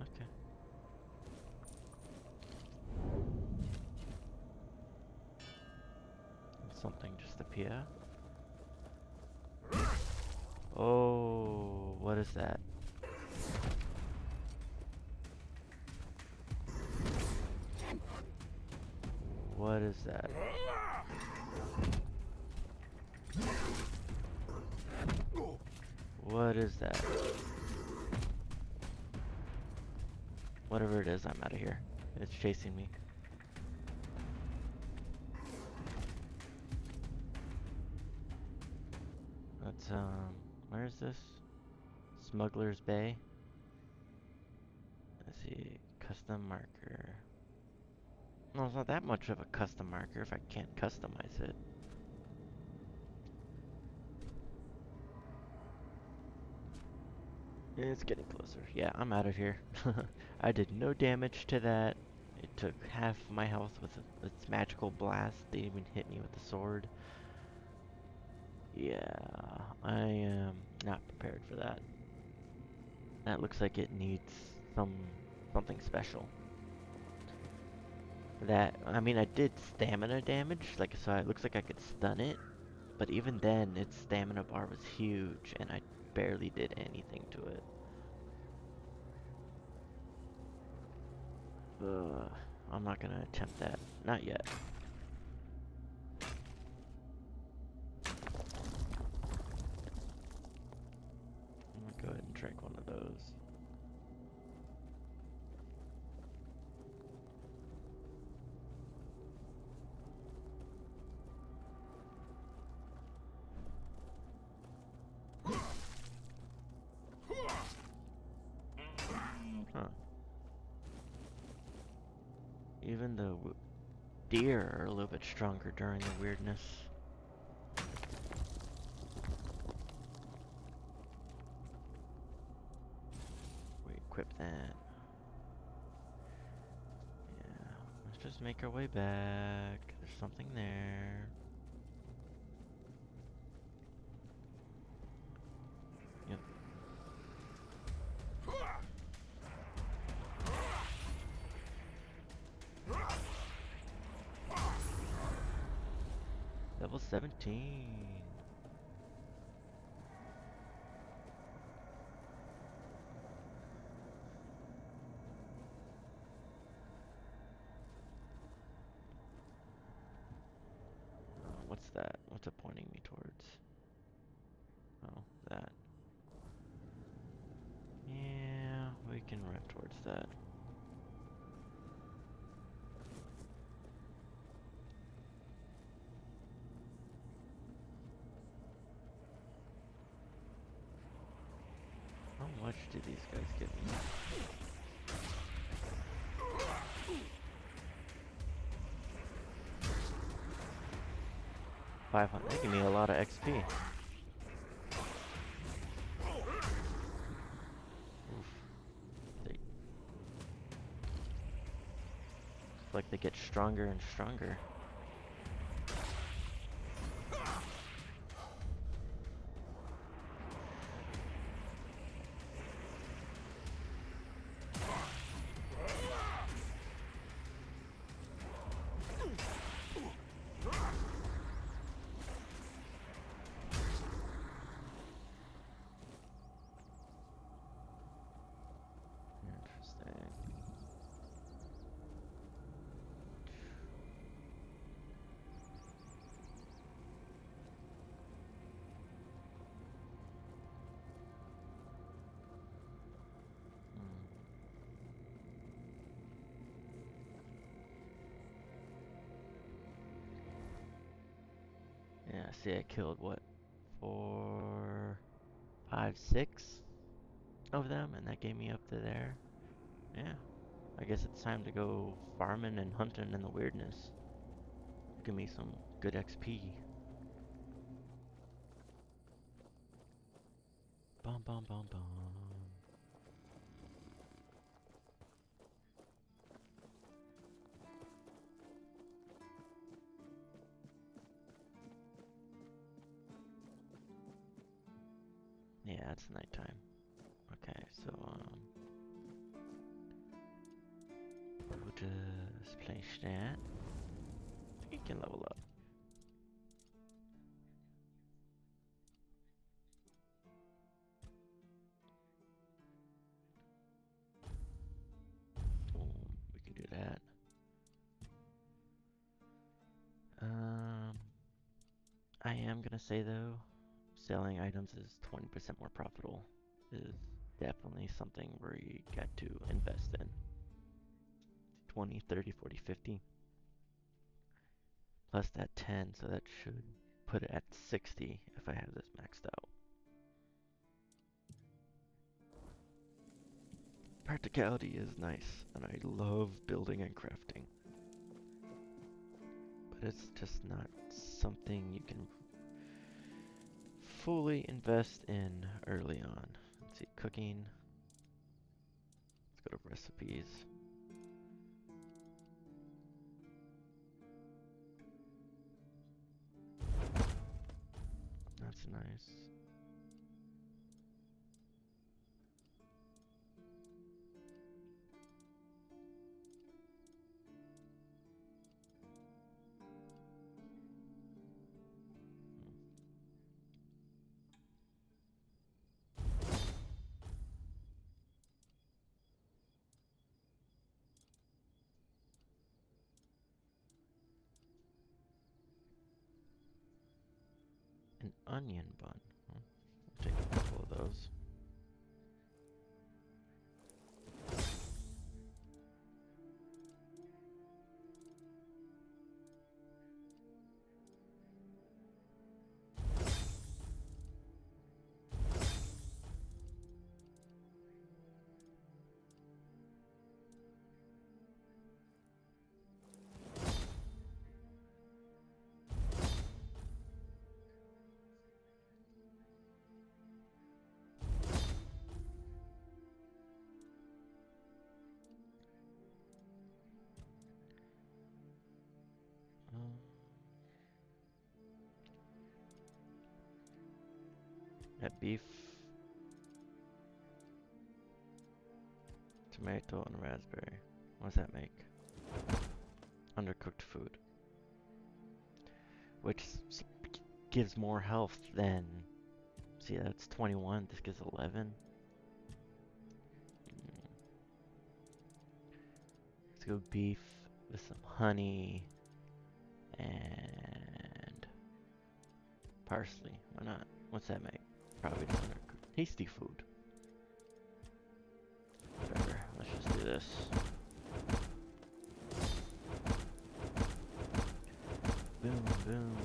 Okay. Something just appear. Oh, what is that? What is that? What is that? Whatever it is, I'm out of here. It's chasing me. Let's, where is this? Smuggler's Bay? Let's see, custom marker. No, it's not that much of a custom marker if I can't customize it. It's getting closer. Yeah, I'm out of here. I did no damage to that. It took half my health with its magical blast. They didn't even hit me with the sword. Yeah, I am not prepared for that. That looks like it needs something special. That, I mean, I did stamina damage, like, so it looks like I could stun it, but even then, its stamina bar was huge, and I barely did anything to it. I'm not gonna attempt that. Not yet. I'm gonna go ahead and drink one of those. Huh. Even the deer are a little bit stronger during the weirdness. We equip that. Yeah, let's just make our way back. There's something there. Yep. Level 17. that? What's it pointing me towards? Oh, that. Yeah, we can run towards that. How much do these guys give me? 500. They give me a lot of XP. Oof. It's like they get stronger and stronger. Interesting. Yeah, see, I killed what? 4, 5, 6 of them, and that gave me up to there. Yeah, I guess it's time to go farming and hunting in the weirdness. Give me some good XP. Bum bum bum bum. Yeah, it's nighttime. Okay, so we'll just place that. You can level up. Boom, we can do that. I am gonna say though, selling items is 20% more profitable. Is definitely something where you got to invest in. 20, 30, 40, 50. Plus that 10, so that should put it at 60 if I have this maxed out. Practicality is nice, and I love building and crafting. But it's just not something you can fully invest in early on. Let's see, cooking. Let's go to recipes. That's nice. An onion bun. I'll take a couple of those. That beef, tomato, and raspberry. What does that make? Undercooked food. Which gives more health than... See, that's 21. This gives 11. Let's go beef with some honey and Parsley. Why not? What's that make? Probably doesn't cook. Tasty food. Whatever. Let's just do this. Boom, boom.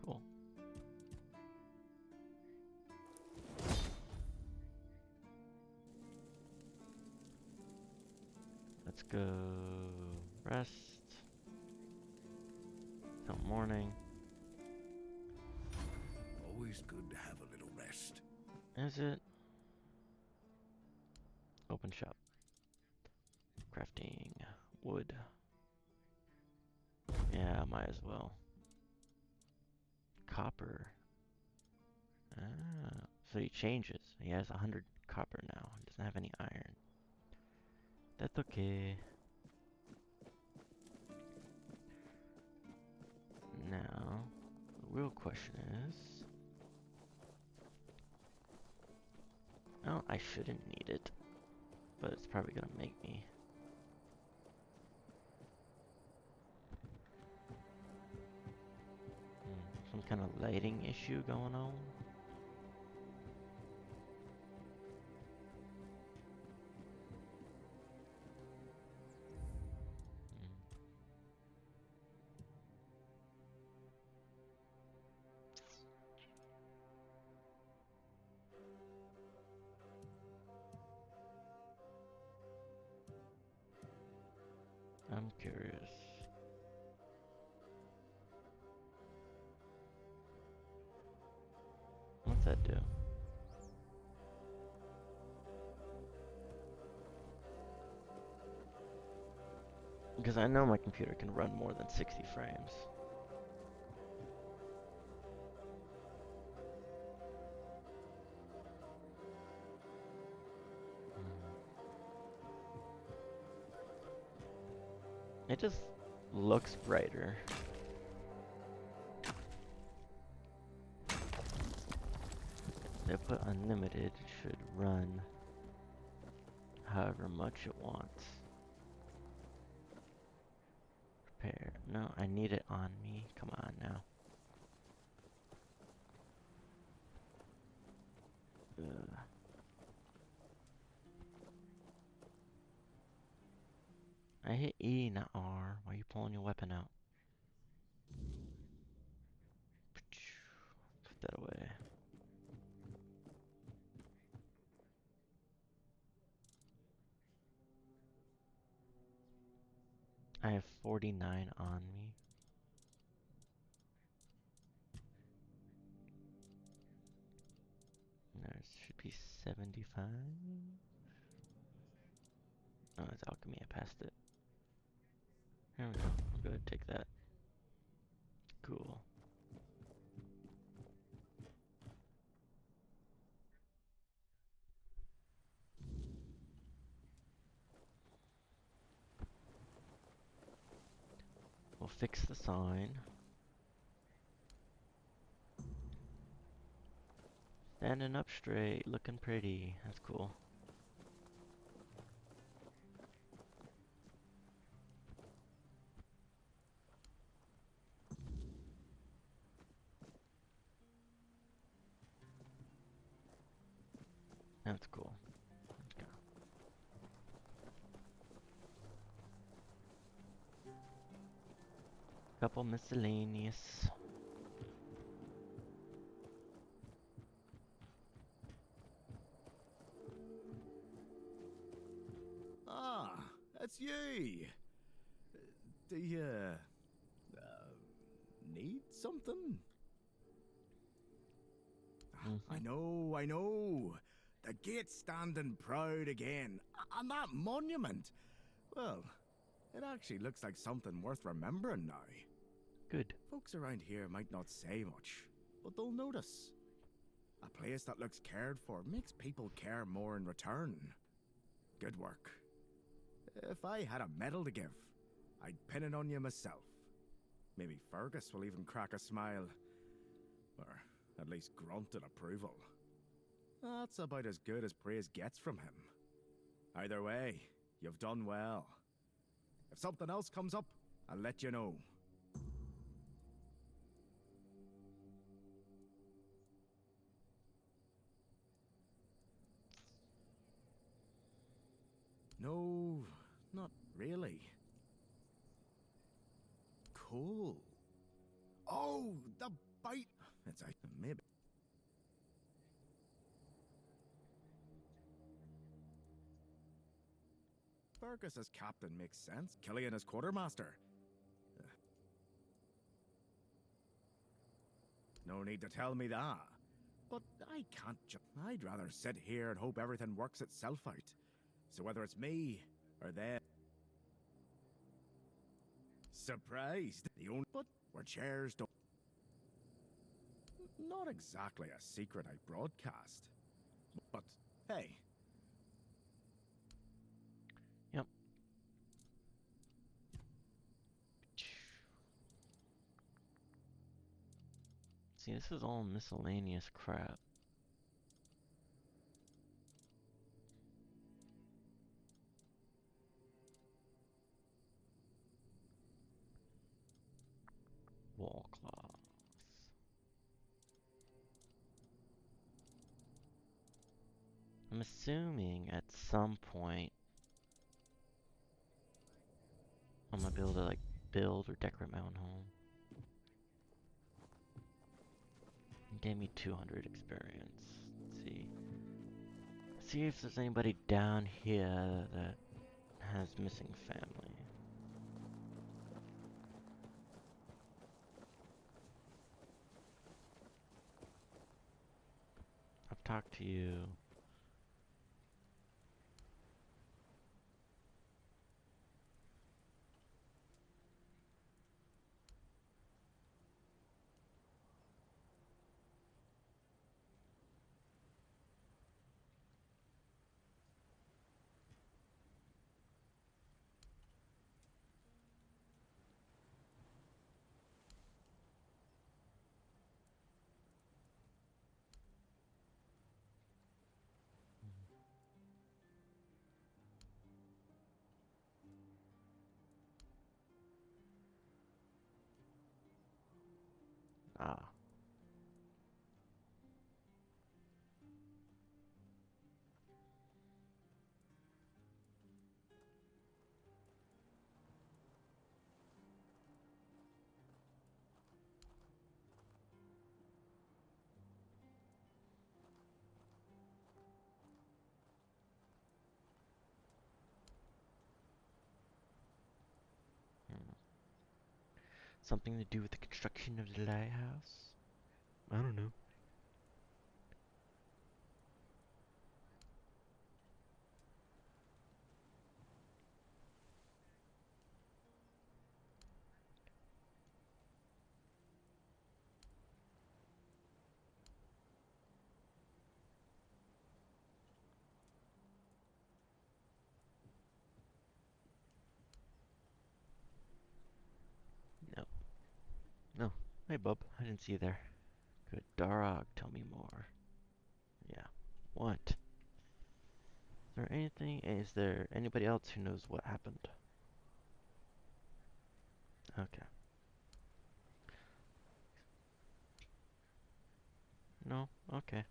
Cool. Let's go rest till morning. Always good to have a little rest. Is it? Open shop. Crafting wood. Yeah, might as well. Copper. Ah, so he changes. He has 100 copper now. He doesn't have any iron. That's okay. Now, the real question is... Well, I shouldn't need it, but it's probably gonna make me. Some kind of lighting issue going on. I'm curious. What's that do? Because I know my computer can run more than 60 frames. It just looks brighter. They put unlimited, it should run however much it wants. Prepare. No, I need it on me. Come on now. Ugh. I hit E, not R. Why are you pulling your weapon out? Put that away. I have 49 on me. There should be 75. Oh, it's alchemy. I passed it. There we go. I'll go ahead and take that. Cool. We'll fix the sign. Standing up straight, looking pretty. That's cool. That's cool. Let's go. Couple miscellaneous. Ah, that's you. Do you need something? I know. The gate's standing proud again. And that monument. Well, it actually looks like something worth remembering now. Good. Folks around here might not say much, but they'll notice. A place that looks cared for makes people care more in return. Good work. If I had a medal to give, I'd pin it on you myself. Maybe Fergus will even crack a smile. at least grunted approval. That's about as good as praise gets from him. Either way, you've done well. If something else comes up, I'll let you know. No, not really. Cool. Oh, the bite. It's out. Maybe. Fergus as captain makes sense. Killian as quartermaster. No need to tell me that. But I can't I'd rather sit here and hope everything works itself out. So whether it's me or them. Surprised. The only but where chairs don't. Not exactly a secret I broadcast. But hey. Yep. See, this is all miscellaneous crap. Wall cloths. I'm assuming at some point I'm gonna be able to like build or decorate my own home. It gave me 200 experience. Let's see. See if there's anybody down here that has missing family. I've talked to you. Ah. Something to do with the construction of the lighthouse? I don't know. No. No. Hey, bub. I didn't see you there. Good dog. Tell me more. Yeah. What? Is there anything? Is there anybody else who knows what happened? Okay. No? Okay.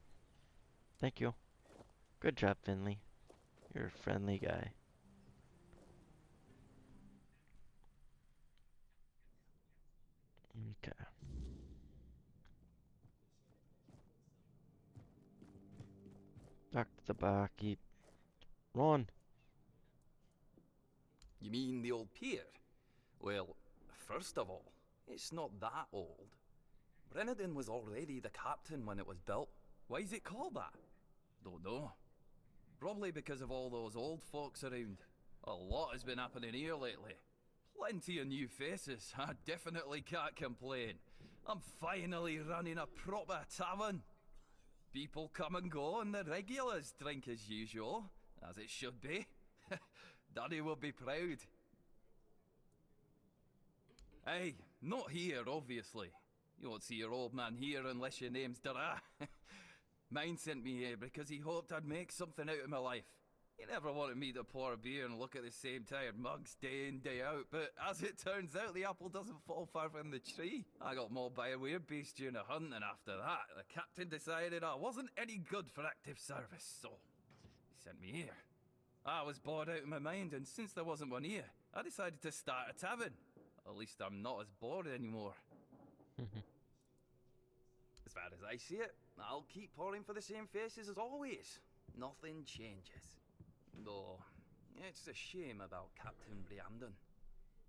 Thank you. Good job, Finley. You're a friendly guy. Okay. Back to the barkeep. Run! You mean the old pier? Well, first of all, it's not that old. Brenadin was already the captain when it was built. Why is it called that? Don't know. Probably because of all those old folks around. A lot has been happening here lately. Plenty of new faces. I definitely can't complain. I'm finally running a proper tavern. People come and go and the regulars drink as usual, as it should be. Daddy will be proud. Hey, not here, obviously. You won't see your old man here unless your name's Dara. Mine sent me here because he hoped I'd make something out of my life. He never wanted me to pour a beer and look at the same tired mugs day in, day out, but as it turns out, the apple doesn't fall far from the tree. I got mauled by a werebeast during a hunt, and after that, the captain decided I wasn't any good for active service, so he sent me here. I was bored out of my mind, and since there wasn't one here, I decided to start a tavern. At least I'm not as bored anymore. As far as I see it, I'll keep pouring for the same faces as always. Nothing changes. Though, it's a shame about Captain Brandon.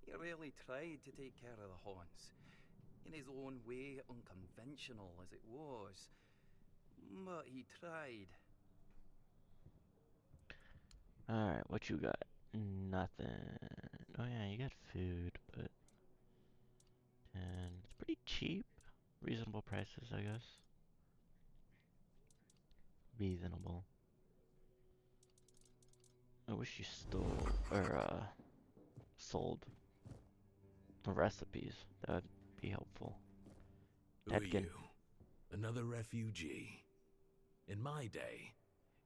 He really tried to take care of the Horns. In his own way, unconventional as it was. But he tried. Alright, what you got? Nothing. Oh yeah, you got food, but... And it's pretty cheap. Reasonable prices, I guess. Reasonable. I wish you stole, or sold the recipes. That would be helpful. Who are you? Another refugee? In my day,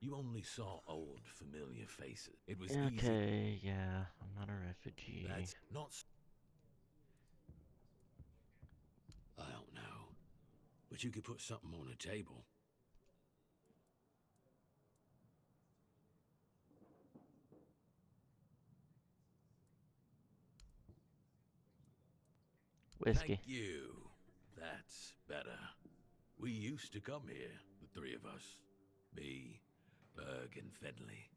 you only saw old, familiar faces. It was easy. Okay, yeah, I'm not a refugee. That's not... I don't know. But you could put something on the table. Whiskey. Thank you. That's better. We used to come here, the three of us. Me, Berg, and Fenley.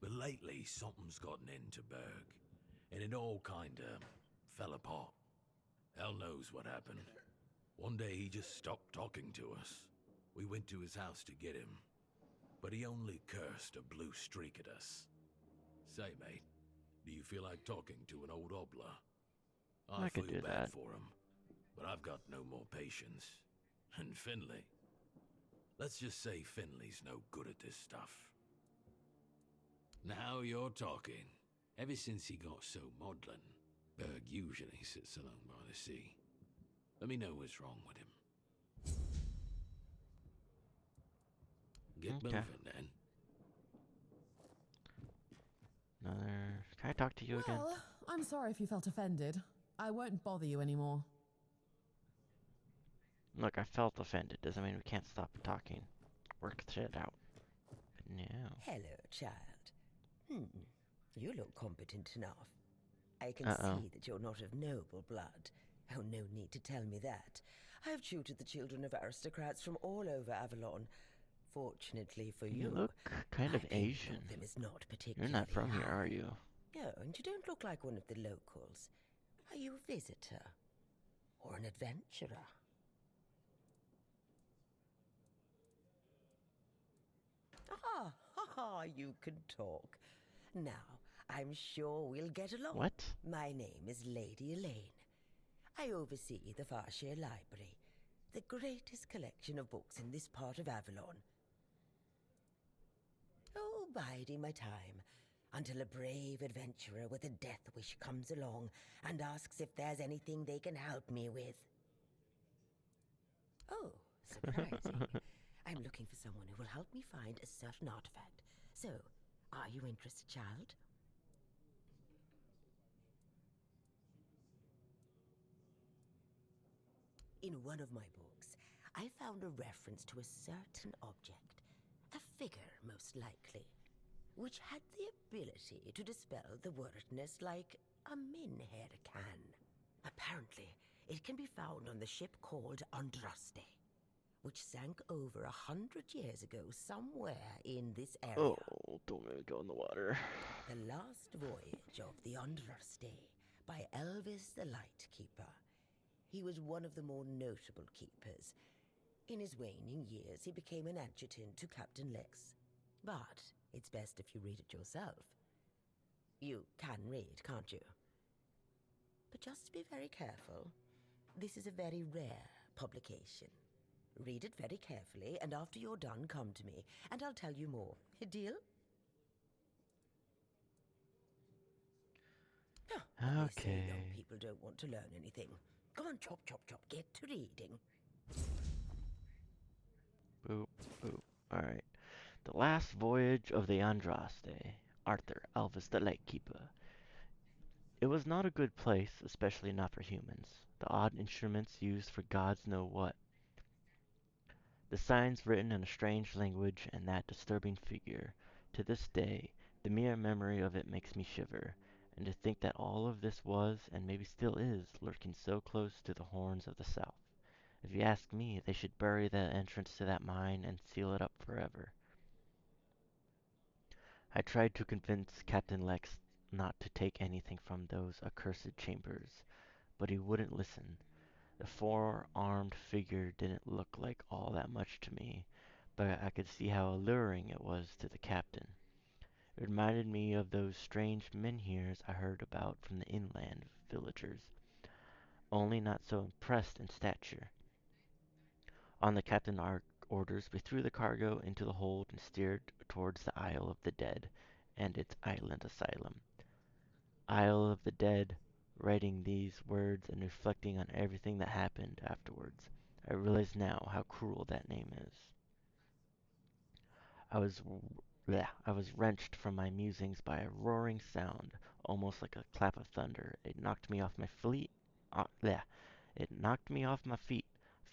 But lately, something's gotten into Berg, and it all kinda fell apart. Hell knows what happened. One day he just stopped talking to us. We went to his house to get him, but he only cursed a blue streak at us. Say, mate, do you feel like talking to an old obla? I could feel do bad that. for him, but I've got no more patience. And Finley. Let's just say Finley's no good at this stuff. Now you're talking. Ever since he got so maudlin, Berg usually sits alone by the sea. Let me know what's wrong with him. Get Okay. moving, then. Another... Can I talk to you again? Well, I'm sorry if you felt offended. I won't bother you anymore. Look, I felt offended. Doesn't mean we can't stop talking. Work shit out. But no. Hello, child. You look competent enough. I can see that you're not of noble blood. Oh, no need to tell me that. I've tutored the children of aristocrats from all over Avalon. Fortunately for you, You look kind of my opinion Asian. of them is not You're particularly not from here, high. are you? No, and you don't look like one of the locals. Are you a visitor? Or an adventurer? You can talk. Now, I'm sure we'll get along. What? My name is Lady Elaine. I oversee the Farshire Library, the greatest collection of books in this part of Avalon. Oh, biding my time until a brave adventurer with a death wish comes along and asks if there's anything they can help me with. Oh, surprising. I'm looking for someone who will help me find a certain artifact. So, are you interested, child? In one of my books, I found a reference to a certain object, a figure most likely, which had the ability to dispel the wordness like a minhead can. Apparently, it can be found on the ship called Andraste, which sank over 100 years ago somewhere in this area. Oh, don't let me go in the water. The Last Voyage of the Andraste by Elvis the Lightkeeper. He was one of the more notable keepers. In his waning years, he became an adjutant to Captain Lex. But it's best if you read it yourself. You can read, can't you? But just be very careful. This is a very rare publication. Read it very carefully, and after you're done, come to me, and I'll tell you more. Deal? They say young Okay. people don't want to learn anything. Come on, chop, chop, chop. Get to reading. Boop, boop. Alright. The Last Voyage of the Andraste. Arthur, Elvis the Lightkeeper. It was not a good place, especially not for humans. The odd instruments used for gods know what. The signs written in a strange language, and that disturbing figure. To this day, the mere memory of it makes me shiver. And to think that all of this was, and maybe still is, lurking so close to the horns of the south. If you ask me, they should bury the entrance to that mine and seal it up forever. I tried to convince Captain Lex not to take anything from those accursed chambers, but he wouldn't listen. The four-armed figure didn't look like all that much to me, but I could see how alluring it was to the captain. It reminded me of those strange menhirs I heard about from the inland villagers, only not so impressed in stature. On the captain's orders, we threw the cargo into the hold and steered towards the Isle of the Dead and its island asylum. Isle of the Dead, writing these words and reflecting on everything that happened afterwards. I realize now how cruel that name is. I was wrenched from my musings by a roaring sound, almost like a clap of thunder. It knocked me off my feet,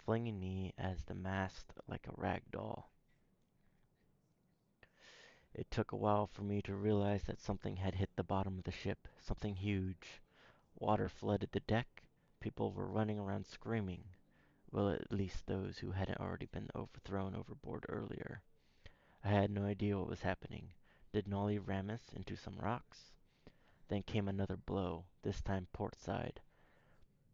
flinging me as the mast like a rag doll. It took a while for me to realize that something had hit the bottom of the ship, something huge. Water flooded the deck. People were running around screaming. Well, at least those who hadn't already been thrown overboard earlier. I had no idea what was happening. Did Nolly ram us into some rocks? Then came another blow, this time port side.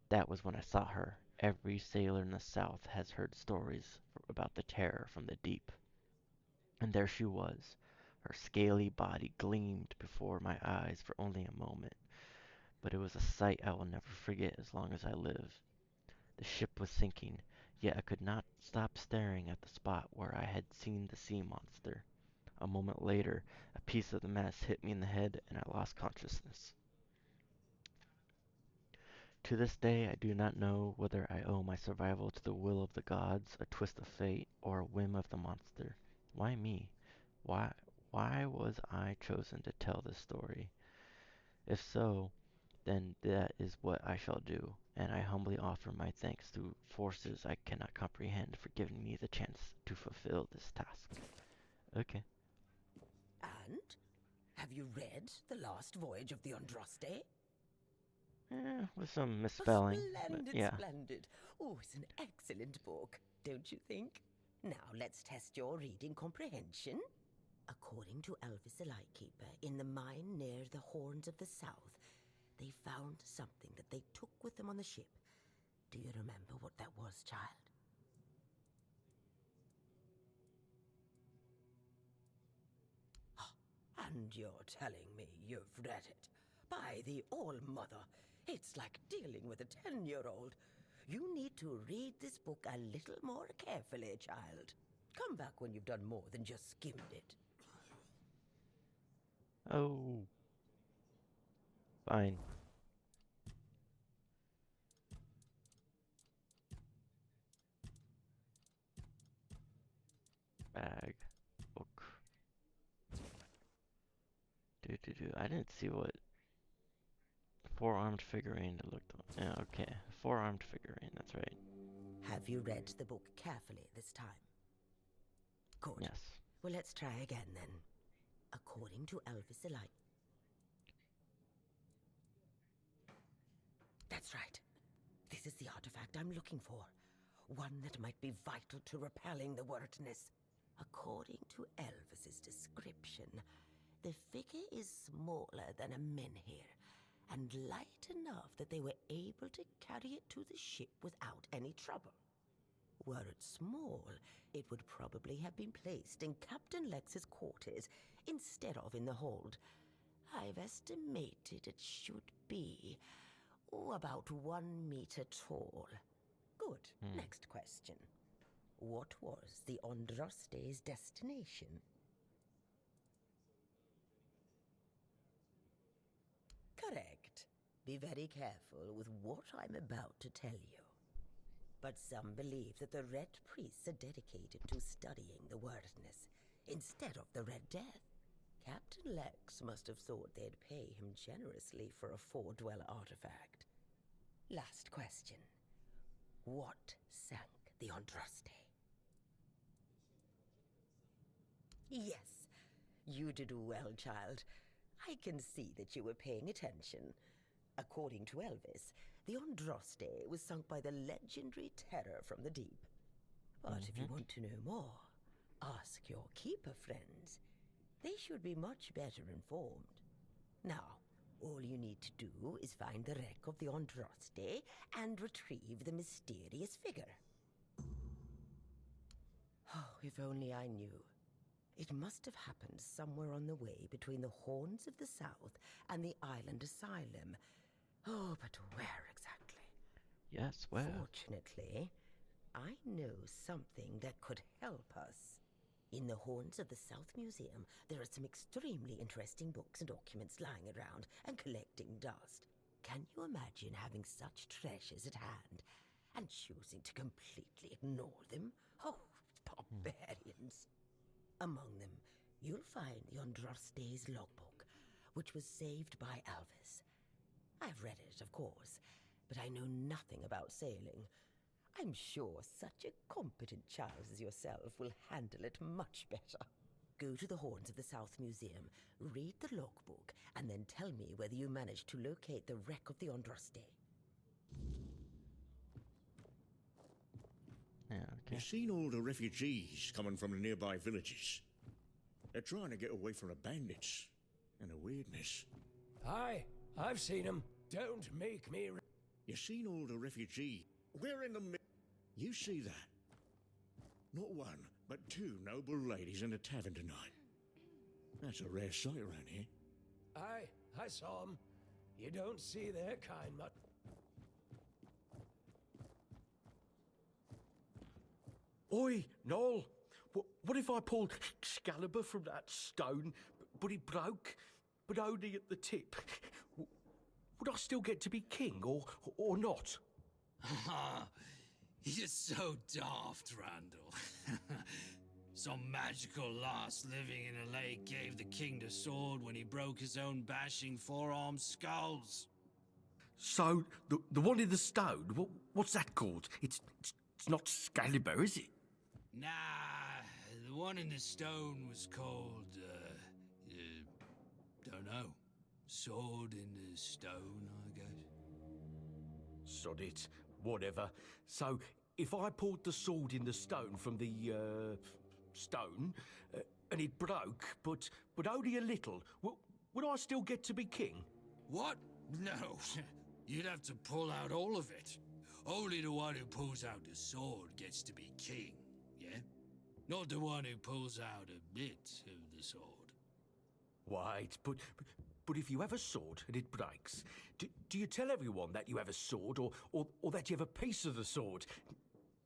That was when I saw her. Every sailor in the South has heard stories about the terror from the deep. And there she was. Her scaly body gleamed before my eyes for only a moment, but it was a sight I will never forget as long as I live. The ship was sinking, yet I could not stop staring at the spot where I had seen the sea monster. A moment later, a piece of the mast hit me in the head and I lost consciousness. To this day, I do not know whether I owe my survival to the will of the gods, a twist of fate, or a whim of the monster. Why me? Why, why was I chosen to tell this story? If so, then that is what I shall do, and I humbly offer my thanks to forces I cannot comprehend for giving me the chance to fulfill this task. Okay. And? Have you read The Last Voyage of the Andraste? With some misspelling, but Splendid, yeah. splendid. Oh, it's an excellent book, don't you think? Now let's test your reading comprehension. According to Elvis the Lightkeeper, in the mine near the Horns of the South, they found something that they took with them on the ship. Do you remember what that was, child? And you're telling me you've read it? By the All-Mother, it's like dealing with a 10-year-old. You need to read this book a little more carefully, child. Come back when you've done more than just skimmed it. Oh. Fine. Bag. Book. I didn't see what four-armed figurine it looked like. Yeah, okay. Four-armed figurine, that's right. Have you read the book carefully this time? Good. Yes. Well, let's try again then. According to Elvis the Light. That's right. This is the artifact I'm looking for. One that might be vital to repelling the wordness. According to Elvis's description, the figure is smaller than a menhir, and light enough that they were able to carry it to the ship without any trouble. Were it small, it would probably have been placed in Captain Lex's quarters instead of in the hold. I've estimated it should be about 1 meter tall. Good. Next question. What was the Andraste's destination? Correct. Be very careful with what I'm about to tell you. But some believe that the Red Priests are dedicated to studying the wordness instead of the Red Death. Captain Lex must have thought they'd pay him generously for a four-dweller artifact. Last question. What sank the Andraste? Yes, you did well, child. I can see that you were paying attention. According to Elvis, the Andraste was sunk by the legendary terror from the deep. But if you want to know more, ask your keeper friends. They should be much better informed. Now, all you need to do is find the wreck of the Andraste and retrieve the mysterious figure. Oh, if only I knew. It must have happened somewhere on the way between the Horns of the South and the Island Asylum. Oh, but where exactly? Yes, where? Fortunately, I know something that could help us. In the Horns of the South Museum, there are some extremely interesting books and documents lying around and collecting dust. Can you imagine having such treasures at hand and choosing to completely ignore them? Oh, barbarians! Among them, you'll find the Andraste's logbook, which was saved by Alvis. I've read it, of course, but I know nothing about sailing. I'm sure such a competent child as yourself will handle it much better. Go to the Horns of the South Museum, read the logbook, and then tell me whether you managed to locate the wreck of the Andraste. Yeah, okay. You've seen all the refugees coming from the nearby villages. They're trying to get away from the bandits and the weirdness. Aye, I've seen them. Don't make me... You've seen all the refugees. We're in the middle. You see that? Not one, but two noble ladies in a tavern tonight. That's a rare sight around here. Aye, I saw them. You don't see their kind much. Oi, Noel! What if I pulled Excalibur from that stone, but it broke, but only at the tip? Would I still get to be king, or not? You're so daft, Randall. Some magical lass living in a lake gave the king the sword when he broke his own bashing forearm skulls. So, the one in the stone, what's that called? It's not Excalibur, is it? Nah, the one in the stone was called, don't know. Sword in the stone, I guess. Sod it. Whatever. So, if I pulled the sword in the stone from the, stone, and it broke, but only a little, would I still get to be king? What? No. You'd have to pull out all of it. Only the one who pulls out the sword gets to be king, yeah? Not the one who pulls out a bit of the sword. Wait, but if you have a sword and it breaks, do you tell everyone that you have a sword or that you have a piece of the sword?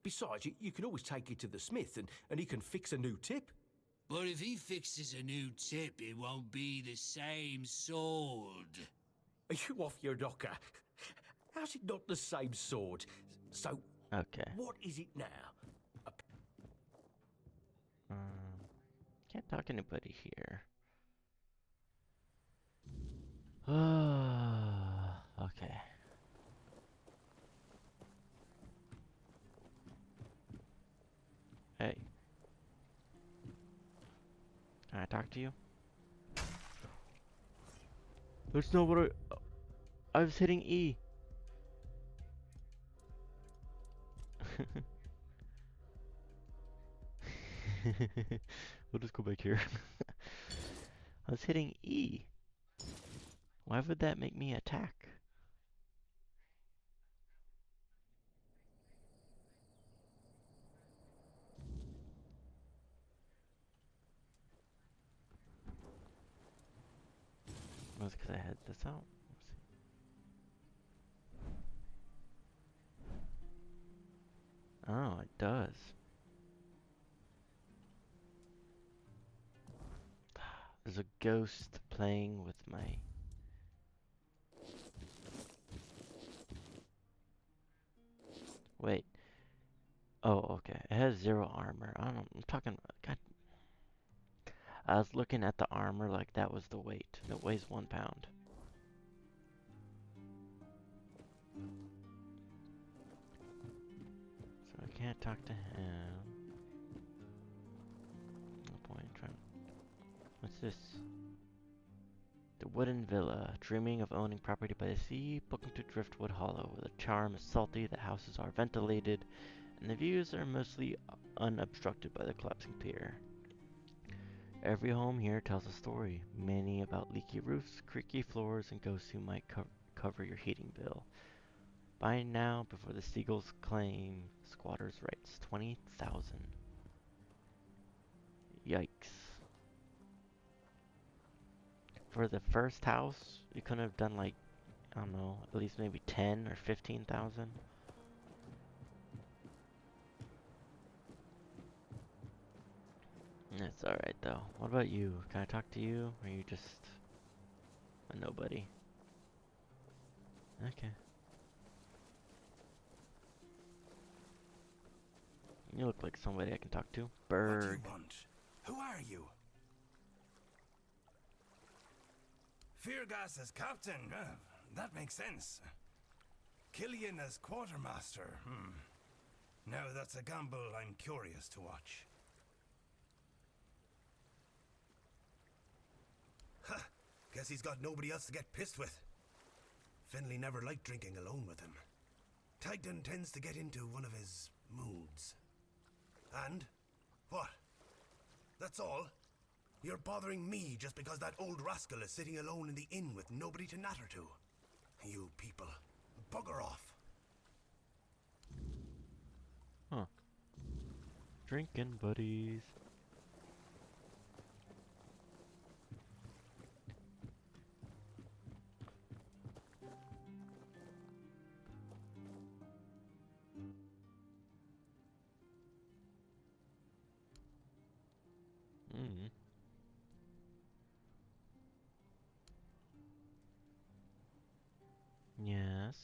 Besides, you can always take it to the smith and he can fix a new tip. But if he fixes a new tip, it won't be the same sword. Are you off your knocker? How's it not the same sword? So, okay. What is it now? Can't talk to anybody here. Okay. Hey. Can I talk to you? That's not what I was hitting E. We'll just go back here. I was hitting E. Why would that make me attack? Was it because I had this out? Oh, it does. There's a ghost playing with my Wait. Oh, okay. It has 0 armor. I don't know. I'm talking. God. I was looking at the armor like that was the weight. It weighs 1 pound. So I can't talk to him. No point in trying. What's this? The Wooden Villa. Dreaming of owning property by the sea. Welcome to Driftwood Hollow, where the charm is salty, the houses are ventilated, and the views are mostly unobstructed by the collapsing pier. Every home here tells a story, many about leaky roofs, creaky floors, and ghosts who might cover your heating bill. Buy now before the seagulls claim squatters' rights. 20,000. Yikes. For the first house, you couldn't have done like, I don't know, at least maybe 10 or 15,000. That's alright though. What about you? Can I talk to you? Or are you just a nobody? Okay. You look like somebody I can talk to. Berg. What do you want? Who are you? Feargas as captain. That makes sense. Killian as quartermaster. Now that's a gamble I'm curious to watch. Ha! Guess he's got nobody else to get pissed with. Finley never liked drinking alone with him. Tagden tends to get into one of his moods. And? What? That's all? You're bothering me just because that old rascal is sitting alone in the inn with nobody to natter to. You people, bugger off. Huh. Drinking buddies. Yes.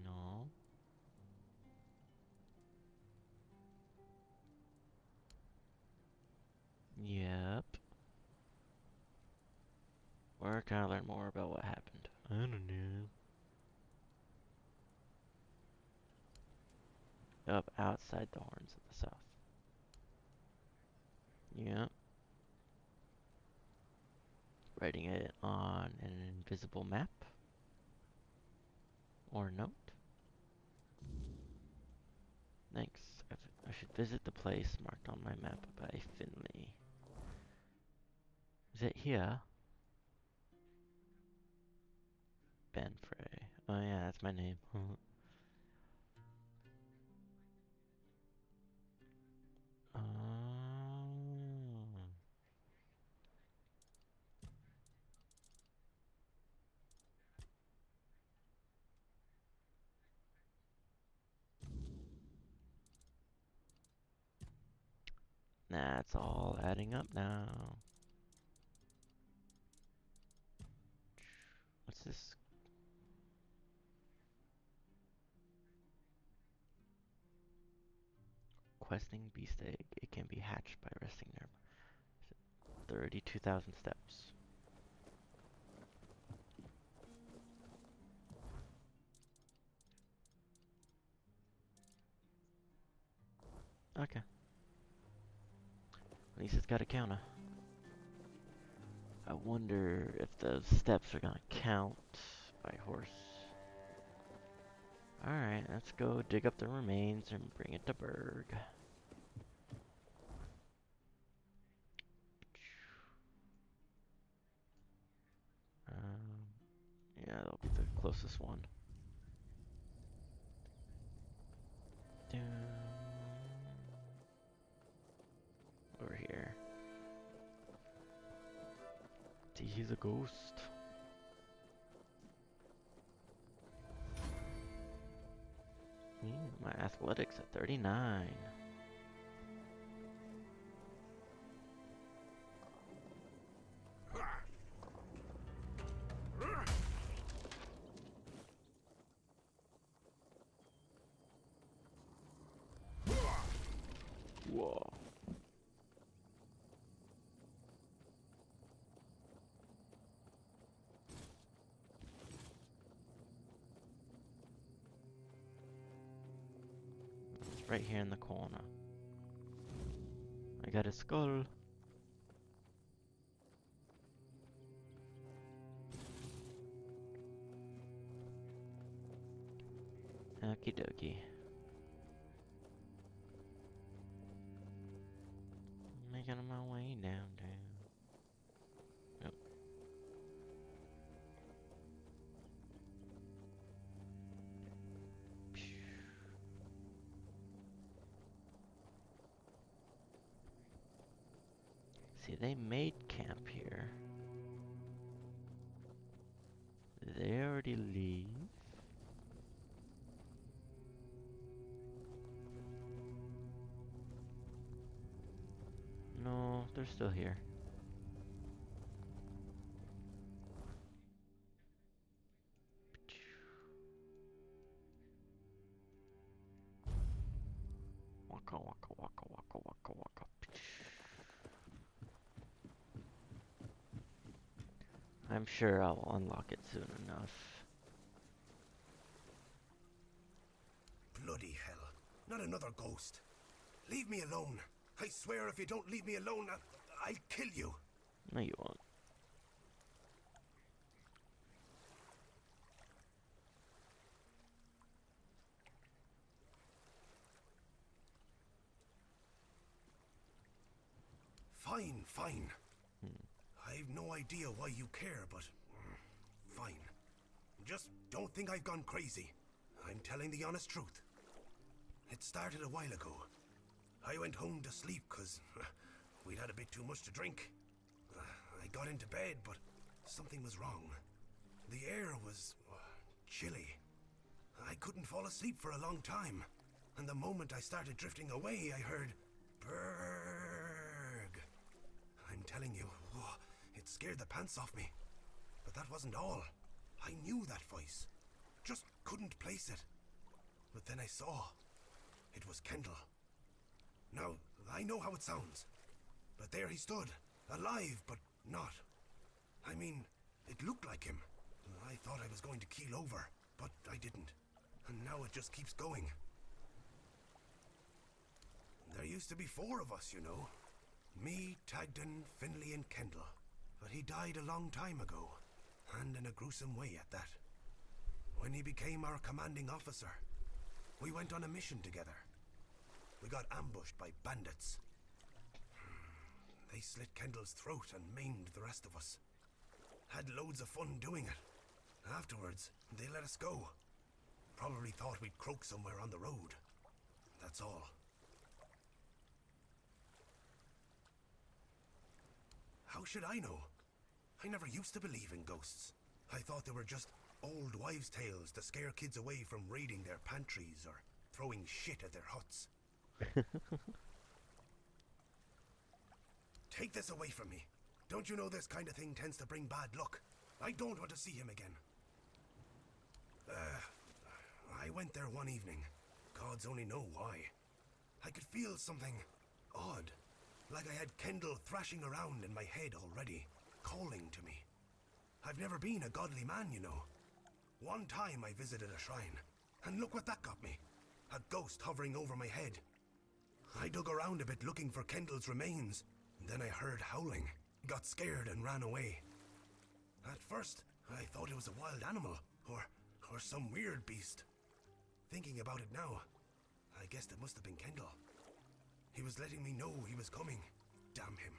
No. Yep. Where can I learn more about what happened? I don't know. Up outside the horns of the south. Yep. Writing it on an invisible map. Or note. Thanks. I should visit the place marked on my map by Finley. Is it here? Ben Frey. Oh yeah, that's my name. Oh. That's all adding up now. What's this? Questing beast egg. It can be hatched by resting there. 32,000 steps. Okay. At least it's got a counter. I wonder if those steps are gonna count by horse. Alright, let's go dig up the remains and bring it to Berg. Yeah, that'll be the closest one. Over here. See, he's a ghost. My athletics at 39. right here in the corner. I got a skull. Okie dokie. Making my way downtown. Yep. See, they made camp here. Did they already leave? No, they're still here. Waka waka waka waka waka waka. I'm sure I'll unlock it soon enough. Bloody hell. Not another ghost. Leave me alone. I swear if you don't leave me alone, I'll kill you. No, you won't. Fine, fine. I've no idea why you care, but fine. Just don't think I've gone crazy. I'm telling the honest truth. It started a while ago. I went home to sleep because we'd had a bit too much to drink. I got into bed, but something was wrong. The air was chilly. I couldn't fall asleep for a long time. And the moment I started drifting away, I heard Berg. I'm telling you, it scared the pants off me. But that wasn't all. I knew that voice. Just couldn't place it. But then I saw. It was Kendall. Now, I know how it sounds. But there he stood. Alive, but not. I mean, it looked like him. I thought I was going to keel over, but I didn't. And now it just keeps going. There used to be 4 of us, you know. Me, Tagden, Finley, and Kendall. But he died a long time ago. And in a gruesome way at that. When he became our commanding officer, we went on a mission together. We got ambushed by bandits. They slit Kendall's throat and maimed the rest of us. Had loads of fun doing it. Afterwards, they let us go. Probably thought we'd croak somewhere on the road. That's all. How should I know? I never used to believe in ghosts. I thought they were just old wives' tales to scare kids away from raiding their pantries or throwing shit at their huts. Take this away from me. Don't you know this kind of thing tends to bring bad luck? I don't want to see him again. I went there one evening. Gods only know why. I could feel something odd. Like I had Kendall thrashing around in my head already, calling to me. I've never been a godly man, you know. One time I visited a shrine, and look what that got me. A ghost hovering over my head. I dug around a bit looking for Kendall's remains, and then I heard howling, got scared and ran away. At first, I thought it was a wild animal, or some weird beast. Thinking about it now, I guessed it must have been Kendall. He was letting me know he was coming. Damn him.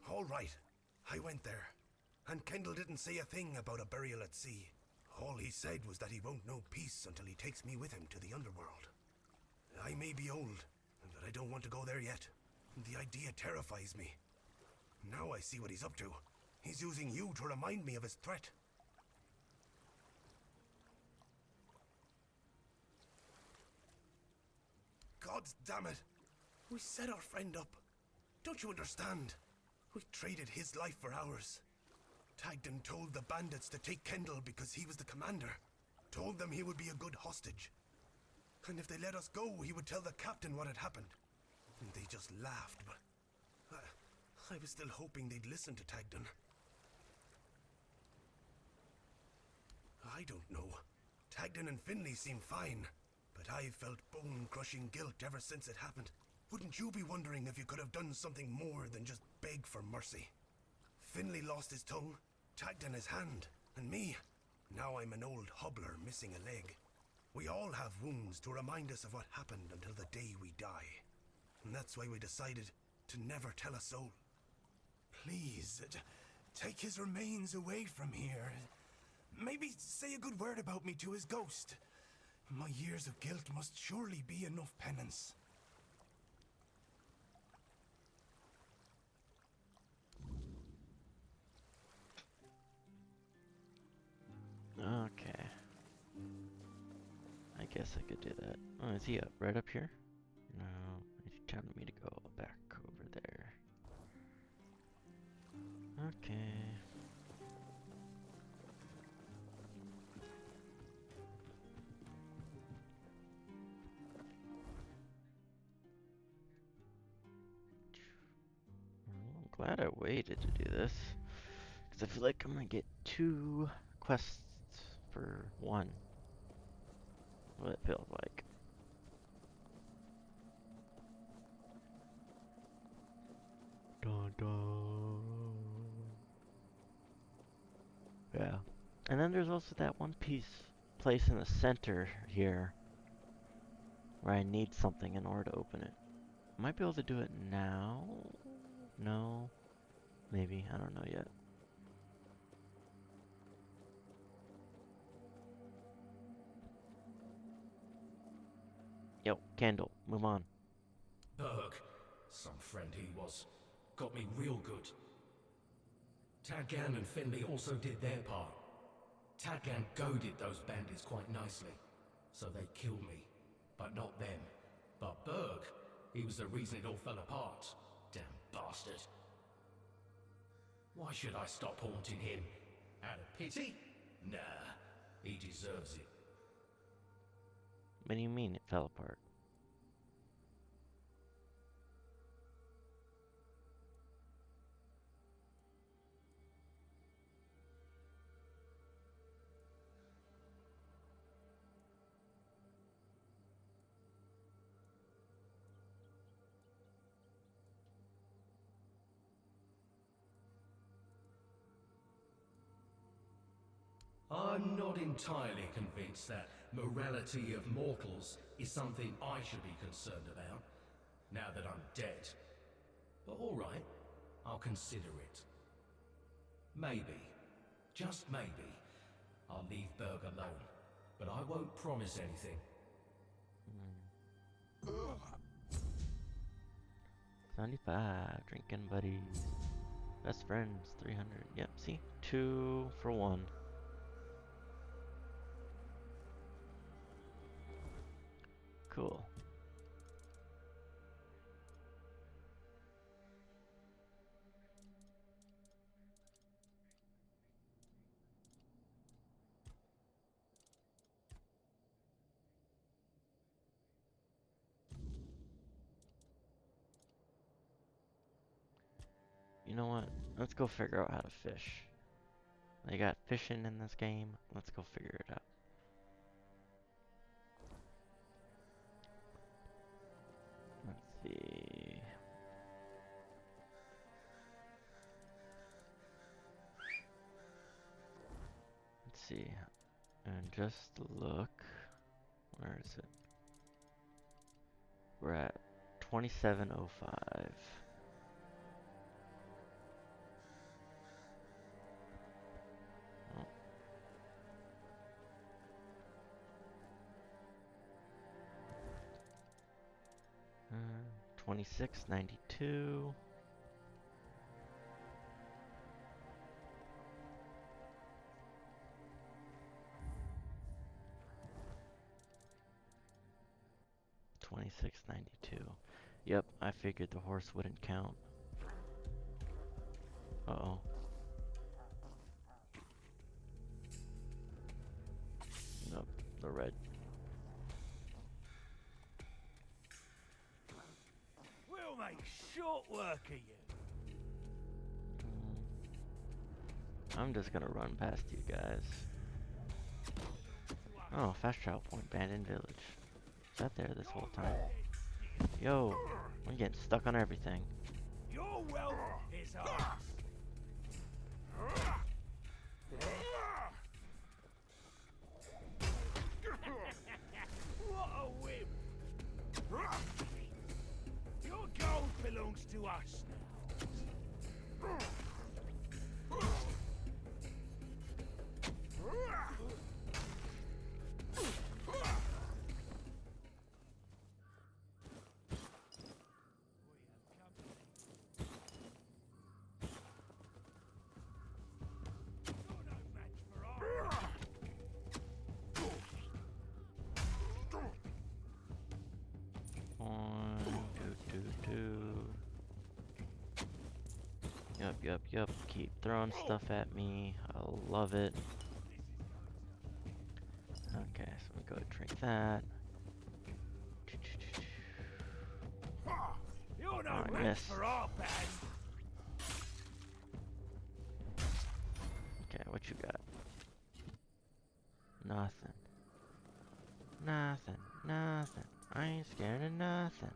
All right, I went there, and Kendall didn't say a thing about a burial at sea. All he said was that he won't know peace until he takes me with him to the underworld. I may be old, but I don't want to go there yet. The idea terrifies me. Now I see what he's up to. He's using you to remind me of his threat. God damn it! We set our friend up. Don't you understand? We traded his life for ours. Tagden told the bandits to take Kendall because he was the commander. Told them he would be a good hostage. And if they let us go, he would tell the captain what had happened. And they just laughed, but I was still hoping they'd listen to Tagden. I don't know. Tagden and Finley seem fine, but I've felt bone-crushing guilt ever since it happened. Wouldn't you be wondering if you could have done something more than just beg for mercy? Finley lost his tongue, Tagden his hand, and me, now I'm an old hobbler missing a leg. We all have wounds to remind us of what happened until the day we die. And that's why we decided to never tell a soul. Please, take his remains away from here. Maybe say a good word about me to his ghost. My years of guilt must surely be enough penance. Okay. I guess I could do that. Oh, is he up? Right up here? No, he's telling me to go back over there. Okay. I'm glad I waited to do this, because I feel like I'm gonna get 2 quests for 1. What it feels like. Dun, dun. Yeah. And then there's also that one place in the center here where I need something in order to open it. Might be able to do it now? No? Maybe. I don't know yet. Yo, Candle, move on. Berg, some friend he was, got me real good. Tadgan and Finley also did their part. Tadgan goaded those bandits quite nicely, so they killed me, but not them. But Berg, he was the reason it all fell apart. Damn bastard. Why should I stop haunting him? Out of pity? Nah, he deserves it. What do you mean it fell apart? I'm not entirely convinced that morality of mortals is something I should be concerned about, now that I'm dead. But alright, I'll consider it. Maybe, just maybe, I'll leave Berg alone, but I won't promise anything. 75, drinking buddies. Best friends, 300. Yep, see? 2 for 1. Cool. You know what? Let's go figure out how to fish. They got fishing in this game. Let's go figure it out. Let's see. Let's see. And just look. Where is it? We're at 2705. Oh. 2692. $26.92. Yep, I figured the horse wouldn't count. Uh-oh. Nope, the red. We'll make short work of you. I'm just gonna run past you guys. Oh, fast travel point, abandoned village. Is that there this whole time? Yo, I'm getting stuck on everything. Your wealth is ours. What a whim! Your gold belongs to us now. Yup. Keep throwing stuff at me. I love it. Okay, so we go drink that. You're no I match missed. for our band. Okay, what you got? Nothing. I ain't scared of nothing.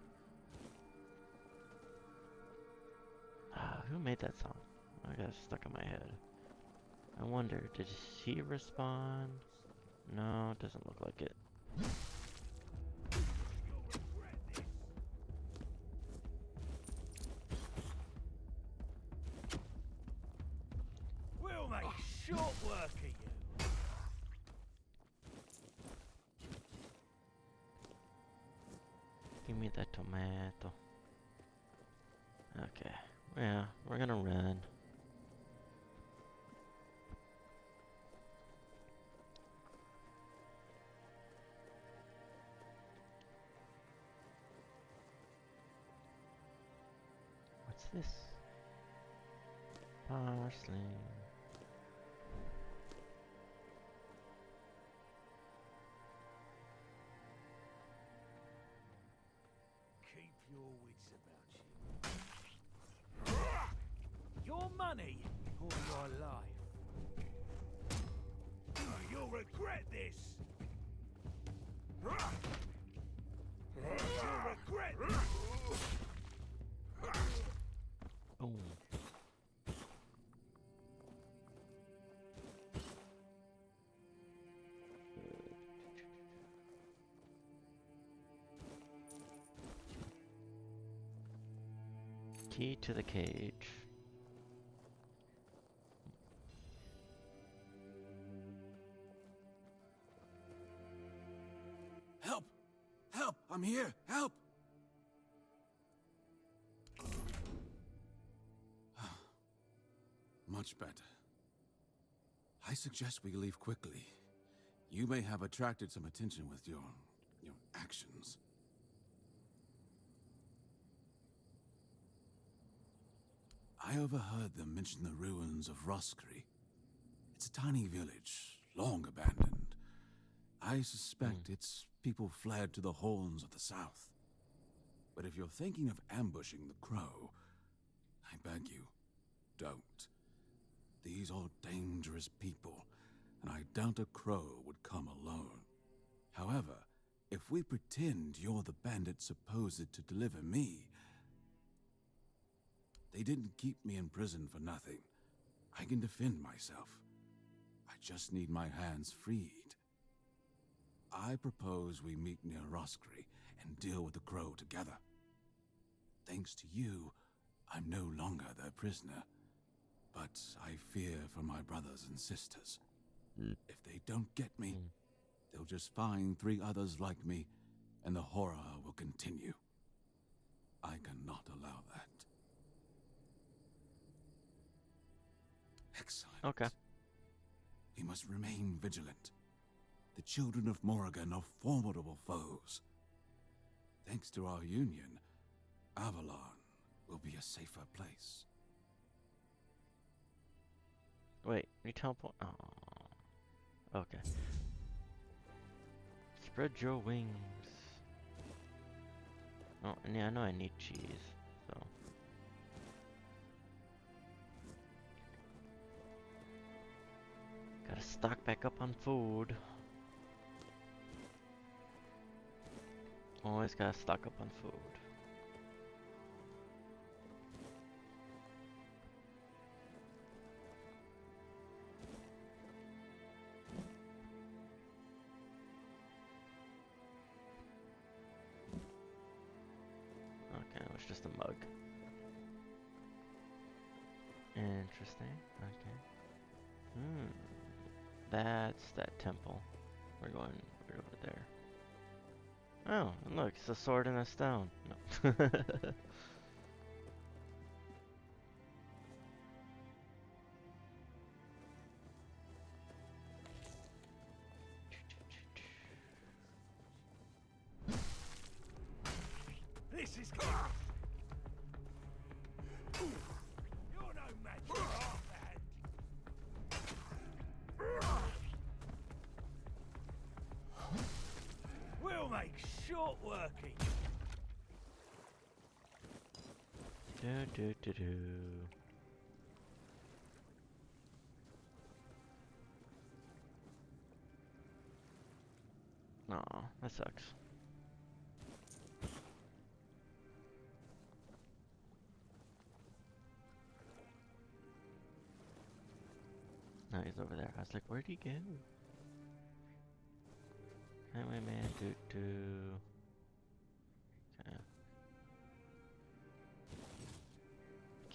Who made that song? I got it stuck in my head. I wonder, did he respond? No, it doesn't look like it. We'll make short work of you. Give me that tomato. Okay, yeah, we're gonna run. What's this? Parsley. Keep your wits about you. Your money or your life. You'll regret this. You'll regret this. Boom. Key to the cage. Help! Help! I'm here! Help! Much better. I suggest we leave quickly. You may have attracted some attention with your actions. I overheard them mention the ruins of Roscry. It's a tiny village, long abandoned. I suspect its people fled to the horns of the south. But if you're thinking of ambushing the Crow, I beg you, don't. These are dangerous people, and I doubt a Crow would come alone. However, if we pretend you're the bandit supposed to deliver me... They didn't keep me in prison for nothing. I can defend myself. I just need my hands freed. I propose we meet near Roscry and deal with the Crow together. Thanks to you, I'm no longer their prisoner. But I fear for my brothers and sisters. If they don't get me, they'll just find 3 others like me, and the horror will continue. I cannot allow that. Excellent. Okay. We must remain vigilant. The children of Morrigan are formidable foes. Thanks to our union, Avalon will be a safer place. Wait, you teleport? Oh. Okay. Spread your wings. Oh, and yeah, I know I need cheese, so. Gotta stock back up on food. Always gotta stock up on food. Okay, it was just a mug. Interesting. Okay. That's that temple. We're going right over there. Oh, and look, it's a sword and a stone. No. This is good. You're no match for half that. We'll make short working. Do. Aw, that sucks. No, he's over there. I was like, where'd he go? Highway man, do. Okay.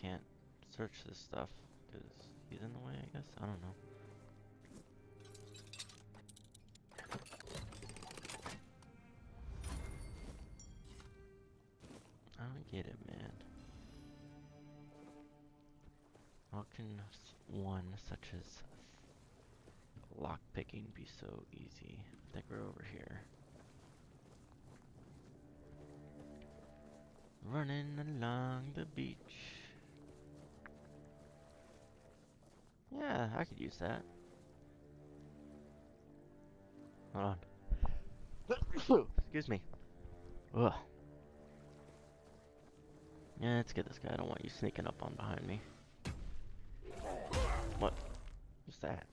Can't search this stuff because he's in the way, I guess. I don't know. I don't get it, man. How can one such as lockpicking be so easy? I think we're over here. Running along the beach. Yeah, I could use that. Hold on. Excuse me. Ugh. Yeah, let's get this guy. I don't want you sneaking up on behind me. What? What's that?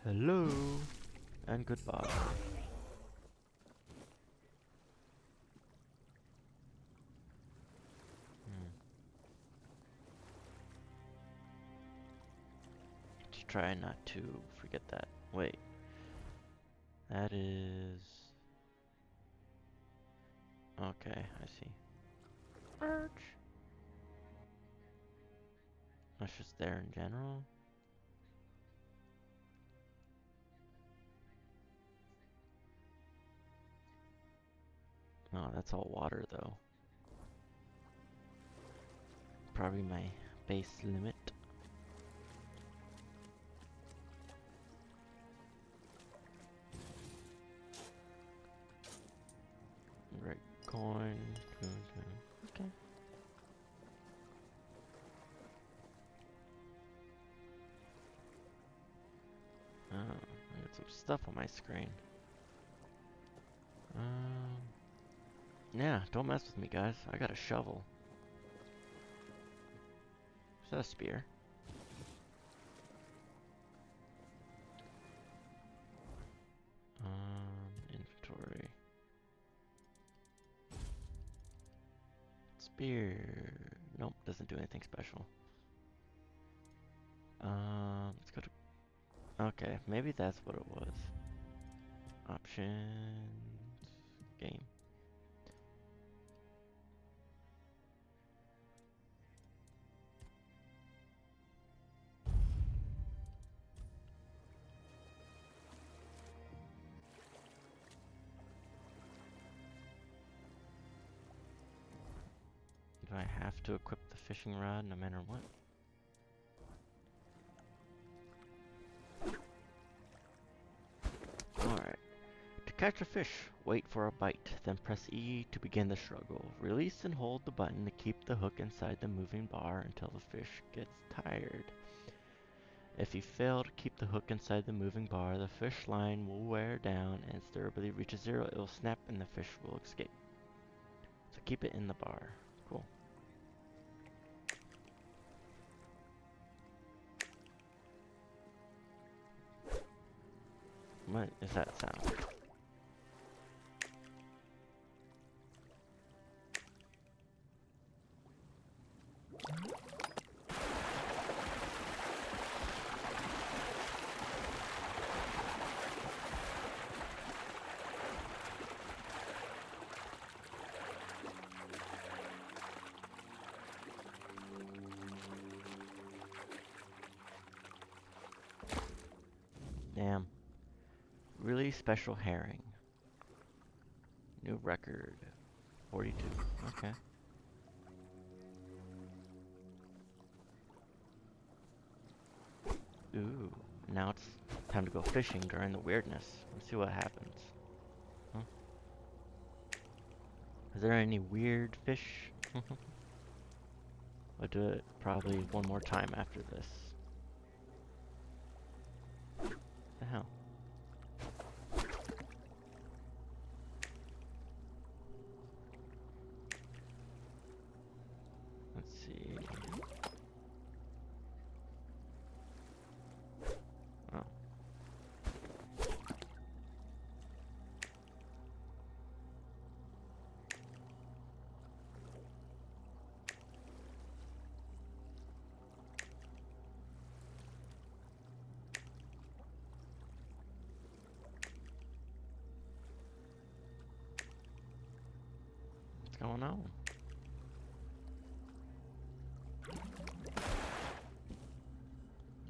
Hello and goodbye. Just try not to forget that. Wait. That is... Okay, I see. Arch. That's just there in general. Oh, that's all water though. Probably my base limit. Right, coin. Okay. Oh, I got some stuff on my screen. Yeah, don't mess with me, guys. I got a shovel. Is that a spear? Inventory. Spear. Nope, doesn't do anything special. Let's go to... Okay, maybe that's what it was. Options. Game. Do I have to equip the fishing rod no matter what? Alright. To catch a fish, wait for a bite, then press E to begin the struggle. Release and hold the button to keep the hook inside the moving bar until the fish gets tired. If you fail to keep the hook inside the moving bar, the fish line will wear down and its durability reaches 0. It will snap and the fish will escape. So keep it in the bar. Cool. What is that sound? Damn. Really special herring. New record. 42. Okay. Ooh. Now it's time to go fishing during the weirdness. Let's see what happens. Huh? Is there any weird fish? I'll do it probably one more time after this. What the hell? Let's see. Oh. What's going on?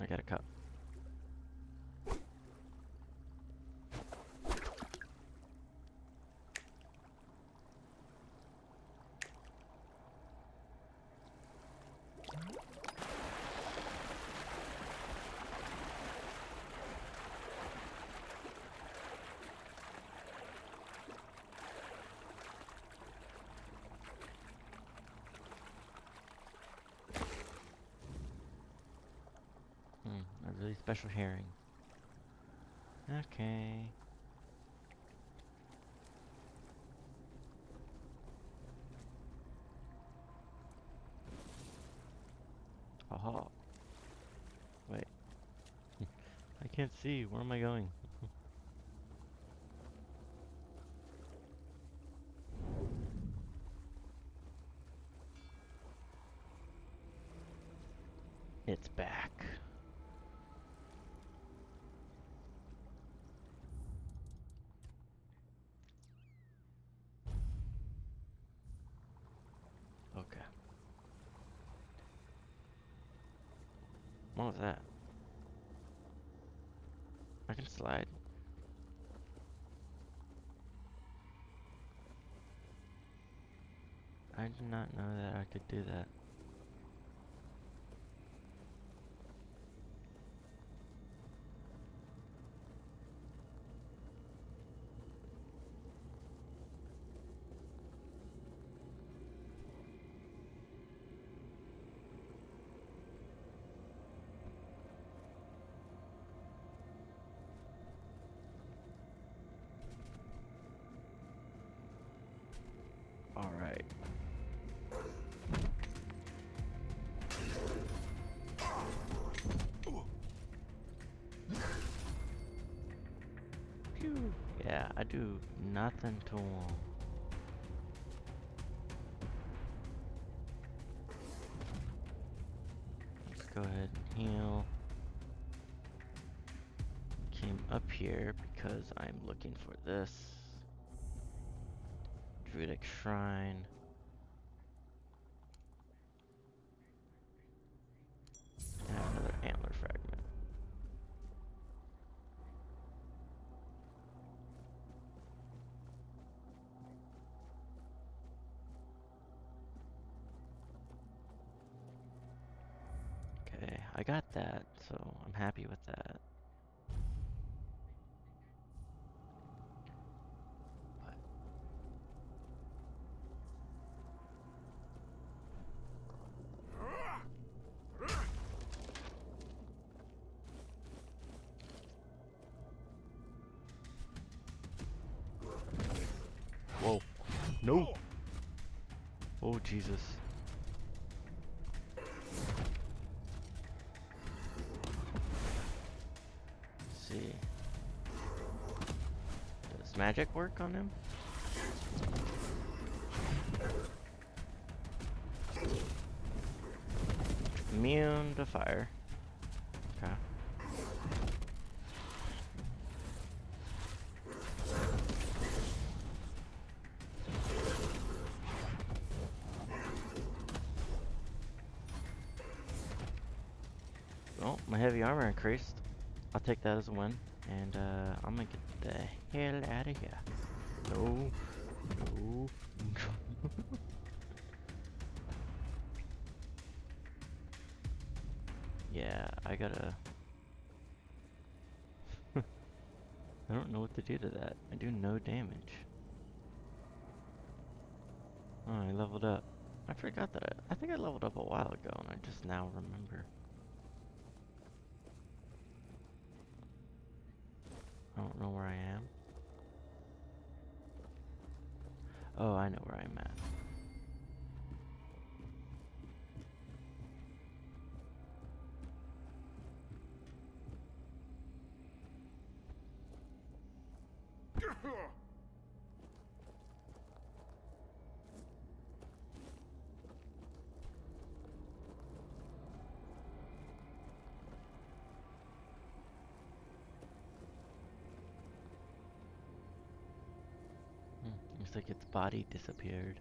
I got a cup. A really special herring. Okay. Aha. Wait. I can't see. Where am I going? It's back. Okay. What was that? I can slide. I did not know that I could do that. All right. Phew. Yeah, I do nothing to him. Let's go ahead and heal. Came up here because I'm looking for this. Druidic Shrine. And another antler fragment. Okay, I got that, so I'm happy with that. Whoa. No. Jesus. Let's see. Does magic work on him? Immune to fire. Okay. Well, my heavy armor increased. I'll take that as a win. And I'm gonna get the hell out of here. No. No. Yeah, I gotta... I don't know what to do to that. I do no damage. Oh, I leveled up. I forgot that I think I leveled up a while ago and I just now remember. I don't know where I am. Oh, I know where I'm at. Looks like its body disappeared.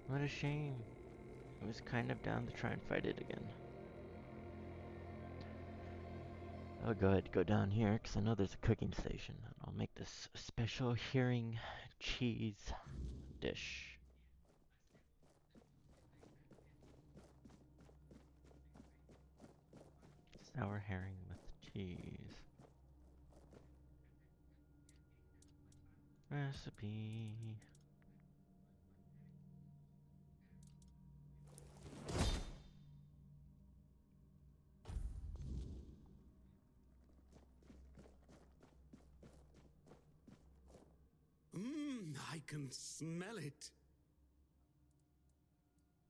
What a shame. I was kind of down to try and fight it again. I'll go ahead and go down here because I know there's a cooking station. I'll make this special hearing cheese dish. Sour herring with cheese. Recipe. I can smell it.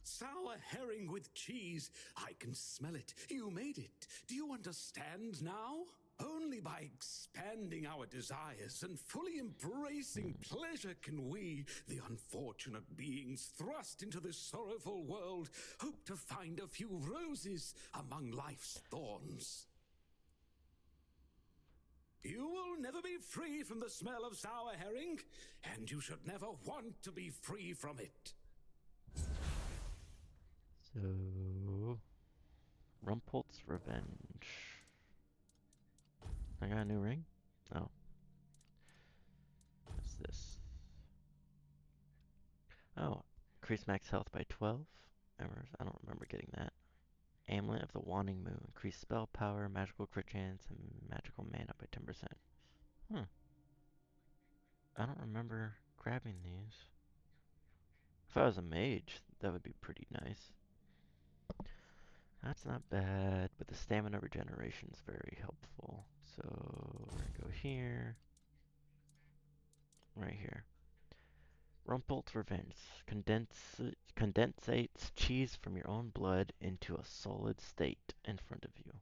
Sour herring with cheese. I can smell it. You made it. Do you understand now? Only by expanding our desires and fully embracing pleasure can we, the unfortunate beings thrust into this sorrowful world, hope to find a few roses among life's thorns. You will never be free from the smell of sour herring, and you should never want to be free from it. So, Rumpolt's Revenge. I got a new ring? Oh. What's this? Oh, increase max health by 12. I don't remember getting that. Amulet of the Waning Moon. Increase spell power, magical crit chance, and magical mana by 10%. I don't remember grabbing these. If I was a mage, that would be pretty nice. That's not bad, but the stamina regeneration is very helpful. So, we're gonna go here. Right here. Rumpolt's Revenge. Condensates cheese from your own blood into a solid state in front of you.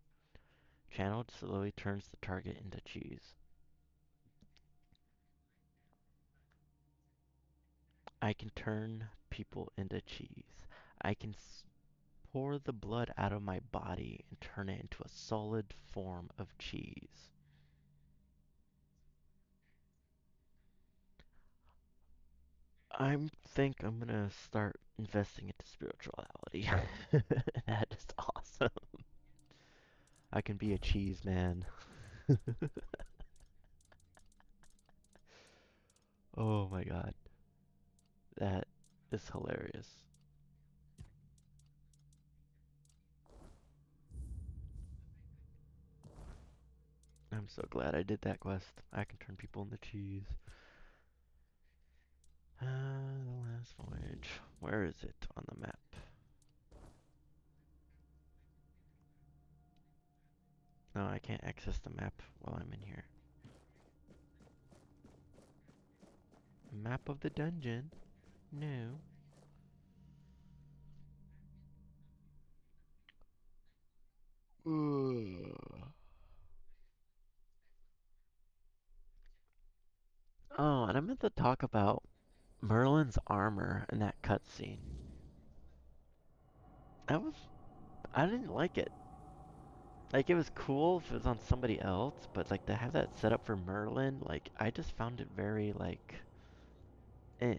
Channeled slowly turns the target into cheese. I can turn people into cheese. I can pour the blood out of my body and turn it into a solid form of cheese. I think I'm gonna start investing into spirituality. That is awesome. I can be a cheese man. Oh my god. That is hilarious. I'm so glad I did that quest. I can turn people into cheese. The last voyage. Where is it on the map? No, I can't access the map while I'm in here. Map of the dungeon? No. But I meant to talk about Merlin's armor in that cutscene. I didn't like it. Like, it was cool if it was on somebody else, but like to have that set up for Merlin, like I just found it very like, you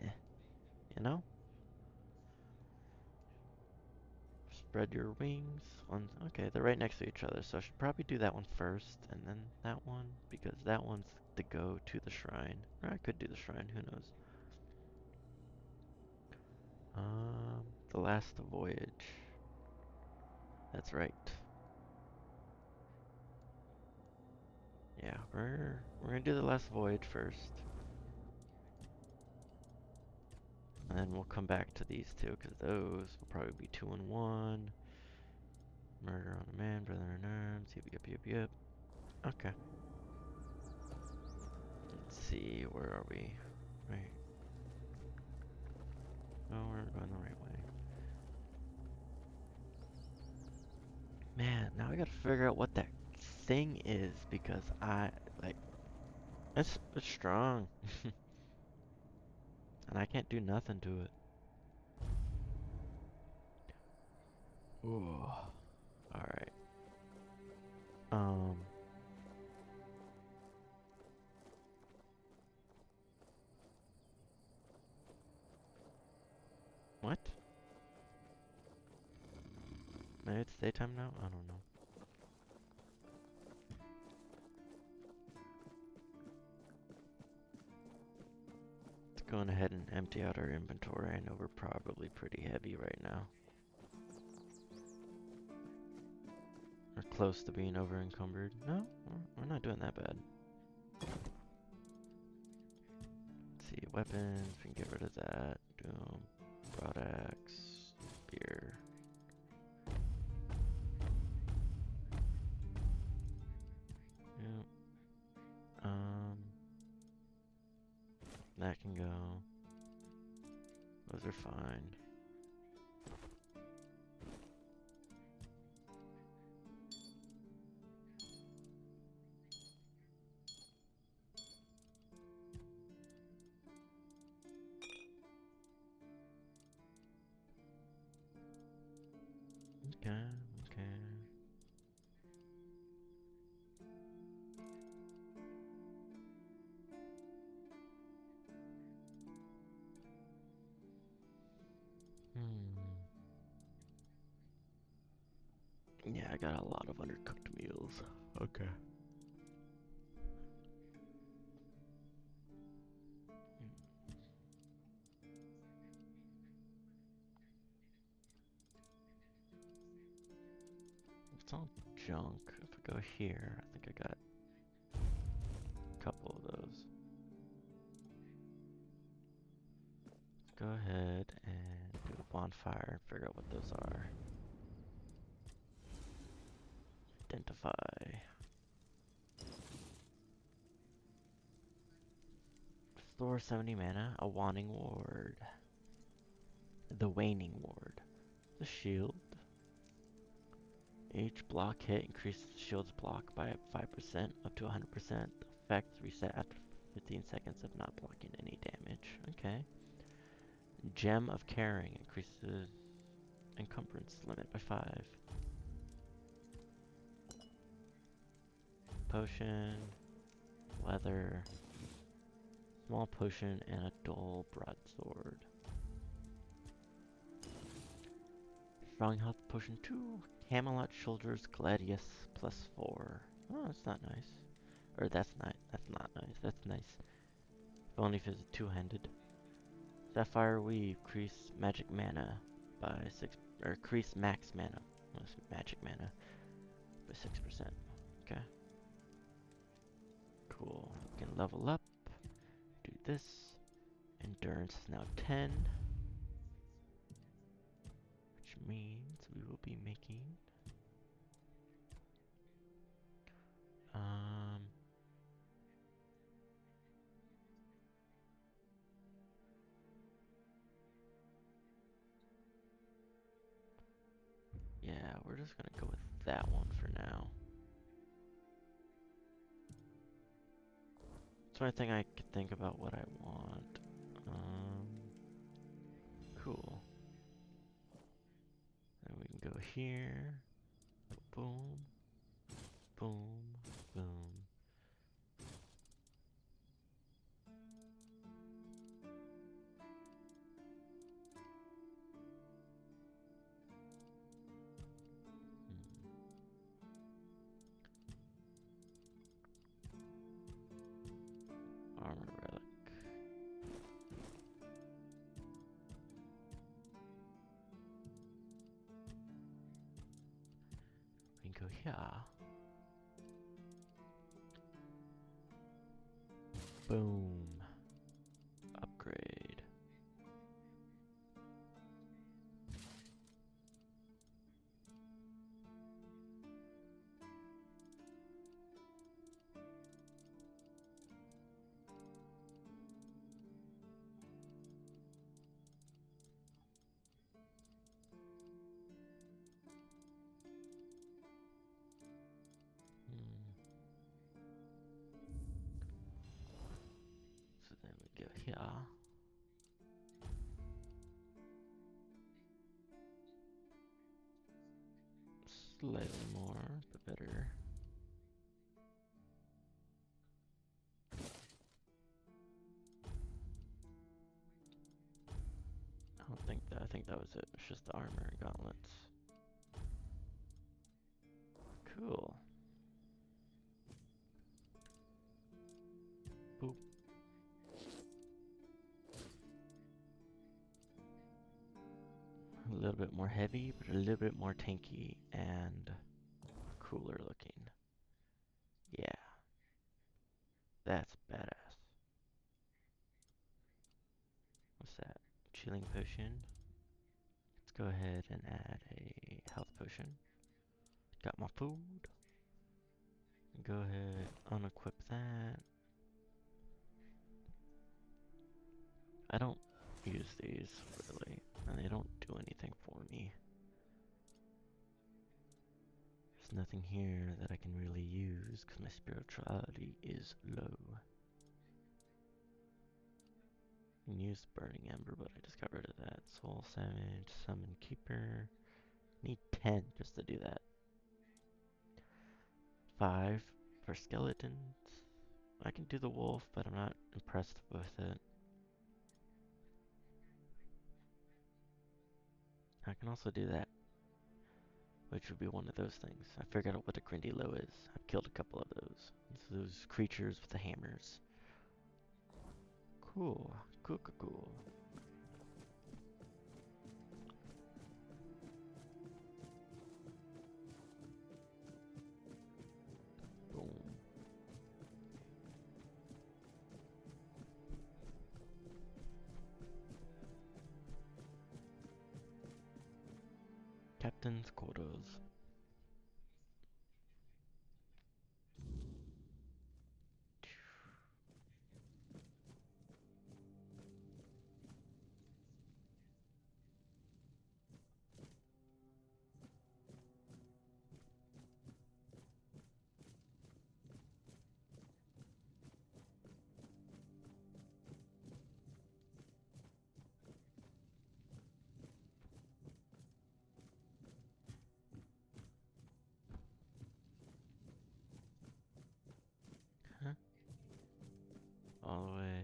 know? Spread your wings. Okay, they're right next to each other, so I should probably do that one first, and then that one, because that one's to go to the shrine. Or I could do the shrine, who knows? The last voyage. That's right. Yeah, we're gonna do the last voyage first. And then we'll come back to these two, because those will probably be 2 and 1. Murder on a man, brother in arms. Yep. Okay. Let's see, where are we? Right. Oh, we're going the right way. Man, now I gotta figure out what that thing is, because it's strong. And I can't do nothing to it. Ooh. Alright. What? Maybe it's daytime now? I don't know. Let's go ahead and empty out our inventory. I know we're probably pretty heavy right now. We're close to being over encumbered. No, we're not doing that bad. Let's see, weapons, we can get rid of that. Doom, broadaxe, spear. Yep. That can go. Those are fine. Okay. Yeah, I got a lot of undercooked meals. Okay. It's all junk. If I go here, I think I got a couple of those. Let's go ahead and do a bonfire and figure out what those are. Identify. Restore 70 mana, a waning ward. The waning ward. The shield. Each block hit increases the shield's block by 5% up to 100%. Effects reset after 15 seconds of not blocking any damage. Okay. Gem of Caring increases encumbrance limit by 5. Potion, leather, small potion, and a dull broadsword. Strong health potion 2. Camelot Shoulders Gladius plus 4. Oh, that's not nice. Or that's not nice. That's nice. If only if it's two-handed. Sapphire Weave, increase magic mana by 6, or increase max mana. Magic mana by 6%. Okay. Cool. We can level up. Do this. Endurance is now 10. Which means we will be making yeah, we're just gonna go with that one for now. That's the only thing I could think about what I want. Cool. And we can go here. Boom. Boom. Boom. Armor relic. We can go here. Boom. Upgrade. So then we go here. Slightly more, but better. I don't think that. I think that was it. It's just the armor and gauntlets. Cool. Boop. A little bit more heavy, but a little bit more tanky and cooler looking. Yeah. That's badass. What's that? Chilling potion. Let's go ahead and add a health potion. Got my food. Go ahead, unequip that. I don't use these really, and they don't do anything for me. There's nothing here that I can really use because my spirituality is low. I can use Burning Ember, but I just got rid of that. Soul Savage, Summon Keeper. Need 10 just to do that. 5 for skeletons. I can do the wolf, but I'm not impressed with it. I can also do that, which would be one of those things. I figured out what a Grindylow is. I've killed a couple of those. It's those creatures with the hammers. Cool. Cool, cool, cool. Boom. Captain's quarters. Huh? All the way.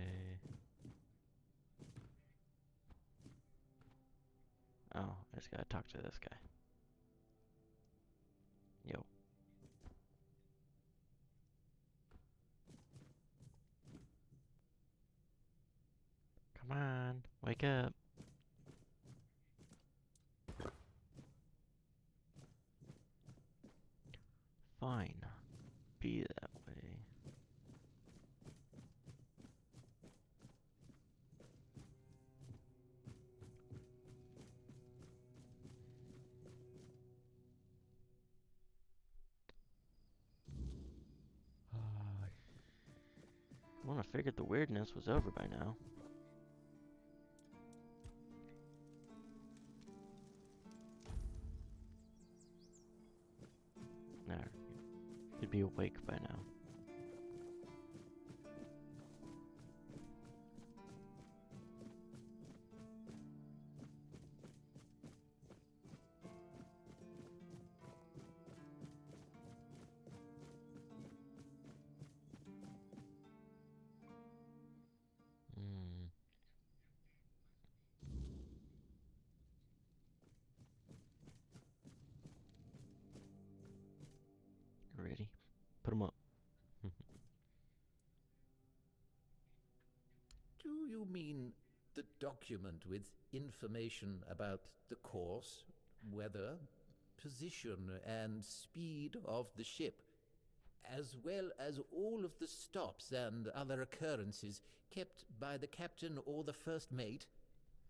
Oh, I just gotta talk to this guy. Yo. Come on, wake up. Fine. Be that way. I wanna figured the weirdness was over by now. Nah, he'd be awake by now. document with information about the course, weather, position, and speed of the ship, as well as all of the stops and other occurrences kept by the captain or the first mate.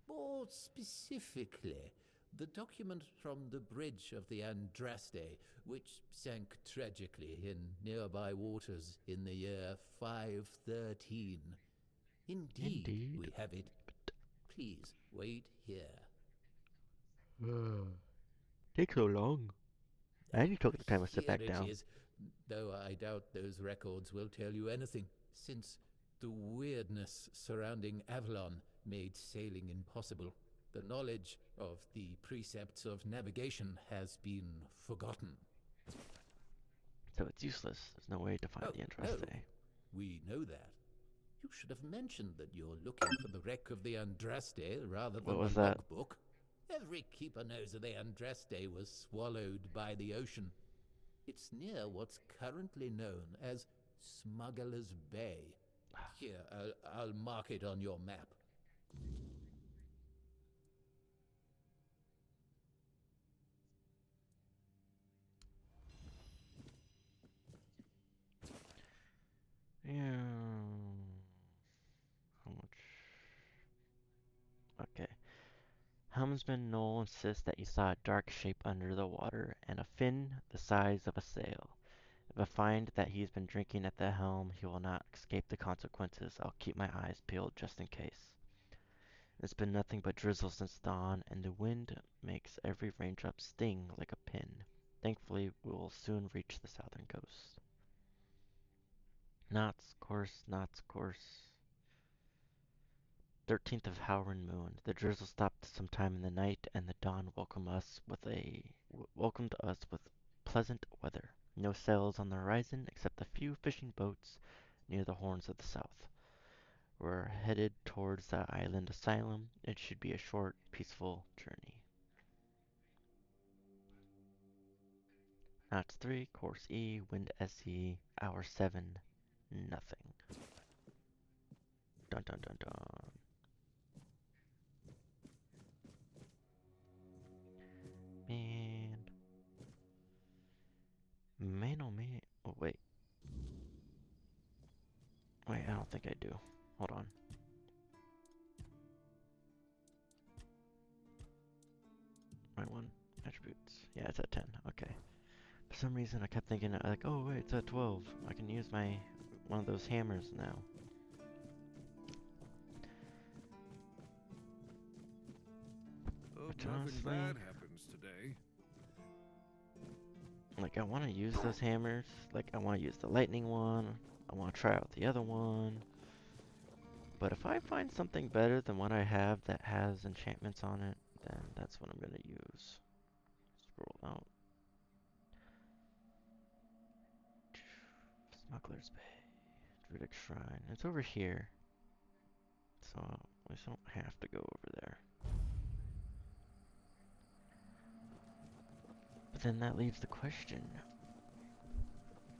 More specifically, the document from the bridge of the Andraste, which sank tragically in nearby waters in the year 513. Indeed, we have it. Please wait here. Takes so long. I need to take the time to sit Here back it down. is, though I doubt those records will tell you anything, since the weirdness surrounding Avalon made sailing impossible. The knowledge of the precepts of navigation has been forgotten. So it's useless. There's no way to find the Andraste. We know that. You should have mentioned that you're looking for the wreck of the Andraste rather than What was the that? logbook. Every keeper knows that the Andraste was swallowed by the ocean. It's near what's currently known as Smuggler's Bay. Here, I'll mark it on your map. Yeah. How much? Okay. Helmsman Noel insists that he saw a dark shape under the water and a fin the size of a sail. If I find that he's been drinking at the helm, he will not escape the consequences. I'll keep my eyes peeled just in case. It's been nothing but drizzle since dawn, and the wind makes every raindrop sting like a pin. Thankfully, we will soon reach the southern coast. Knots, course, knots, course. 13th of Howren moon. The drizzle stopped sometime in the night, and the dawn welcomed us with pleasant weather. No sails on the horizon, except a few fishing boats near the horns of the south. We're headed towards the island asylum. It should be a short, peaceful journey. Knots 3, course E, wind SE, hour 7, nothing. Dun dun dun dun. Man, oh man. Oh, wait. Wait, I don't think I do. Hold on. Right one. Attributes. Yeah, it's at 10. Okay. For some reason, I kept thinking, like, oh, wait, it's at 12. I can use one of those hammers now. Hope Which nothing honestly, bad happens today. like, I want to use those hammers. Like, I want to use the lightning one. I want to try out the other one. But if I find something better than what I have that has enchantments on it, then that's what I'm going to use. Scroll out. Smuggler's Bay. Druidic Shrine. It's over here. So we don't have to go over there. But then that leaves the question.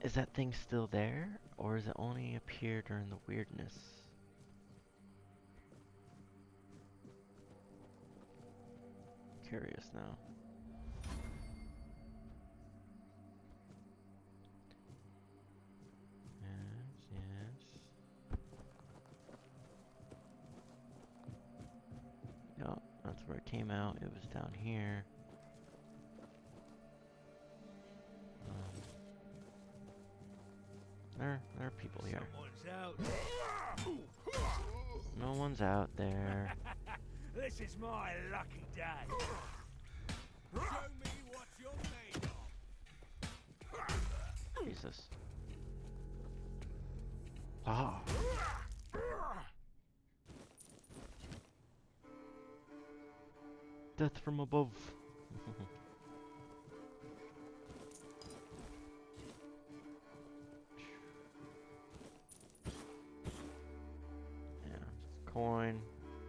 Is that thing still there? Or does it only appear during the weirdness? Curious now. Yes. Yep, that's where it came out. It was down here. There are people here. No one's out there. This is my lucky day. Show me what you're made of. Jesus. Ah. Death from above. Yeah, coin.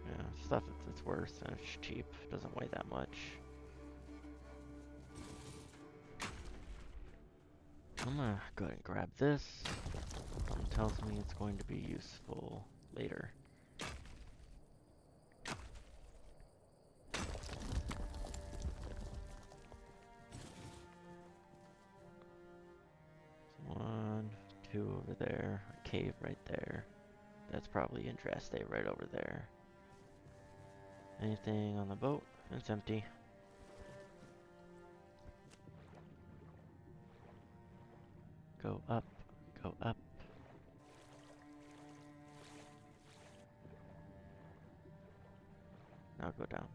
Yeah, stuff it's worth and it's cheap. It doesn't weigh that much. I'm gonna go ahead and grab this. Something tells me it's going to be useful later. 2 over there. A cave right there. That's probably Andraste right over there. Anything on the boat? It's empty. Go up. Go up. Now go down.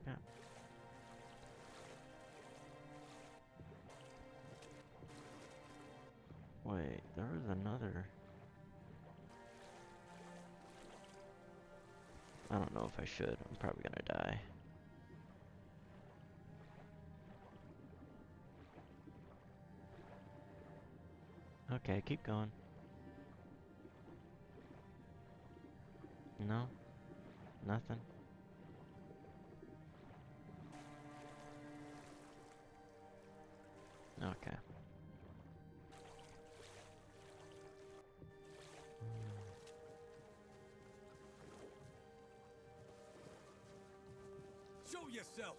Yeah. Wait, there was another. I don't know if I should. I'm probably gonna die. Okay, keep going. No? Nothing? Okay. Show yourself!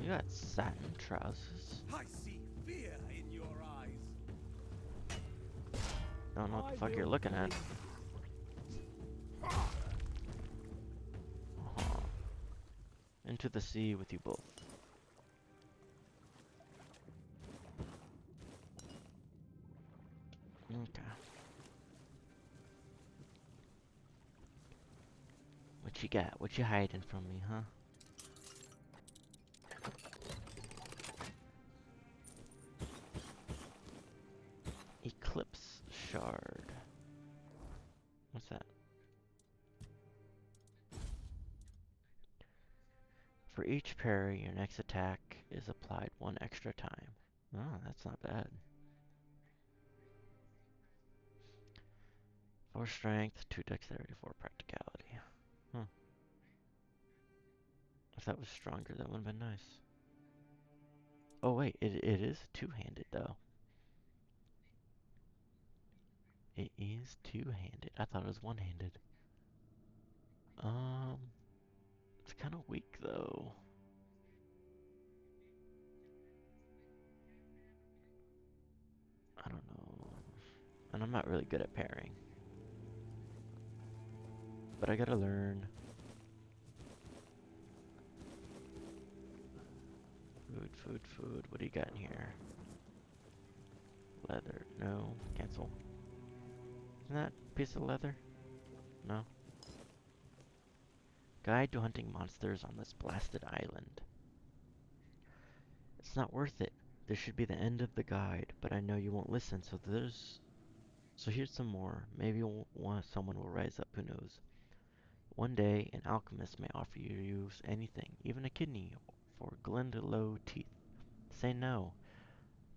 You got satin trousers. I see fear in your eyes. Don't know what the fuck you're looking at. Into the sea with you both. Okay. What you got? What you hiding from me, huh? Eclipse shard. What's that? For each parry, your next attack is applied 1 extra time. Oh, that's not bad. 4 strength, 2 dexterity, 4 practicality. Huh. If that was stronger, that would have been nice. Oh wait, it is two-handed though. It is two-handed. I thought it was one-handed. It's kind of weak though. I don't know. And I'm not really good at parrying. But I gotta learn. Food, food, food. What do you got in here? Leather. No. Cancel. Isn't that a piece of leather? No. Guide to hunting monsters on this blasted island. It's not worth it. This should be the end of the guide, but I know you won't listen, so here's some more. Maybe someone will rise up, who knows. One day, an alchemist may offer you anything, even a kidney, for Glendalow teeth. Say no.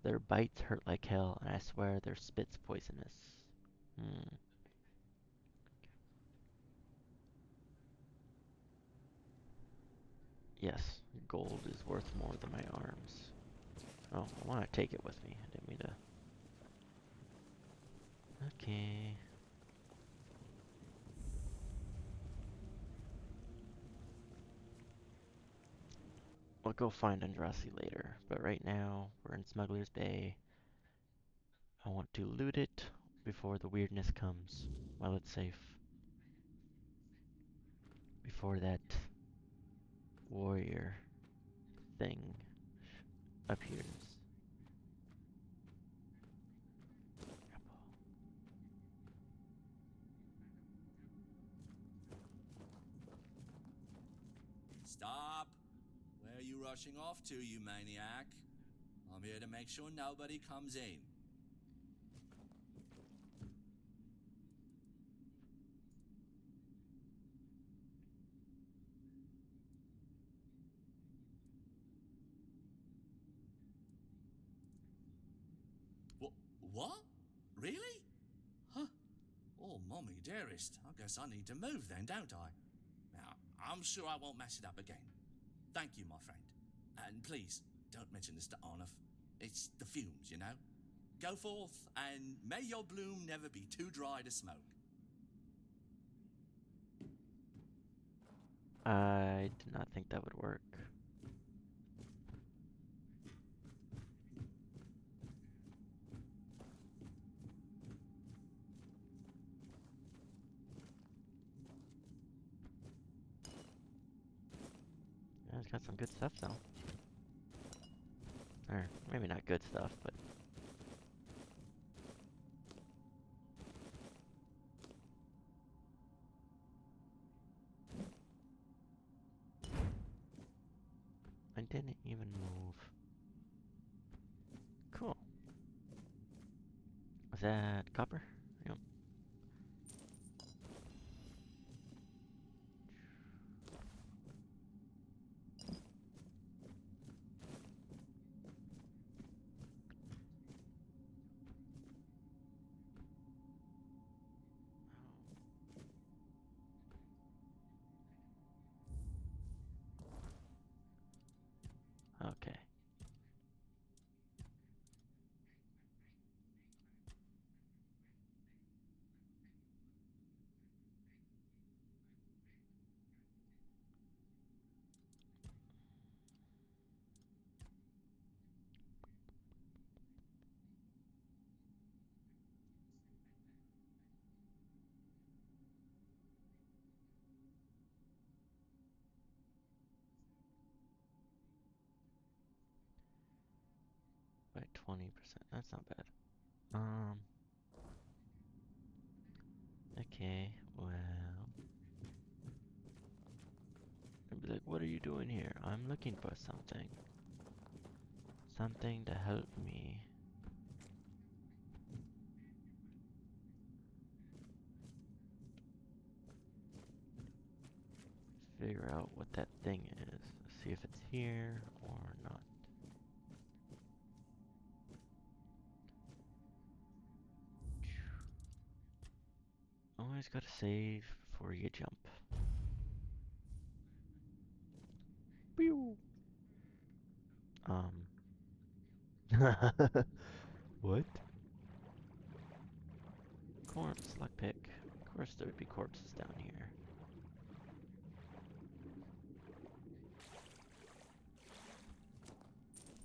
Their bites hurt like hell, and I swear their spit's poisonous. Yes, gold is worth more than my arms. Oh, I want to take it with me. I didn't mean to. Okay. We'll go find Andraste later, but right now we're in Smuggler's Bay. I want to loot it before the weirdness comes, while it's safe. Before that warrior thing appears. Stop! Where are you rushing off to, you maniac? I'm here to make sure nobody comes in. What? Really? Huh? Oh, mommy dearest, I guess I need to move then, don't I? Now, I'm sure I won't mess it up again. Thank you, my friend. And please, don't mention this to Arnulf. It's the fumes, you know? Go forth, and may your bloom never be too dry to smoke. I did not think that would work. Yeah, it's got some good stuff though. Or maybe not good stuff, but I didn't even move. Cool. Was that copper? Yep. Okay. By 20%. That's not bad. Okay, well, I'd be like, what are you doing here? I'm looking for something. Something to help me. Figure out what that thing is. See if it's here or not. Always gotta save before you jump. Pew! What? Corpse, lockpick. Of course there would be corpses down here.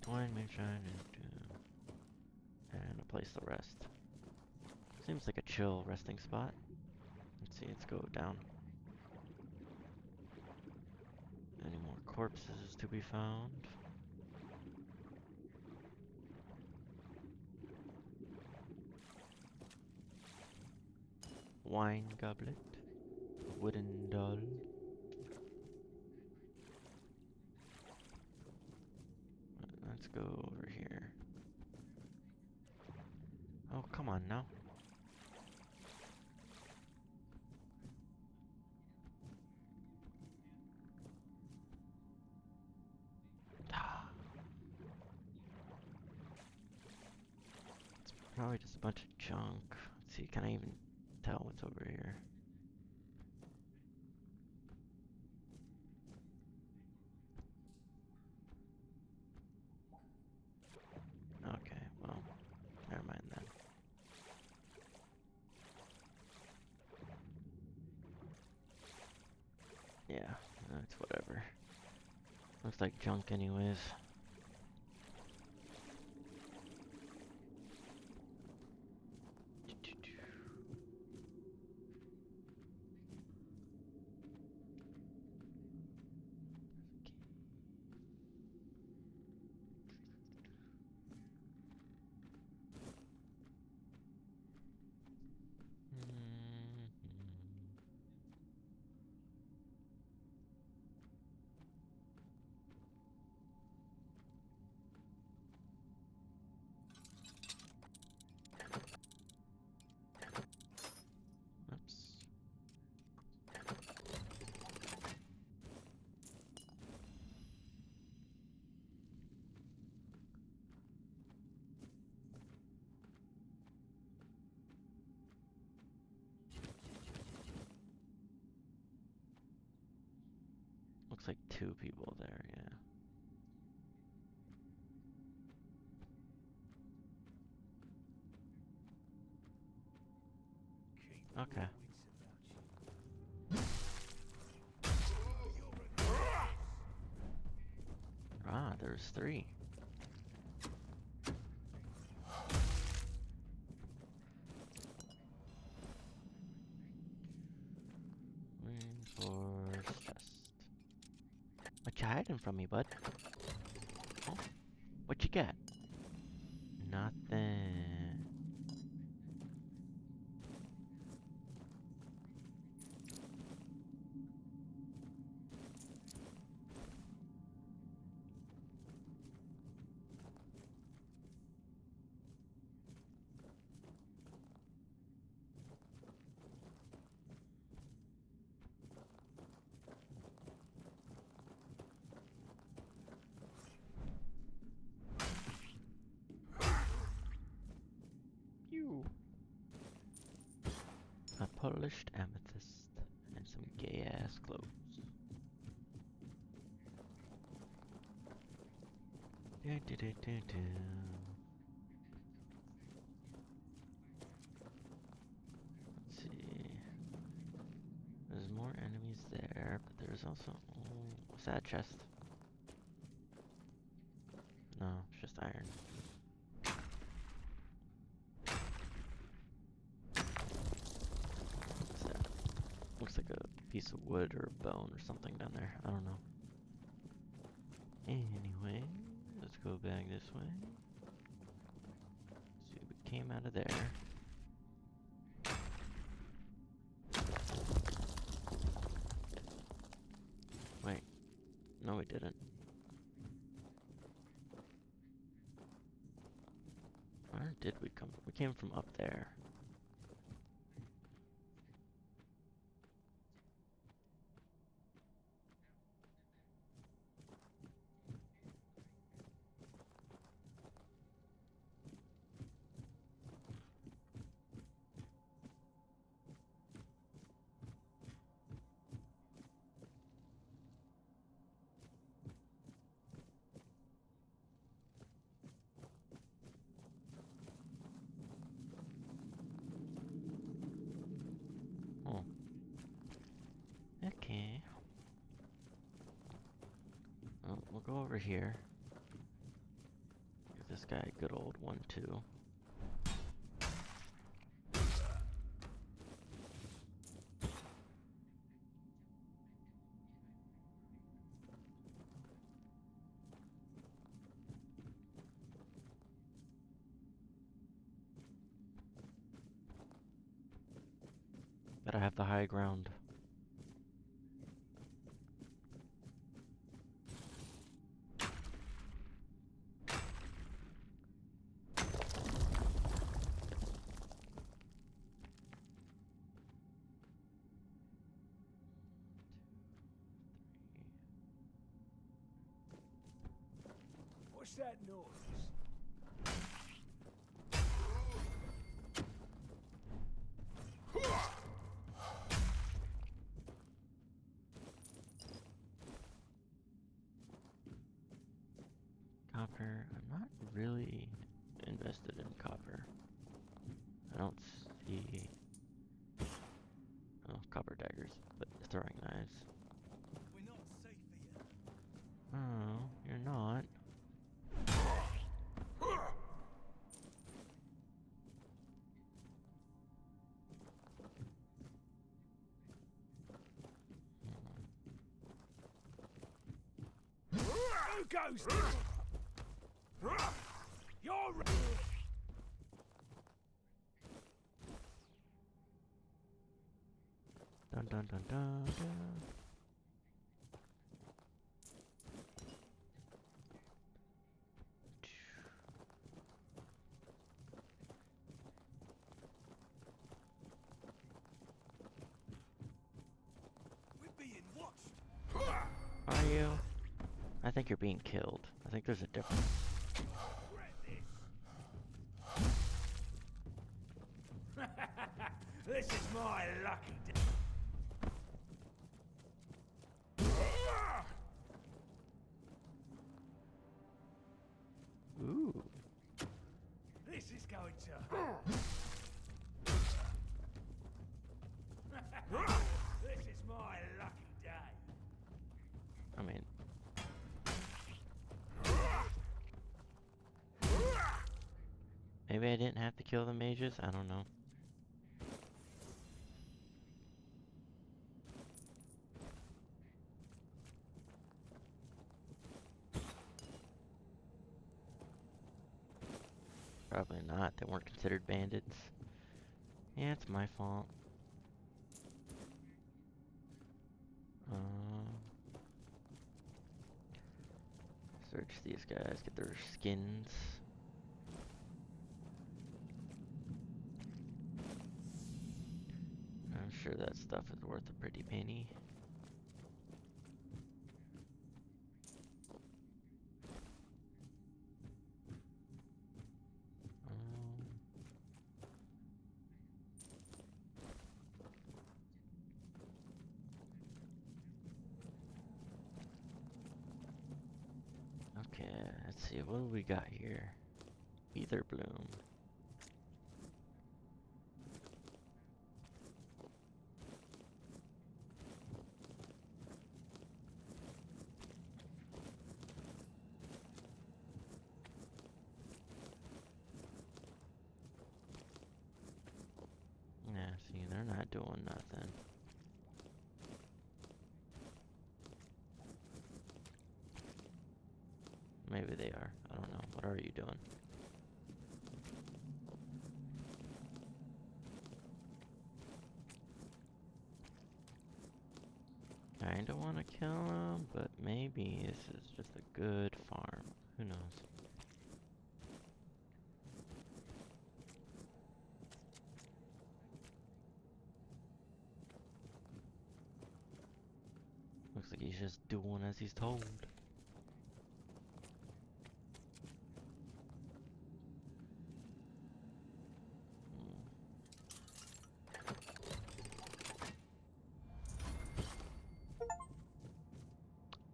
Wine, moonshine, and a place to rest. Seems like a chill resting spot. Let's see, let's go down. Any more corpses to be found? Wine goblet. Wooden doll. Let's go over here. Oh, come on now. It's probably just a bunch of junk. Let's see, can I even tell what's over here? Okay, well, never mind then. Yeah, that's whatever. Looks like junk anyways. Oops. Looks like two people there, yeah. Okay. Ah, there's 3. Reinforced chest. What you hiding from me, bud? Oh, what you got? Nothing. A polished amethyst and some gay ass clothes. Let's see. There's more enemies there, but there's also. Oh, what's that chest? No, it's just iron. What's that? Looks like a piece of wood or a bone or something down there. I don't know. Anyway, let's go back this way. See, we came out of there. Wait. No, we didn't. Where did we come from? We came from up there. Oh. Okay. Well, we'll go over here. Give this guy a good old 1-2. Better have the high ground. What's that noise? Copper. I'm not really invested in copper. I don't see. Oh, copper daggers, but throwing knives. We're not safe here. Oh, you're not. Who goes? You're. Dun dun dun dun dun. We're being watched. Are you? I think you're being killed. I think there's a difference. This is my lucky day. Ooh. This is going to. Maybe I didn't have to kill the mages? I don't know. Probably not. They weren't considered bandits. Yeah, it's my fault. Search these guys, get their skins. I'm sure that stuff is worth a pretty penny. Okay, let's see, what do we got here? Ether bloom. Yeah, see, they're not doing nothing. Maybe they are. I don't know. What are you doing? Kinda wanna kill him, but maybe this is just a good farm. Who knows? Looks like he's just doing as he's told.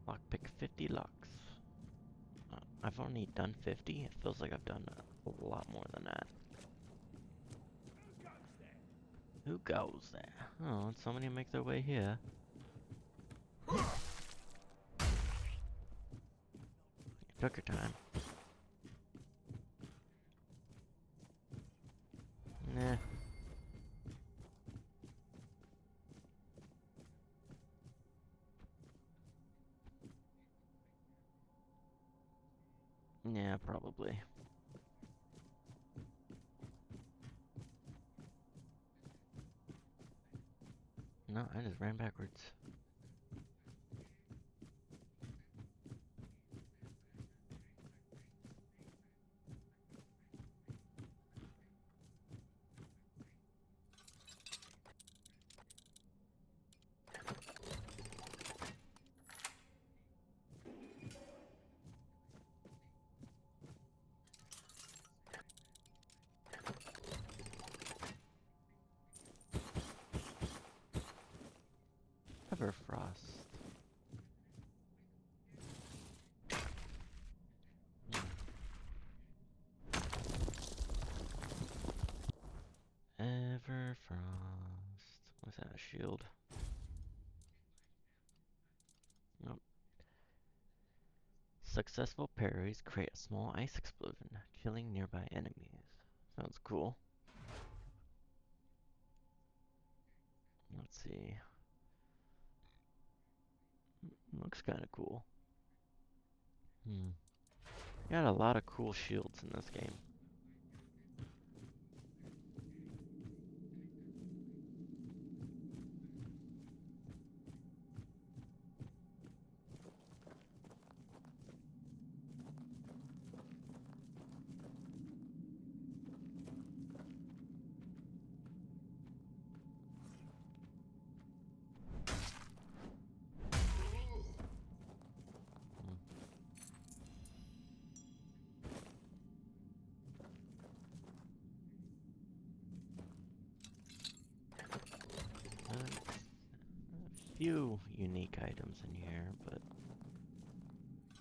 Lockpick 50 locks. I've only done 50. It feels like I've done a lot more than that. Who goes there? Oh, somebody make their way here. Took your time. Nah. Yeah, probably. No, I just ran backwards. Everfrost. Everfrost. What's that? A shield? Nope. Successful parries create a small ice explosion, killing nearby enemies. Sounds cool. Let's see. Looks kind of cool. Got a lot of cool shields in this game. Few unique items in here, but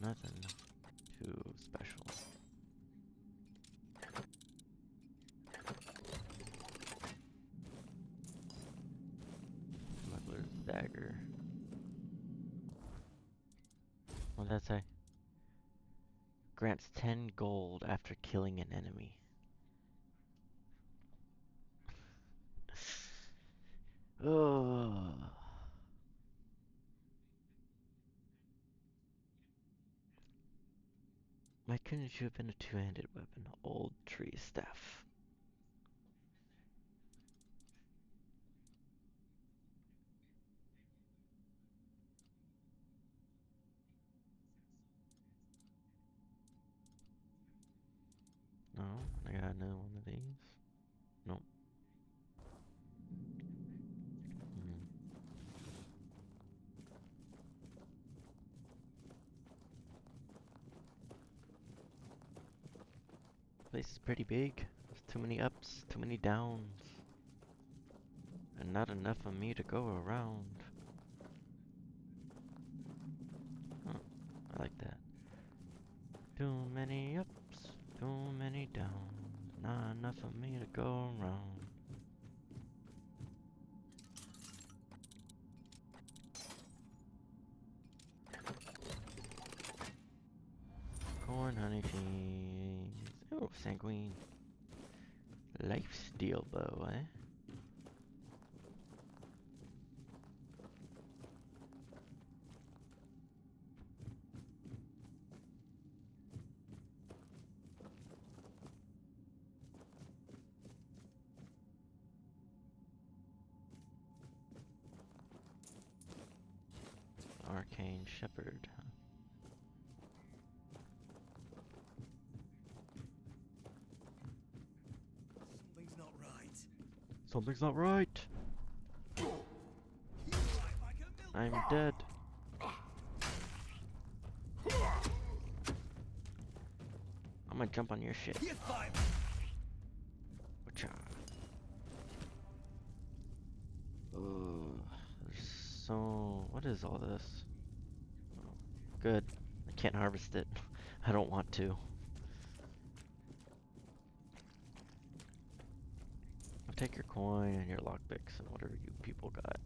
nothing too special. Smuggler's dagger. What'd that say? Grants 10 gold after killing an enemy. Oh. Why couldn't you have been a two-handed weapon? Old tree staff. No, I got another one of these. Nope. Place is pretty big. There's too many ups, too many downs. And not enough of me to go around. Huh, I like that. Too many ups, too many downs. Not enough of me to go around. Corn, honey, cheese. Oh, sanguine. Lifesteal bow, eh? Arcane Shepherd. Something's not right. Something's not right. I'm dead. I'm gonna jump on your shit. Whatcha? So, what is all this? Oh, good. I can't harvest it. I don't want to. I'll take your coin and your lockpicks and whatever you people got.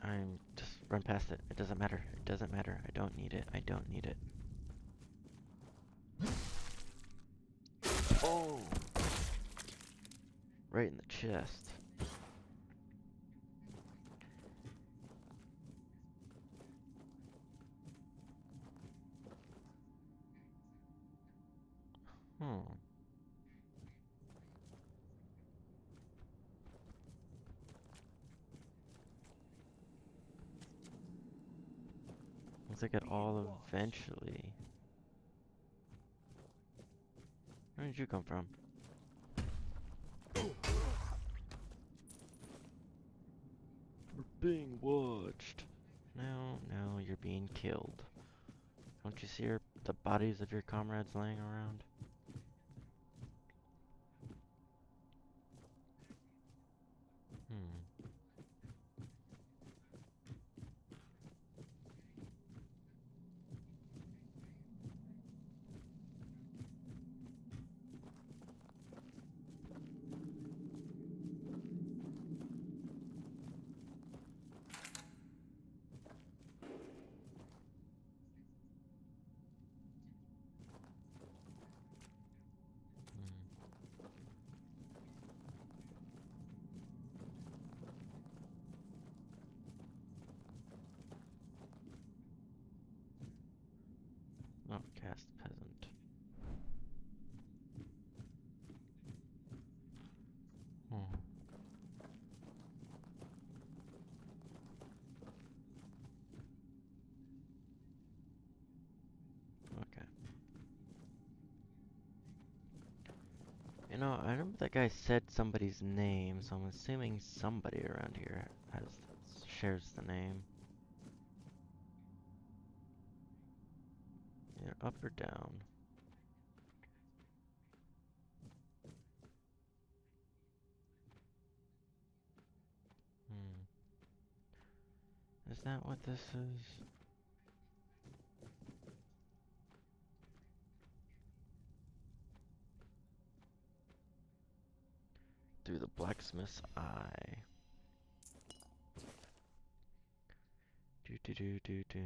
I'm just run past it. It doesn't matter. It doesn't matter. I don't need it. I don't need it. Oh! Right in the chest. Once I get all eventually. Where did you come from? We're being watched. No, no, you're being killed. Don't you see the bodies of your comrades laying around? Outcast peasant. Okay. You know, I remember that guy said somebody's name, so I'm assuming somebody around here shares the name. Either up or down. Is that what this is? Through the blacksmith's eye. Do do do do do.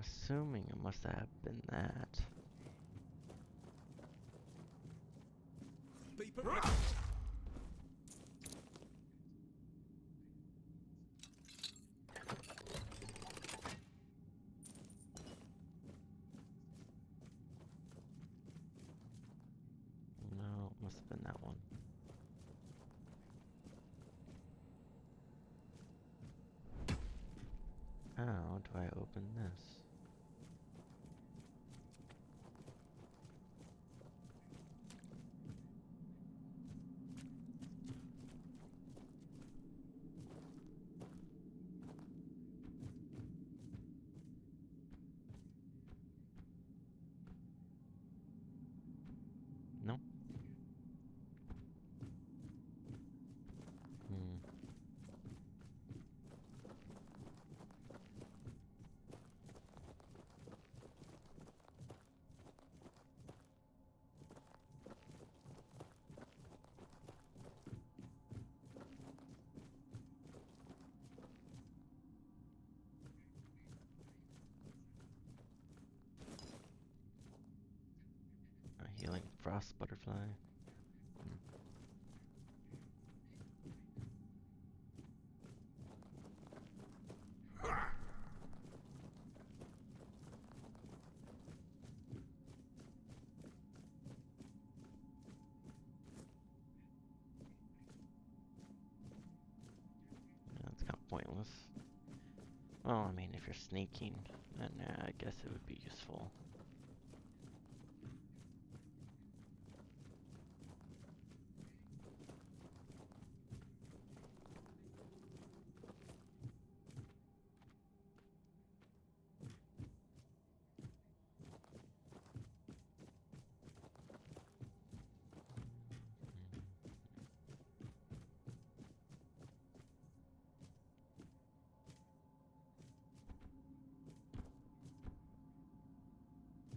assuming it must have been that. No, it must have been that one. How do I open this? No? A healing frost butterfly. That's kind of pointless. Well, I mean, if you're sneaking, then I guess it would be useful.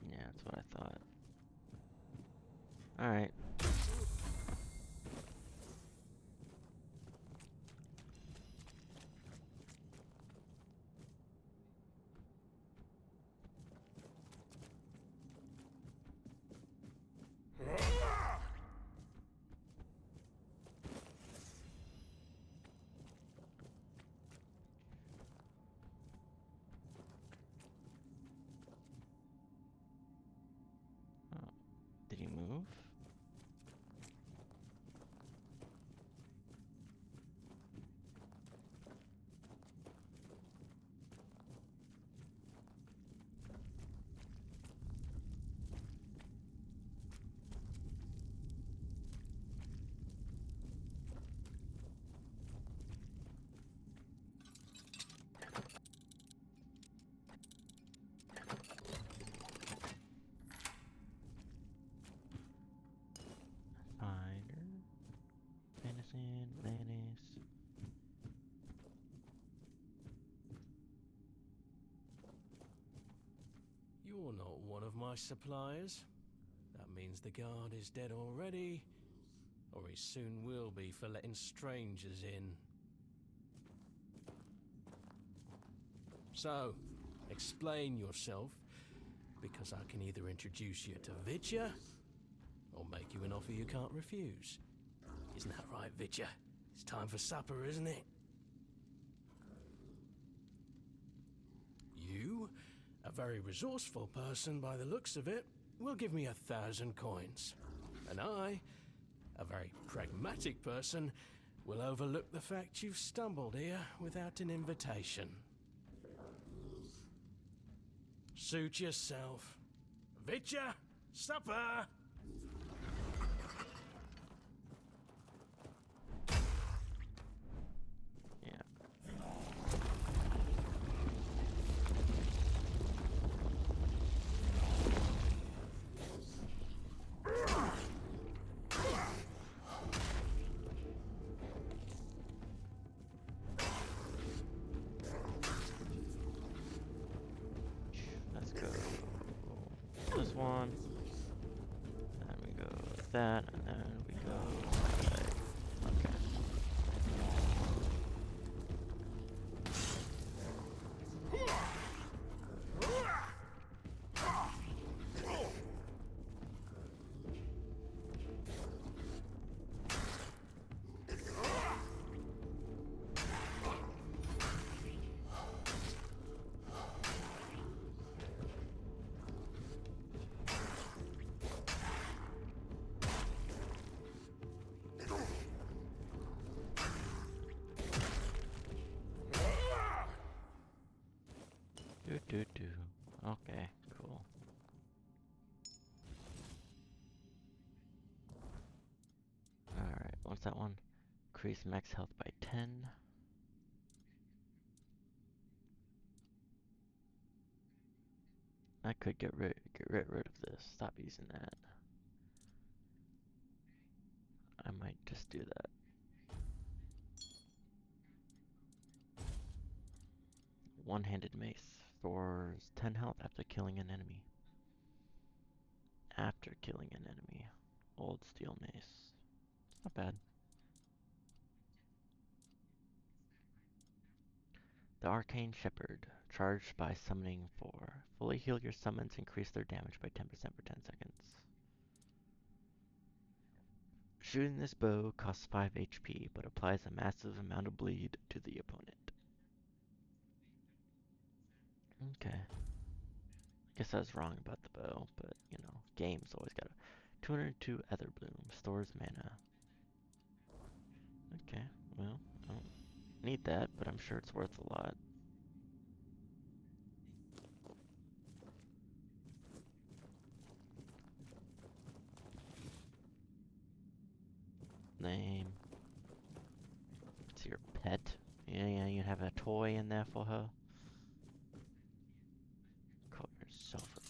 Yeah, that's what I thought. Alright. Oh, did he move? Finder, venison, lettuce. You're not one of my suppliers. That means the guard is dead already, or he soon will be for letting strangers in. So, explain yourself, because I can either introduce you to Vitya, or make you an offer you can't refuse. Isn't that right, Vitya? It's time for supper, isn't it? You, a very resourceful person by the looks of it, will give me 1,000 coins. And I, a very pragmatic person, will overlook the fact you've stumbled here without an invitation. Suit yourself. Vitya, supper! Let's go this one, then we go with that, and then we go that way. Okay. Okay, cool. Alright, what's that one? Increase max health by 10. I could get rid of this. Stop using that. I might just do that. One-handed mace. Stores 10 health after killing an enemy. After killing an enemy. Old steel mace. It's not bad. The Arcane Shepherd. Charged by summoning 4. Fully heal your summons, increase their damage by 10% for 10 seconds. Shooting this bow costs 5 HP, but applies a massive amount of bleed to the opponent. Okay. Guess I was wrong about the bow, but, you know, game's always got a 202 Ether Bloom. Stores mana. Okay, well, I don't need that, but I'm sure it's worth a lot. Name. It's your pet. Yeah, you have a toy in there for her. Call yourself a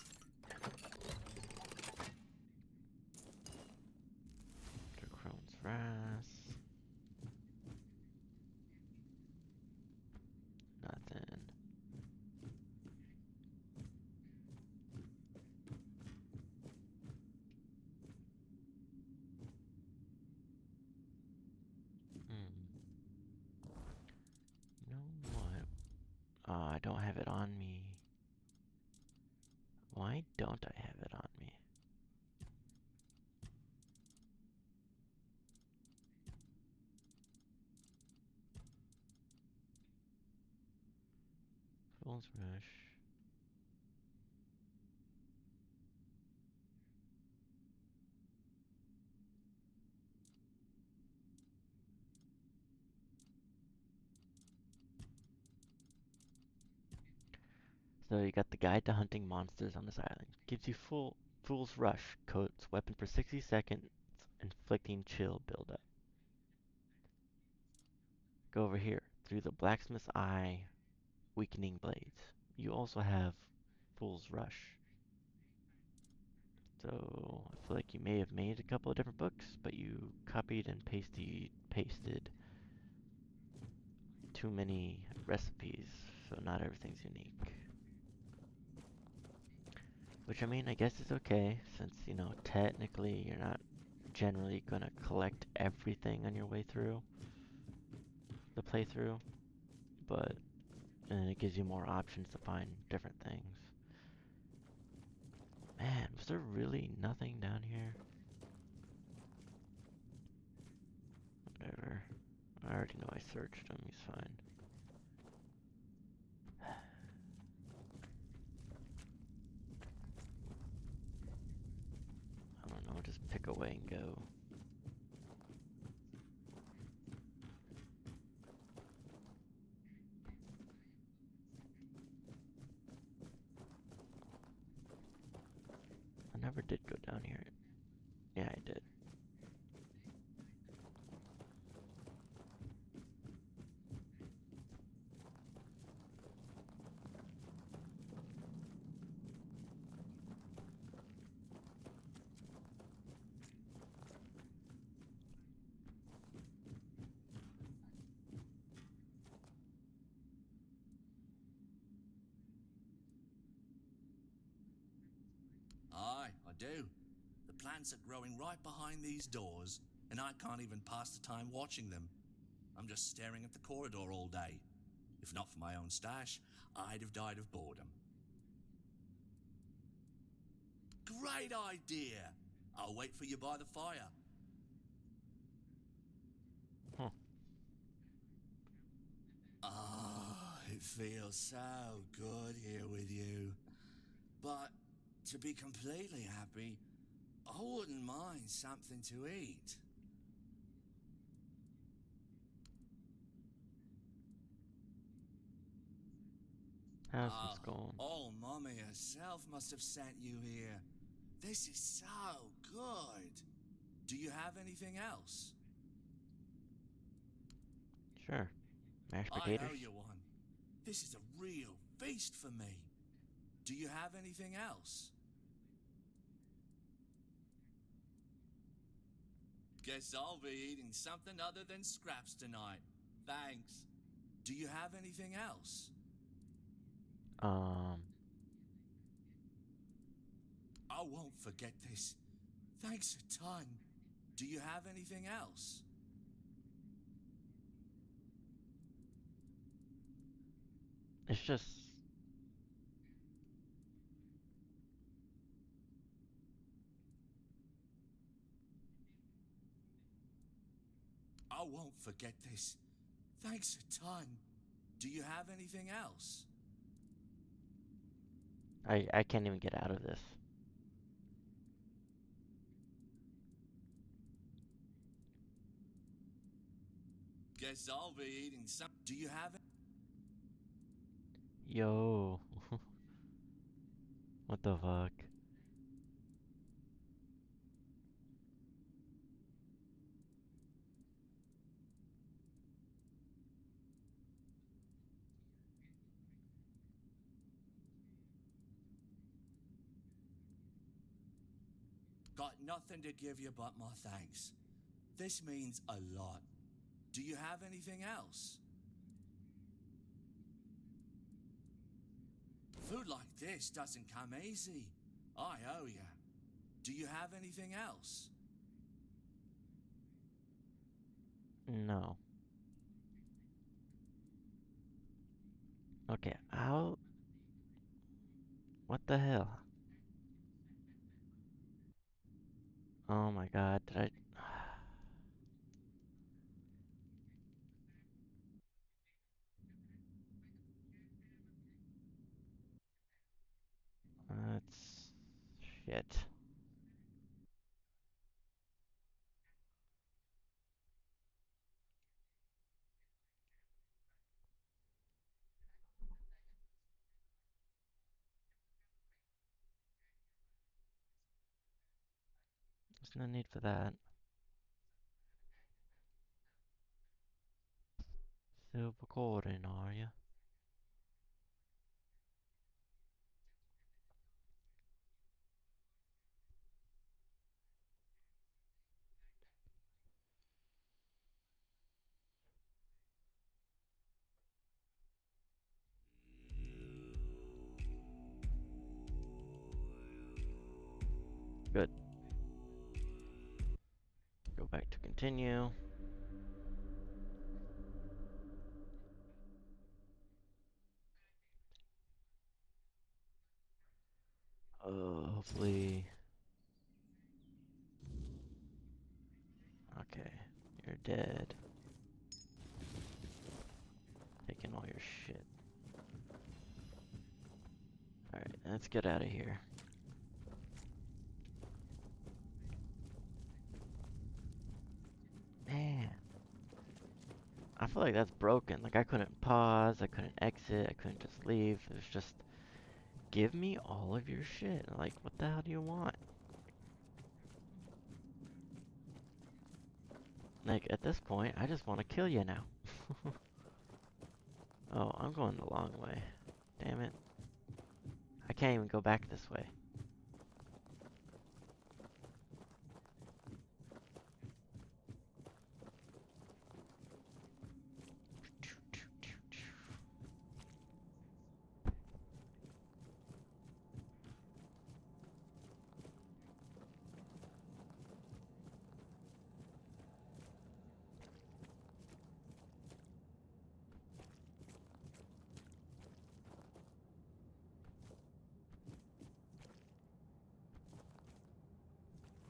Crone's Wrath. Nothing. You know what? I don't have it on me. Why don't I have it on me? Fool's Rush. So you got the Guide to Hunting Monsters on this island. Gives you Fool's Rush. Coats weapon for 60 seconds, inflicting chill buildup. Go over here. Through the Blacksmith's Eye, weakening blades. You also have Fool's Rush. So I feel like you may have made a couple of different books, but you copied and pasted too many recipes, so not everything's unique. Which, I mean, I guess is okay, since, you know, technically you're not generally gonna collect everything on your way through the playthrough, but and it gives you more options to find different things. Man, was there really nothing down here? Whatever. I already know I searched him, he's fine. I don't know, just pick away and go. I never did go down here. Yeah, I did. Aye, I do. The plants are growing right behind these doors, and I can't even pass the time watching them. I'm just staring at the corridor all day. If not for my own stash, I'd have died of boredom. Great idea! I'll wait for you by the fire. Huh. Ah, it feels so good here with you. But to be completely happy, I wouldn't mind something to eat. Have some scones. Oh, Mommy herself must have sent you here. This is so good. Do you have anything else? Sure. Mashed I potatoes. owe you one. This is a real feast for me. Do you have anything else? Guess I'll be eating something other than scraps tonight. Thanks. Do you have anything else? I won't forget this. Thanks a ton. Do you have anything else? It's just... I won't forget this. Thanks a ton. Do you have anything else? I can't even get out of this. Guess I'll be eating some. Do you have it? Yo. What the fuck? Got nothing to give you but my thanks. This means a lot. Do you have anything else? Food like this doesn't come easy. I owe you. Do you have anything else? No. Okay, how... What the hell? Oh my god, did I... That's... Shit. There's no need for that. Silver Gordon, are you? Good. Go back to continue. Hopefully... Okay, you're dead. Taking all your shit. Alright, let's get out of here. Man. I feel like that's broken. Like I couldn't pause, I couldn't exit, I couldn't just leave. It was just, give me all of your shit. Like, what the hell do you want? Like, at this point, I just want to kill you now. Oh, I'm going the long way. Damn it. I can't even go back this way.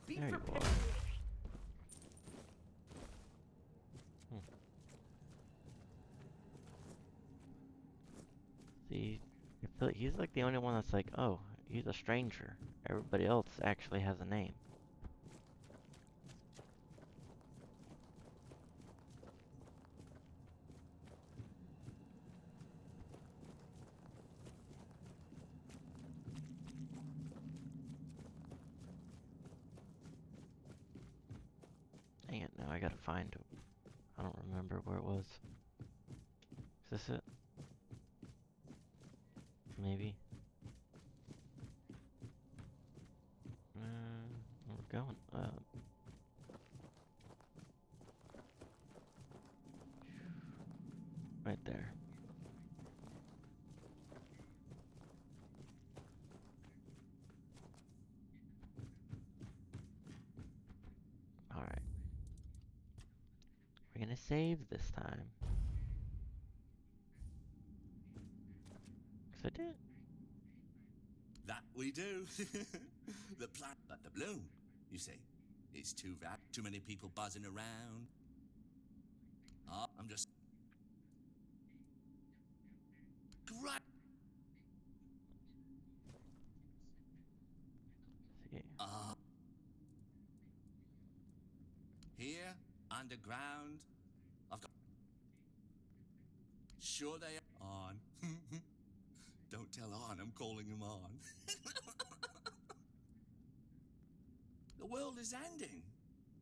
There you are. See, I feel like he's like the only one that's like, oh, he's a stranger. Everybody else actually has a name. I gotta find it. I don't remember where it was. Is this it? Maybe. Where we're going? Right there. Alright. We're gonna save this time. 'Cause I did. That we do. The plant, but the bloom, you see, it's too many people buzzing around. I'm just great. See. Here, underground, I've got. Sure they are on. Don't tell on, I'm calling him on. The world is ending.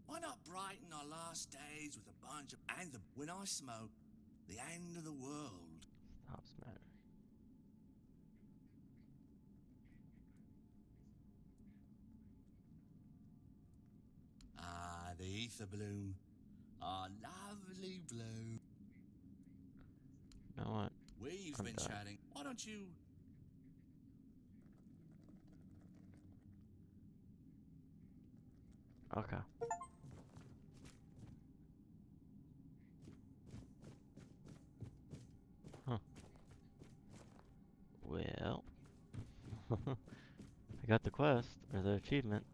Why not brighten our last days with a bunch of... when I smoke, the end of the world. Stops matter. The ether bloom. Lovely bloom. You know what? We've I'm been done. chatting. Why don't you... Okay. Huh. Well. I got the quest, or the achievement.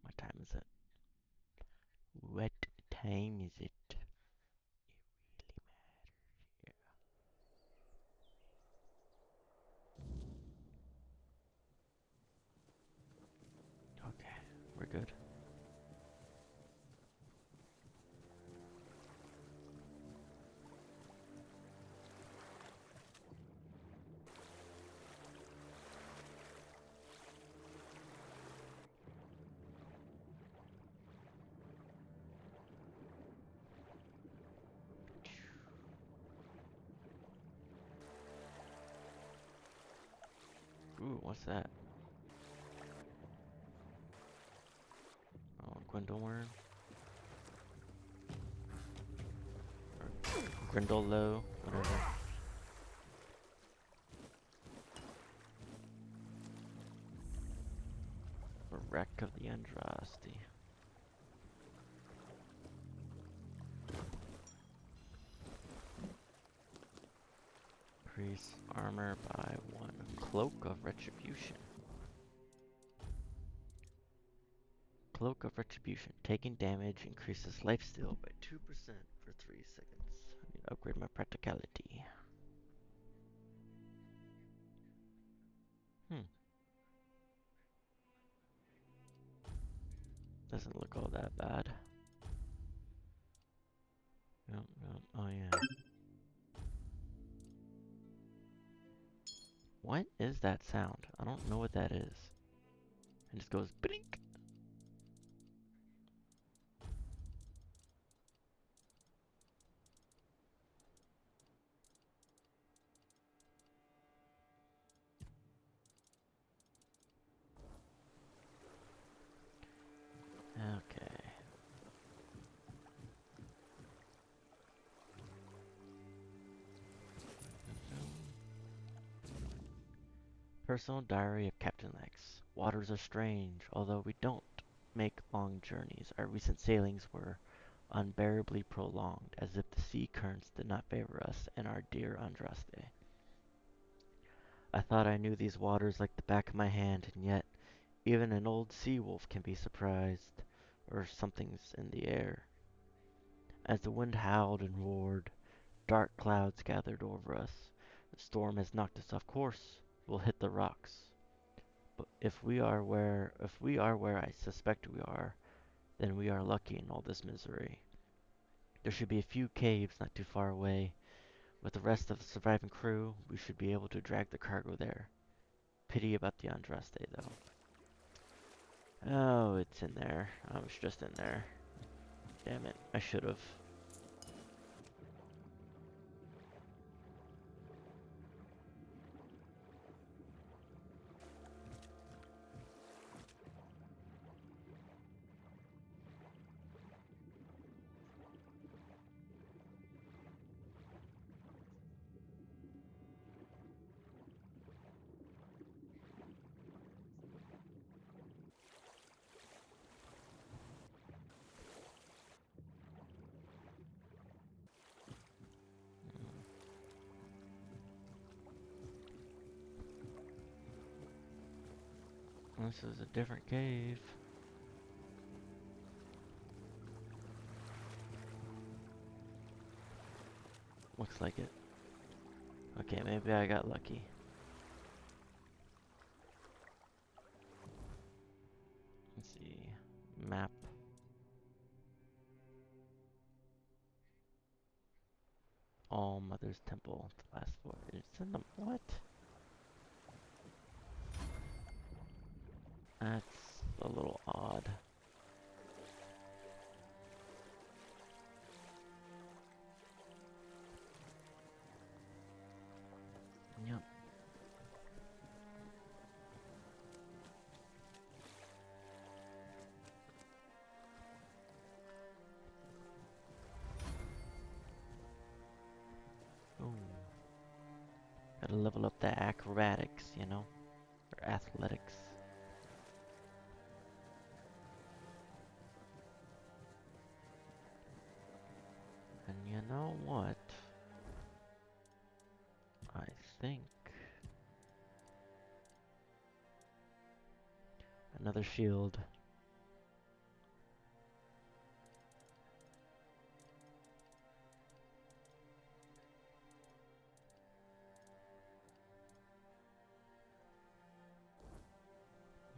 What time is it? What time is it? It really matters. Yeah. Okay, we're good. Ooh, what's that? Oh, Gwendolyn. Or Grindolo, whatever. A wreck of the Andraste. Increase armor by 1. Cloak of Retribution. Cloak of Retribution. Taking damage increases lifesteal by 2% for 3 seconds. I need to upgrade my practicality. Doesn't look all that bad. Yep, yep. Oh yeah. What is that sound? I don't know what that is. It just goes blink. Okay. Personal Diary of Captain Lex. Waters are strange, although we don't make long journeys. Our recent sailings were unbearably prolonged, as if the sea currents did not favor us and our dear Andraste. I thought I knew these waters like the back of my hand, and yet even an old sea wolf can be surprised, or something's in the air. As the wind howled and roared, dark clouds gathered over us. The storm has knocked us off course. We'll hit the rocks. But if we are where I suspect we are, then we are lucky in all this misery. There should be a few caves not too far away, With the rest of the surviving crew, we should be able to drag the cargo there. Pity about the Andraste, though. Oh, it's in there. I was just in there. Damn it, I should have. This is a different cave. Looks like it. Okay, maybe I got lucky. Let's see. Map. All Mother's Temple. The last four. It's in the what? That's a little odd. Yep. Oh. Gotta level up the acrobatics, you know? Or athletics. And you know what? I think another shield.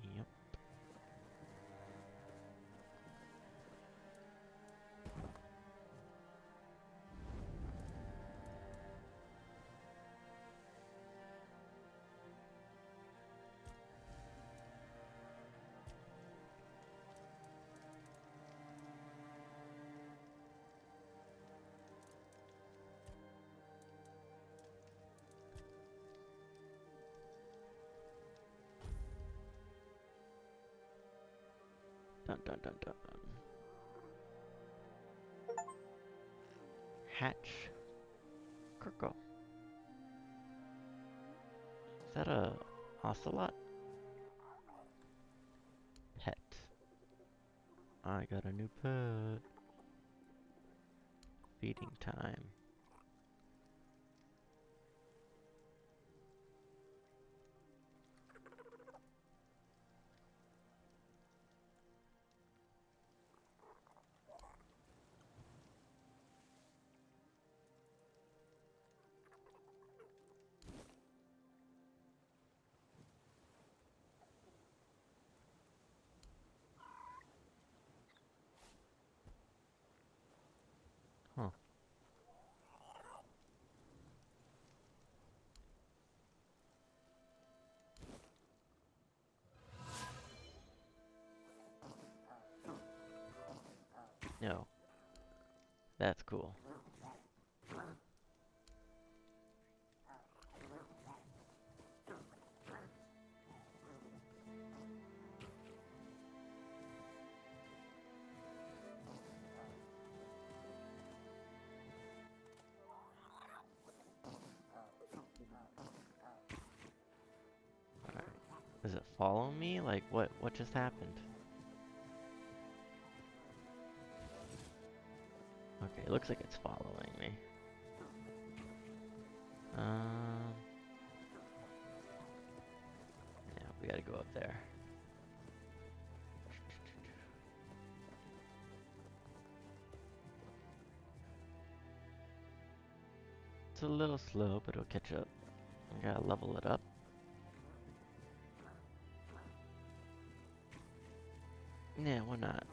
Yep. Dun dun dun dun. Hatch. Kirko. Is that a ocelot? Pet. I got a new pet. Feeding time. Huh. No. That's cool. Alright. Does it follow me? Like, what just happened? Okay, it looks like it's following me. Yeah, we gotta go up there. It's a little slow, but it'll catch up. I gotta level it up. Yeah, why not?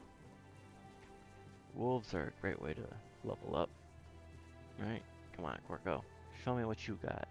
Wolves are a great way to level up. Right? Come on, Corco. Show me what you got.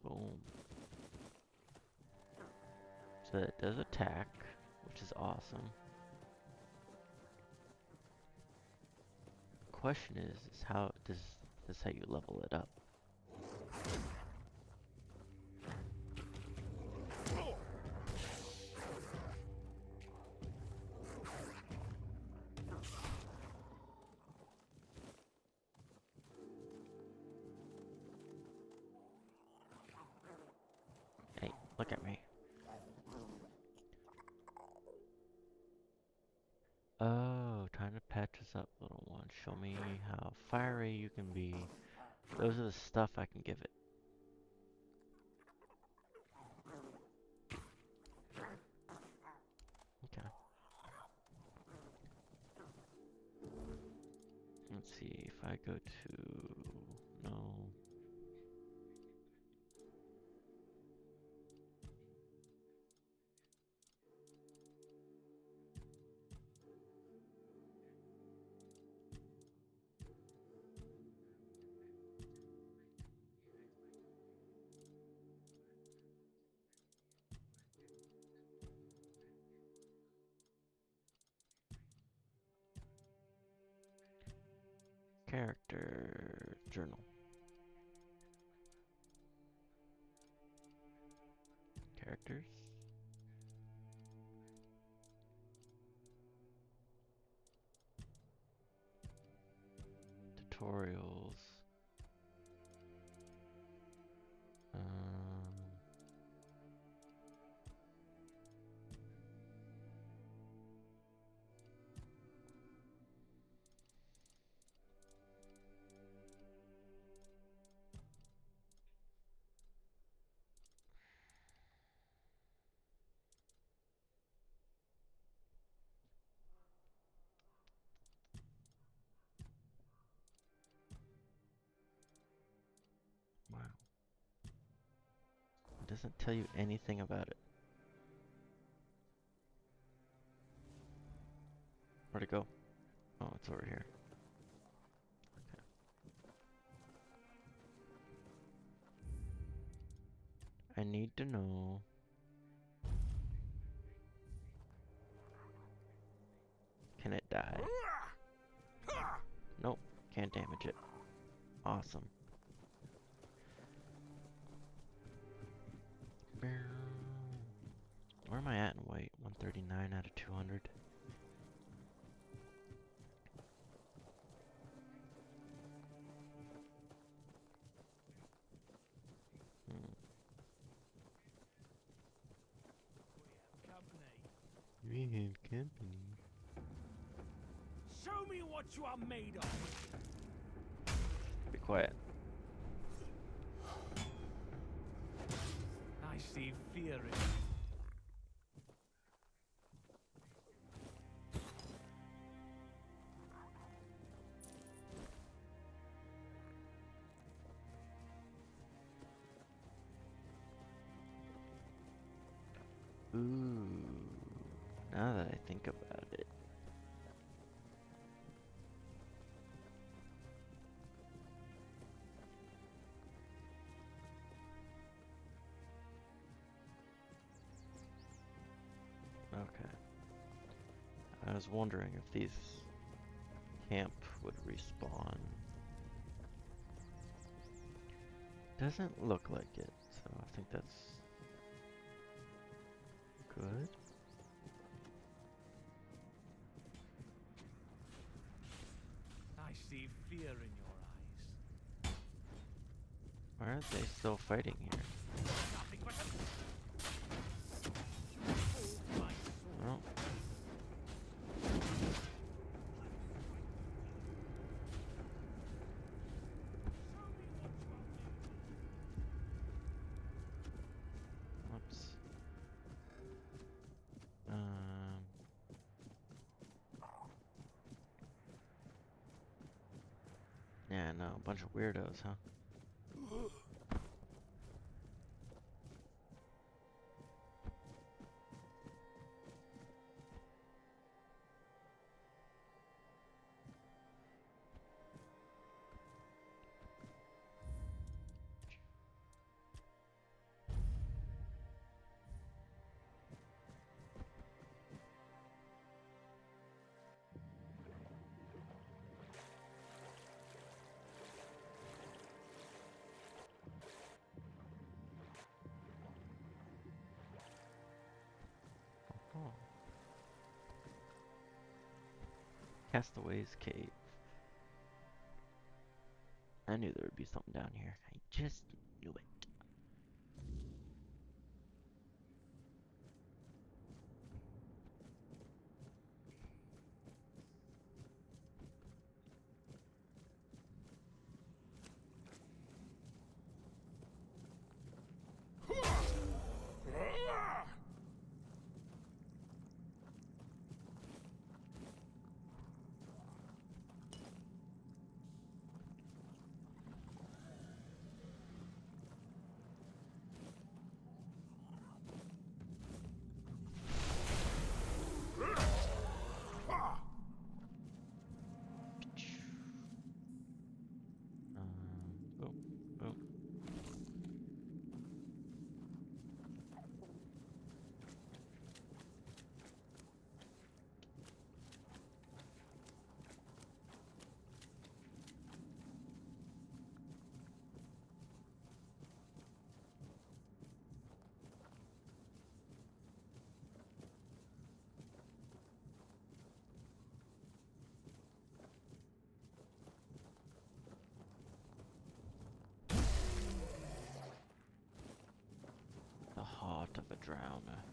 Boom. So it does attack, which is awesome. Question is how does this how you level it up? Hey, look at me. Oh, time to patch us up, little one. Show me how fiery you can be. Those are the stuff I can give it. Okay. Let's see if I go to... No. Character journal. Characters. Tutorials. Wow. It doesn't tell you anything about it. Where'd it go? Oh, it's over here. Okay. I need to know. Can it die? Nope, can't damage it. Awesome. Where am I at in weight? 139 out of 200. We have company. Show me what you are made of. Be quiet. I see fear in you. Ooh, now that I think about it. Okay. I was wondering if these camp would respawn. Doesn't look like it, so I think that's good. I see fear in your eyes. Why aren't they still fighting here? Nothing but Well. Whoops. bunch of weirdos, huh? Oh. Castaway's Cave. I knew there would be something down here. I just knew it. The heart of a drowner.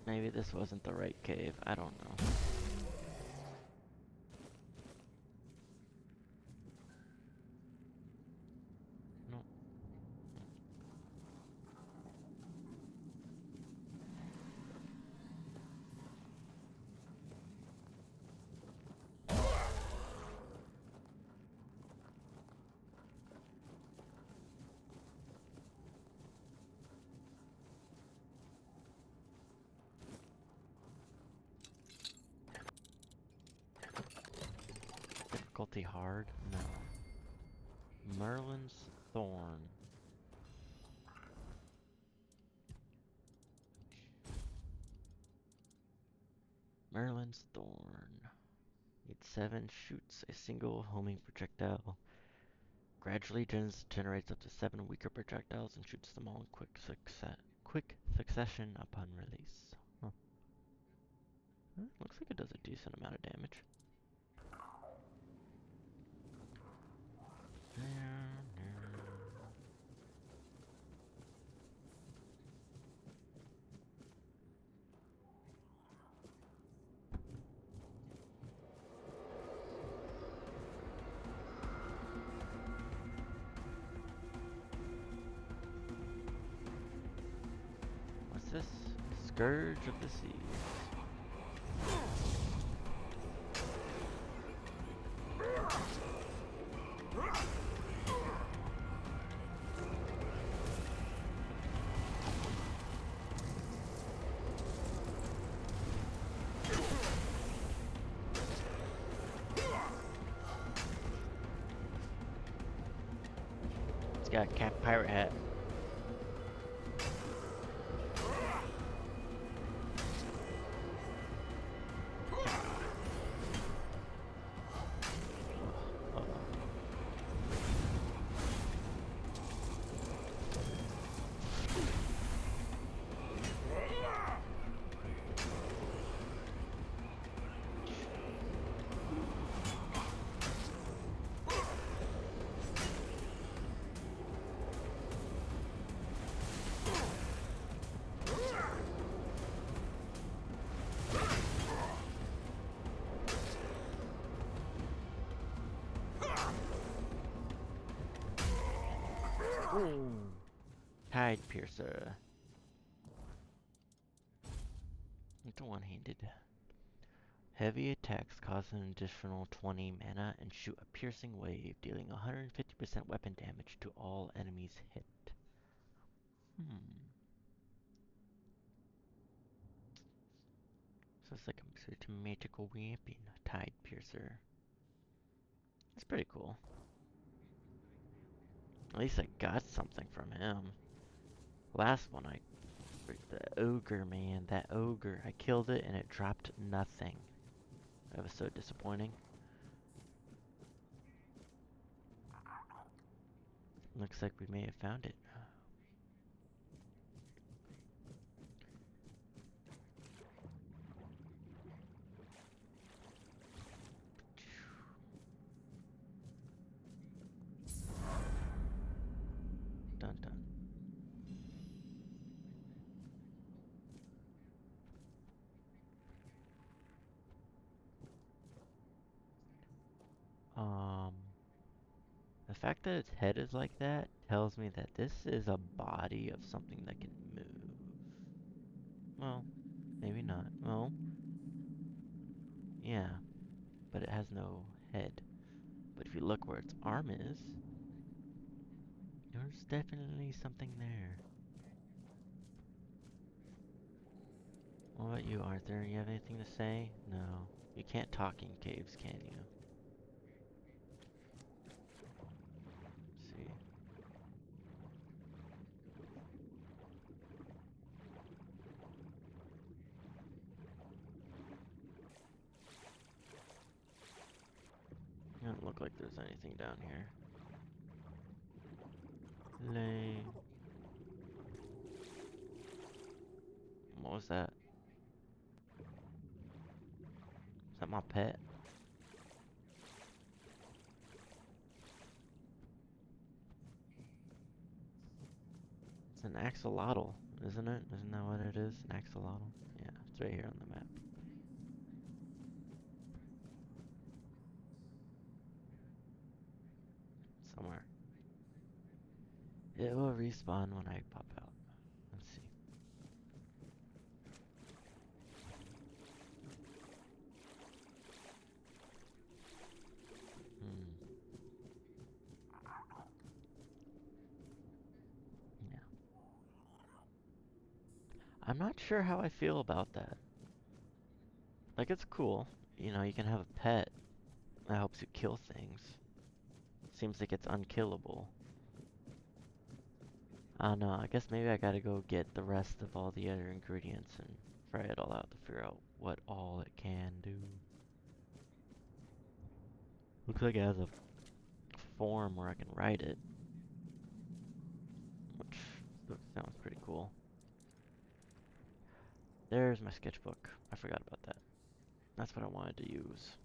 Maybe this wasn't the right cave. I don't know. No. Difficulty hard? No. Merlin's Thorn. Merlin's Thorn. Need 7 shoots, a single homing projectile. Gradually generates up to 7 weaker projectiles and shoots them all in quick succession upon release. Huh. Looks like it does a decent amount of damage. What's this? Scourge of the Seas. It's got a pirate hat. Tide Piercer. It's one-handed. Heavy attacks cause an additional 20 mana and shoot a piercing wave, dealing 150% weapon damage to all enemies hit. So it's like a mixture to magical weapon, Tide Piercer. That's pretty cool. At least I got something from him. Last one, the ogre, man, that ogre. I killed it and it dropped nothing. That was so disappointing. Looks like we may have found it. Dun dun. The fact that its head is like that tells me that this is a body of something that can move. Well, maybe not. Well, yeah, but it has no head. But if you look where its arm is, there's definitely something there. What about you, Arthur? You have anything to say? No. You can't talk in caves, can you? Let's see. Doesn't look like there's anything down here. Lame. What was that? Is that my pet? It's an axolotl, isn't it? Isn't that what it is? An axolotl? Yeah, it's right here on the map. Somewhere. It will respawn when I pop out. Let's see. Yeah. I'm not sure how I feel about that. Like, it's cool. You know, you can have a pet that helps you kill things. Seems like it's unkillable. I don't know, I guess maybe I gotta go get the rest of all the other ingredients and fry it all out to figure out what all it can do. Looks like it has a form where I can write it. Which sounds pretty cool. There's my sketchbook. I forgot about that. That's what I wanted to use.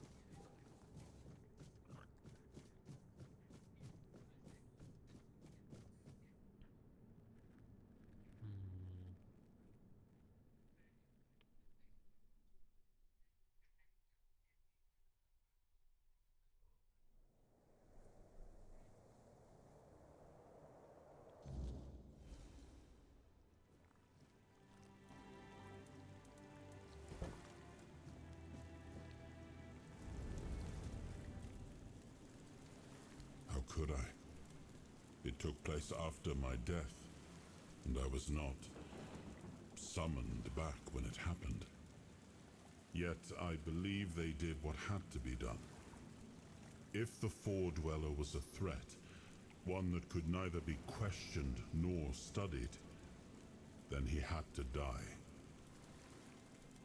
How could I? It took place after my death, and I was not summoned back when it happened. Yet I believe they did what had to be done. If the Four-Dweller was a threat, one that could neither be questioned nor studied, then he had to die.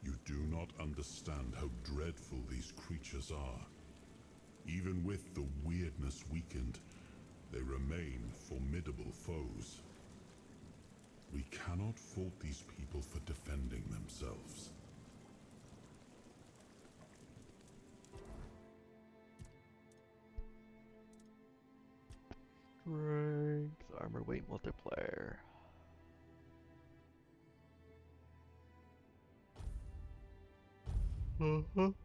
You do not understand how dreadful these creatures are. Even with the weirdness weakened, they remain formidable foes. We cannot fault these people for defending themselves. Strength, armor weight multiplier. Alright,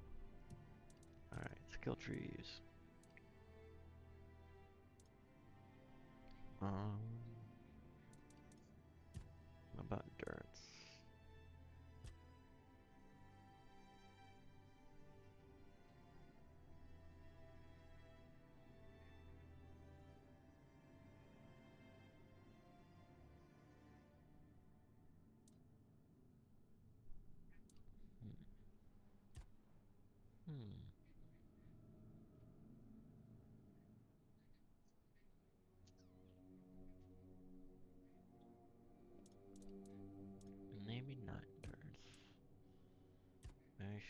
skill trees.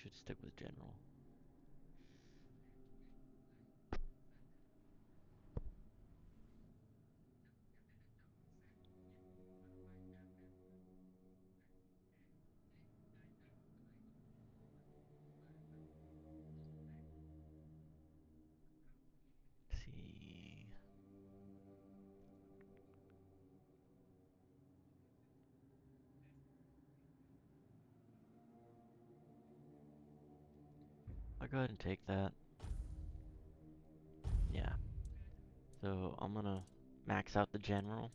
should stick with general. Let's see. I'll go ahead and take that. Yeah. So I'm gonna max out the general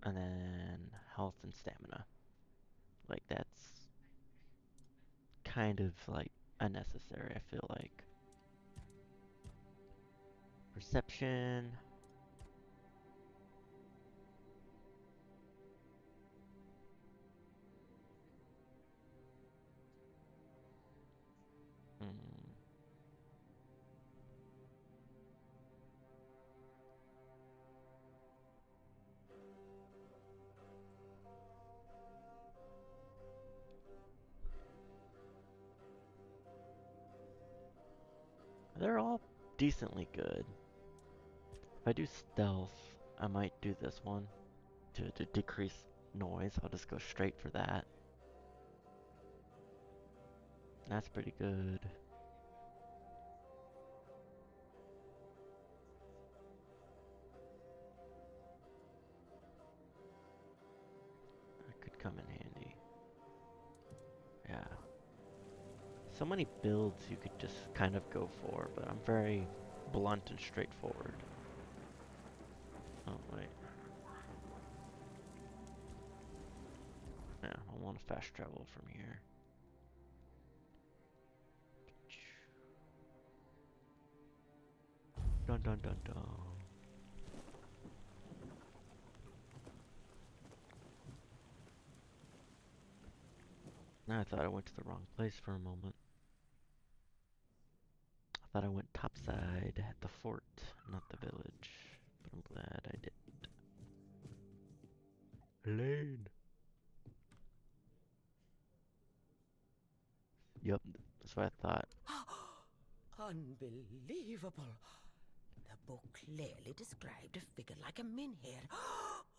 and then health and stamina. Like that's kind of like unnecessary, I feel like. Perception. Hmm. They're all decently good. If I do stealth, I might do this one to decrease noise. I'll just go straight for that. That's pretty good. That could come in handy. Yeah. So many builds you could just kind of go for, but I'm very blunt and straightforward. Oh, wait. Yeah, I want to fast travel from here. Dun dun dun dun. I thought I went to the wrong place for a moment. I thought I went topside at the fort, not the village. But I'm glad I didn't. Elaine! Yup, that's what I thought. Unbelievable. The book clearly described a figure like a menhir.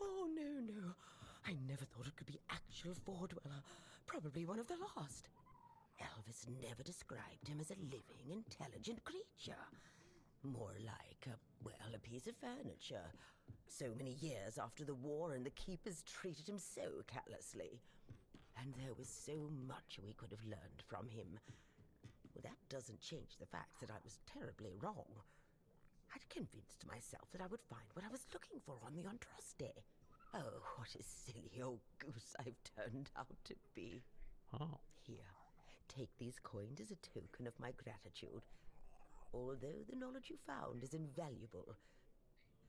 Oh, no. I never thought it could be actual Fordweller. Probably one of the lost. Elvis never described him as a living, intelligent creature. More like a piece of furniture. So many years after the war, and the keepers treated him so callously. And there was so much we could have learned from him. Well, that doesn't change the fact that I was terribly wrong. I'd convinced myself that I would find what I was looking for on the Andraste. Oh, what a silly old goose I've turned out to be. Oh. Here, take these coins as a token of my gratitude. Although the knowledge you found is invaluable.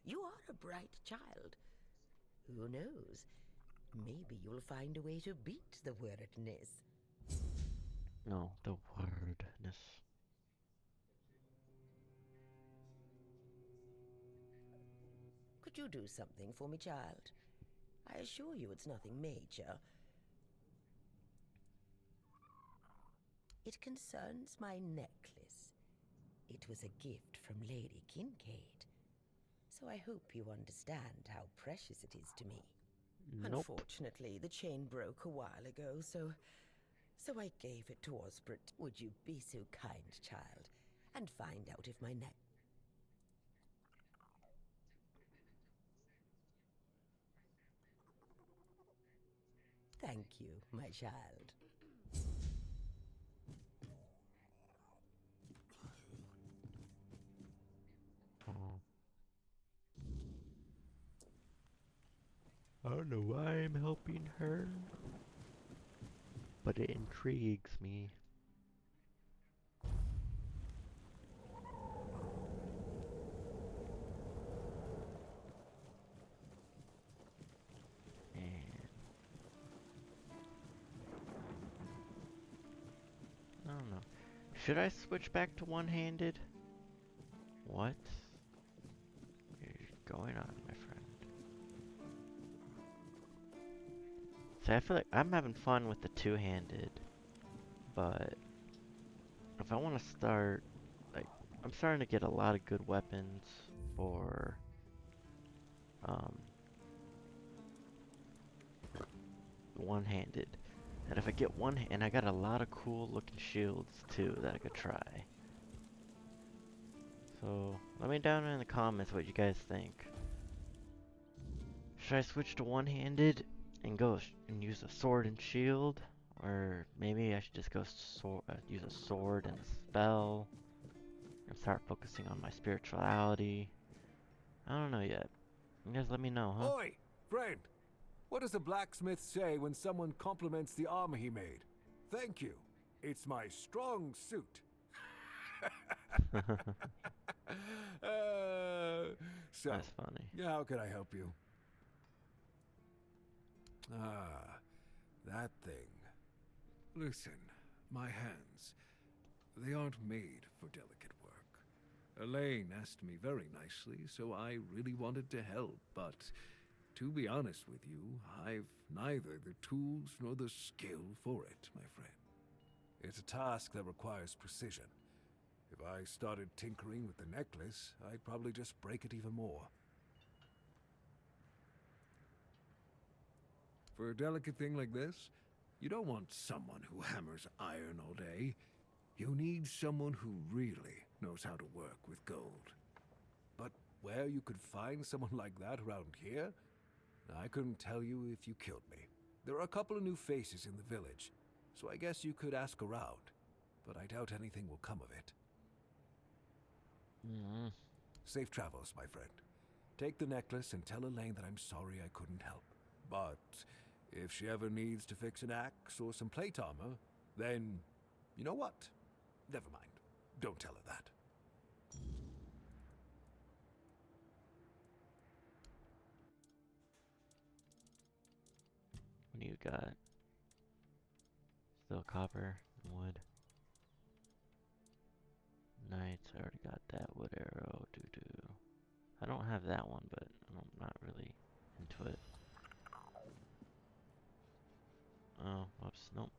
You are a bright child. Who knows? Maybe you'll find a way to beat the wordness. No, the wordness. Could you do something for me, child? I assure you it's nothing major. It concerns my necklace. It was a gift from Lady Kincaid. So I hope you understand how precious it is to me. Nope. Unfortunately, the chain broke a while ago, so I gave it to Osbert. Would you be so kind, child, and find out if my neck... Thank you, my child. Oh. I don't know why I'm helping her, but it intrigues me. I don't know. Should I switch back to one-handed? What is going on, my friend? See, I feel like I'm having fun with the two-handed, but if I want to start, like, I'm starting to get a lot of good weapons for one-handed. And if I get and I got a lot of cool looking shields too that I could try. So let me down in the comments what you guys think. Should I switch to one-handed and go and use a sword and shield, or maybe I should just go use a sword and a spell and start focusing on my spirituality? I don't know yet. You guys let me know, huh? Oi, friend! What does the blacksmith say when someone compliments the armor he made? Thank you. It's my strong suit. So, that's funny. How can I help you? Ah, that thing. Listen, my hands, they aren't made for delicate work. Elaine asked me very nicely, so I really wanted to help, but to be honest with you, I've neither the tools nor the skill for it, my friend. It's a task that requires precision. If I started tinkering with the necklace, I'd probably just break it even more. For a delicate thing like this, you don't want someone who hammers iron all day. You need someone who really knows how to work with gold. But where you could find someone like that around here, I couldn't tell you if you killed me. There are a couple of new faces in the village, so I guess you could ask around, but I doubt anything will come of it. Safe travels, my friend. Take the necklace and tell Elaine that I'm sorry I couldn't help. But if she ever needs to fix an axe or some plate armor, then, you know what? Never mind. Don't tell her that. What do you got? Still copper and wood. Knights, I already got that. Wood arrow, doo-doo. I don't have that one, but I'm not really into it. Oh, whoops, nope.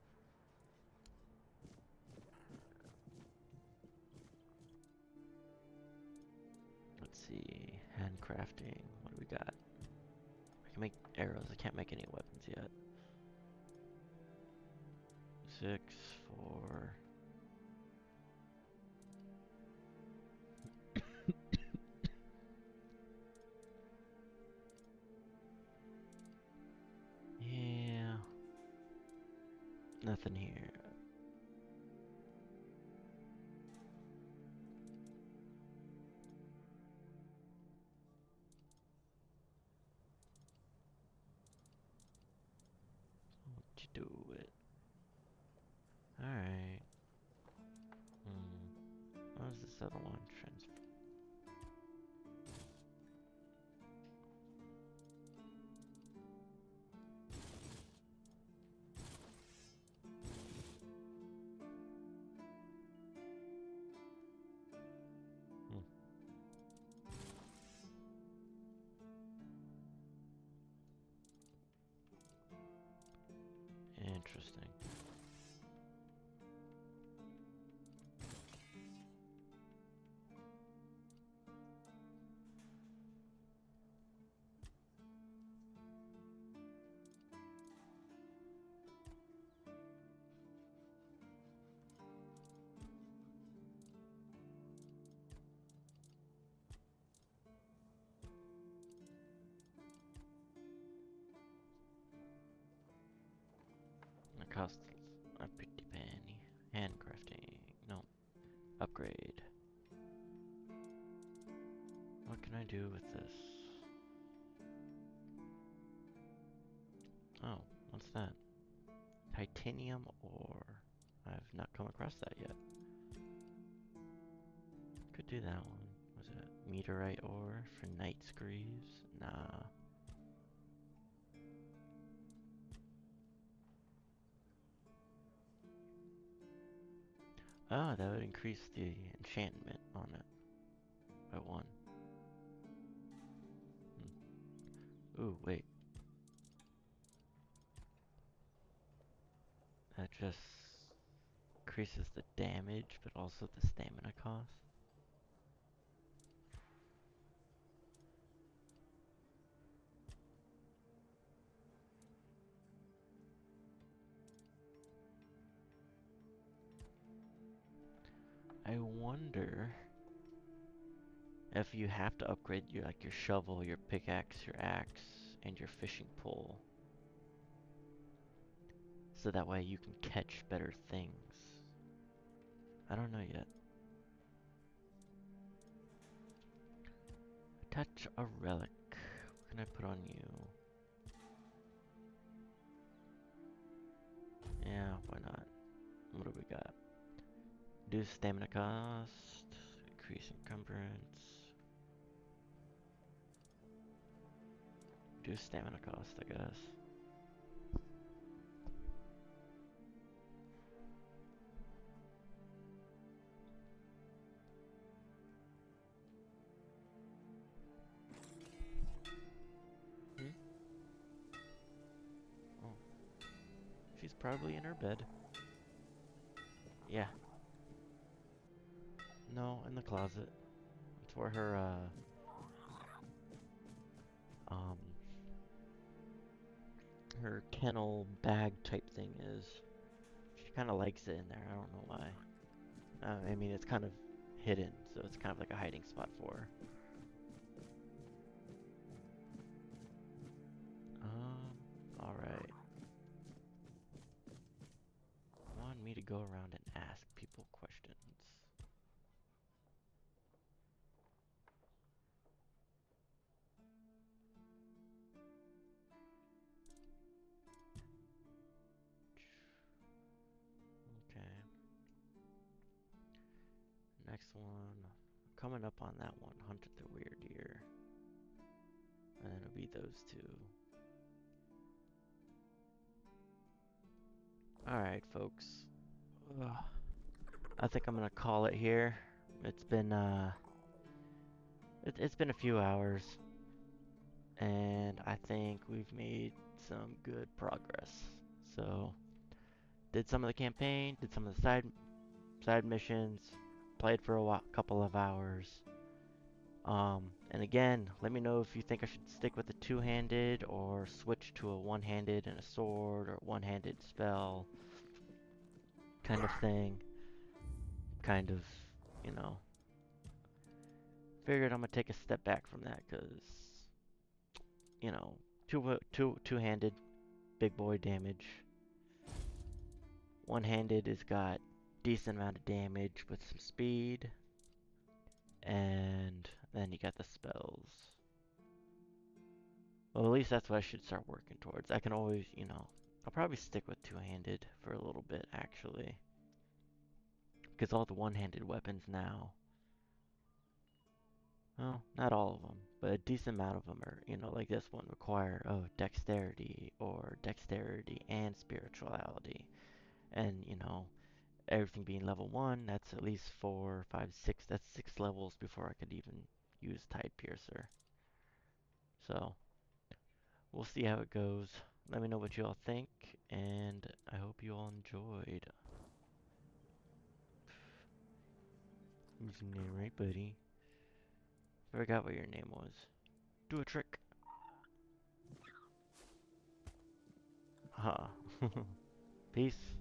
Let's see, handcrafting, what do we got? I can make arrows, I can't make any weapons yet. 6, 4... yeah... Nothing here. What you do it? Alright. What was this other one? Transfer. Interesting. It costs a pretty penny. Handcrafting. No. Upgrade. What can I do with this? Oh, what's that? Titanium ore. I've not come across that yet. Could do that one. Was it meteorite ore for night screeds? Nah. Ah, that would increase the enchantment on it by 1. Ooh, wait. That just increases the damage, but also the stamina cost. I wonder if you have to upgrade your your shovel, your pickaxe, your axe, and your fishing pole. So that way you can catch better things. I don't know yet. Touch a relic. What can I put on you? Yeah, why not? What do we got? Reduce stamina cost. Increase encumbrance. Reduce stamina cost, I guess. Oh. She's probably in her bed. Yeah. No, in the closet. It's where her, her kennel bag type thing is. She kind of likes it in there. I don't know why. I mean, it's kind of hidden, so it's kind of like a hiding spot for her. Alright. Want me to go around and ask people questions. Okay. Next one. Coming up on that one. Hunted the weird deer. And then it'll be those two. Alright, folks. Ugh. I think I'm gonna call it here. It's been, it's been a few hours. And I think we've made some good progress. So, did some of the campaign, did some of the side missions, played for a couple of hours. And again, let me know if you think I should stick with the two-handed or switch to a one-handed and a sword or one-handed spell kind of thing. Kind of, you know. Figured I'm gonna take a step back from that because, you know, two-handed, big boy damage. One-handed has got decent amount of damage with some speed. And then you got the spells. Well, at least that's what I should start working towards. I can always, you know, I'll probably stick with two-handed for a little bit, actually. Because all the one-handed weapons now, well, not all of them, but a decent amount of them are, you know, like this one require, dexterity or dexterity and spirituality. And, you know, everything being level 1, that's at least 4, 5, 6, that's 6 levels before I could even use Tide Piercer. So, we'll see how it goes. Let me know what you all think, and I hope you all enjoyed. What's your name, right, buddy? Forgot what your name was. Do a trick. Huh. Peace.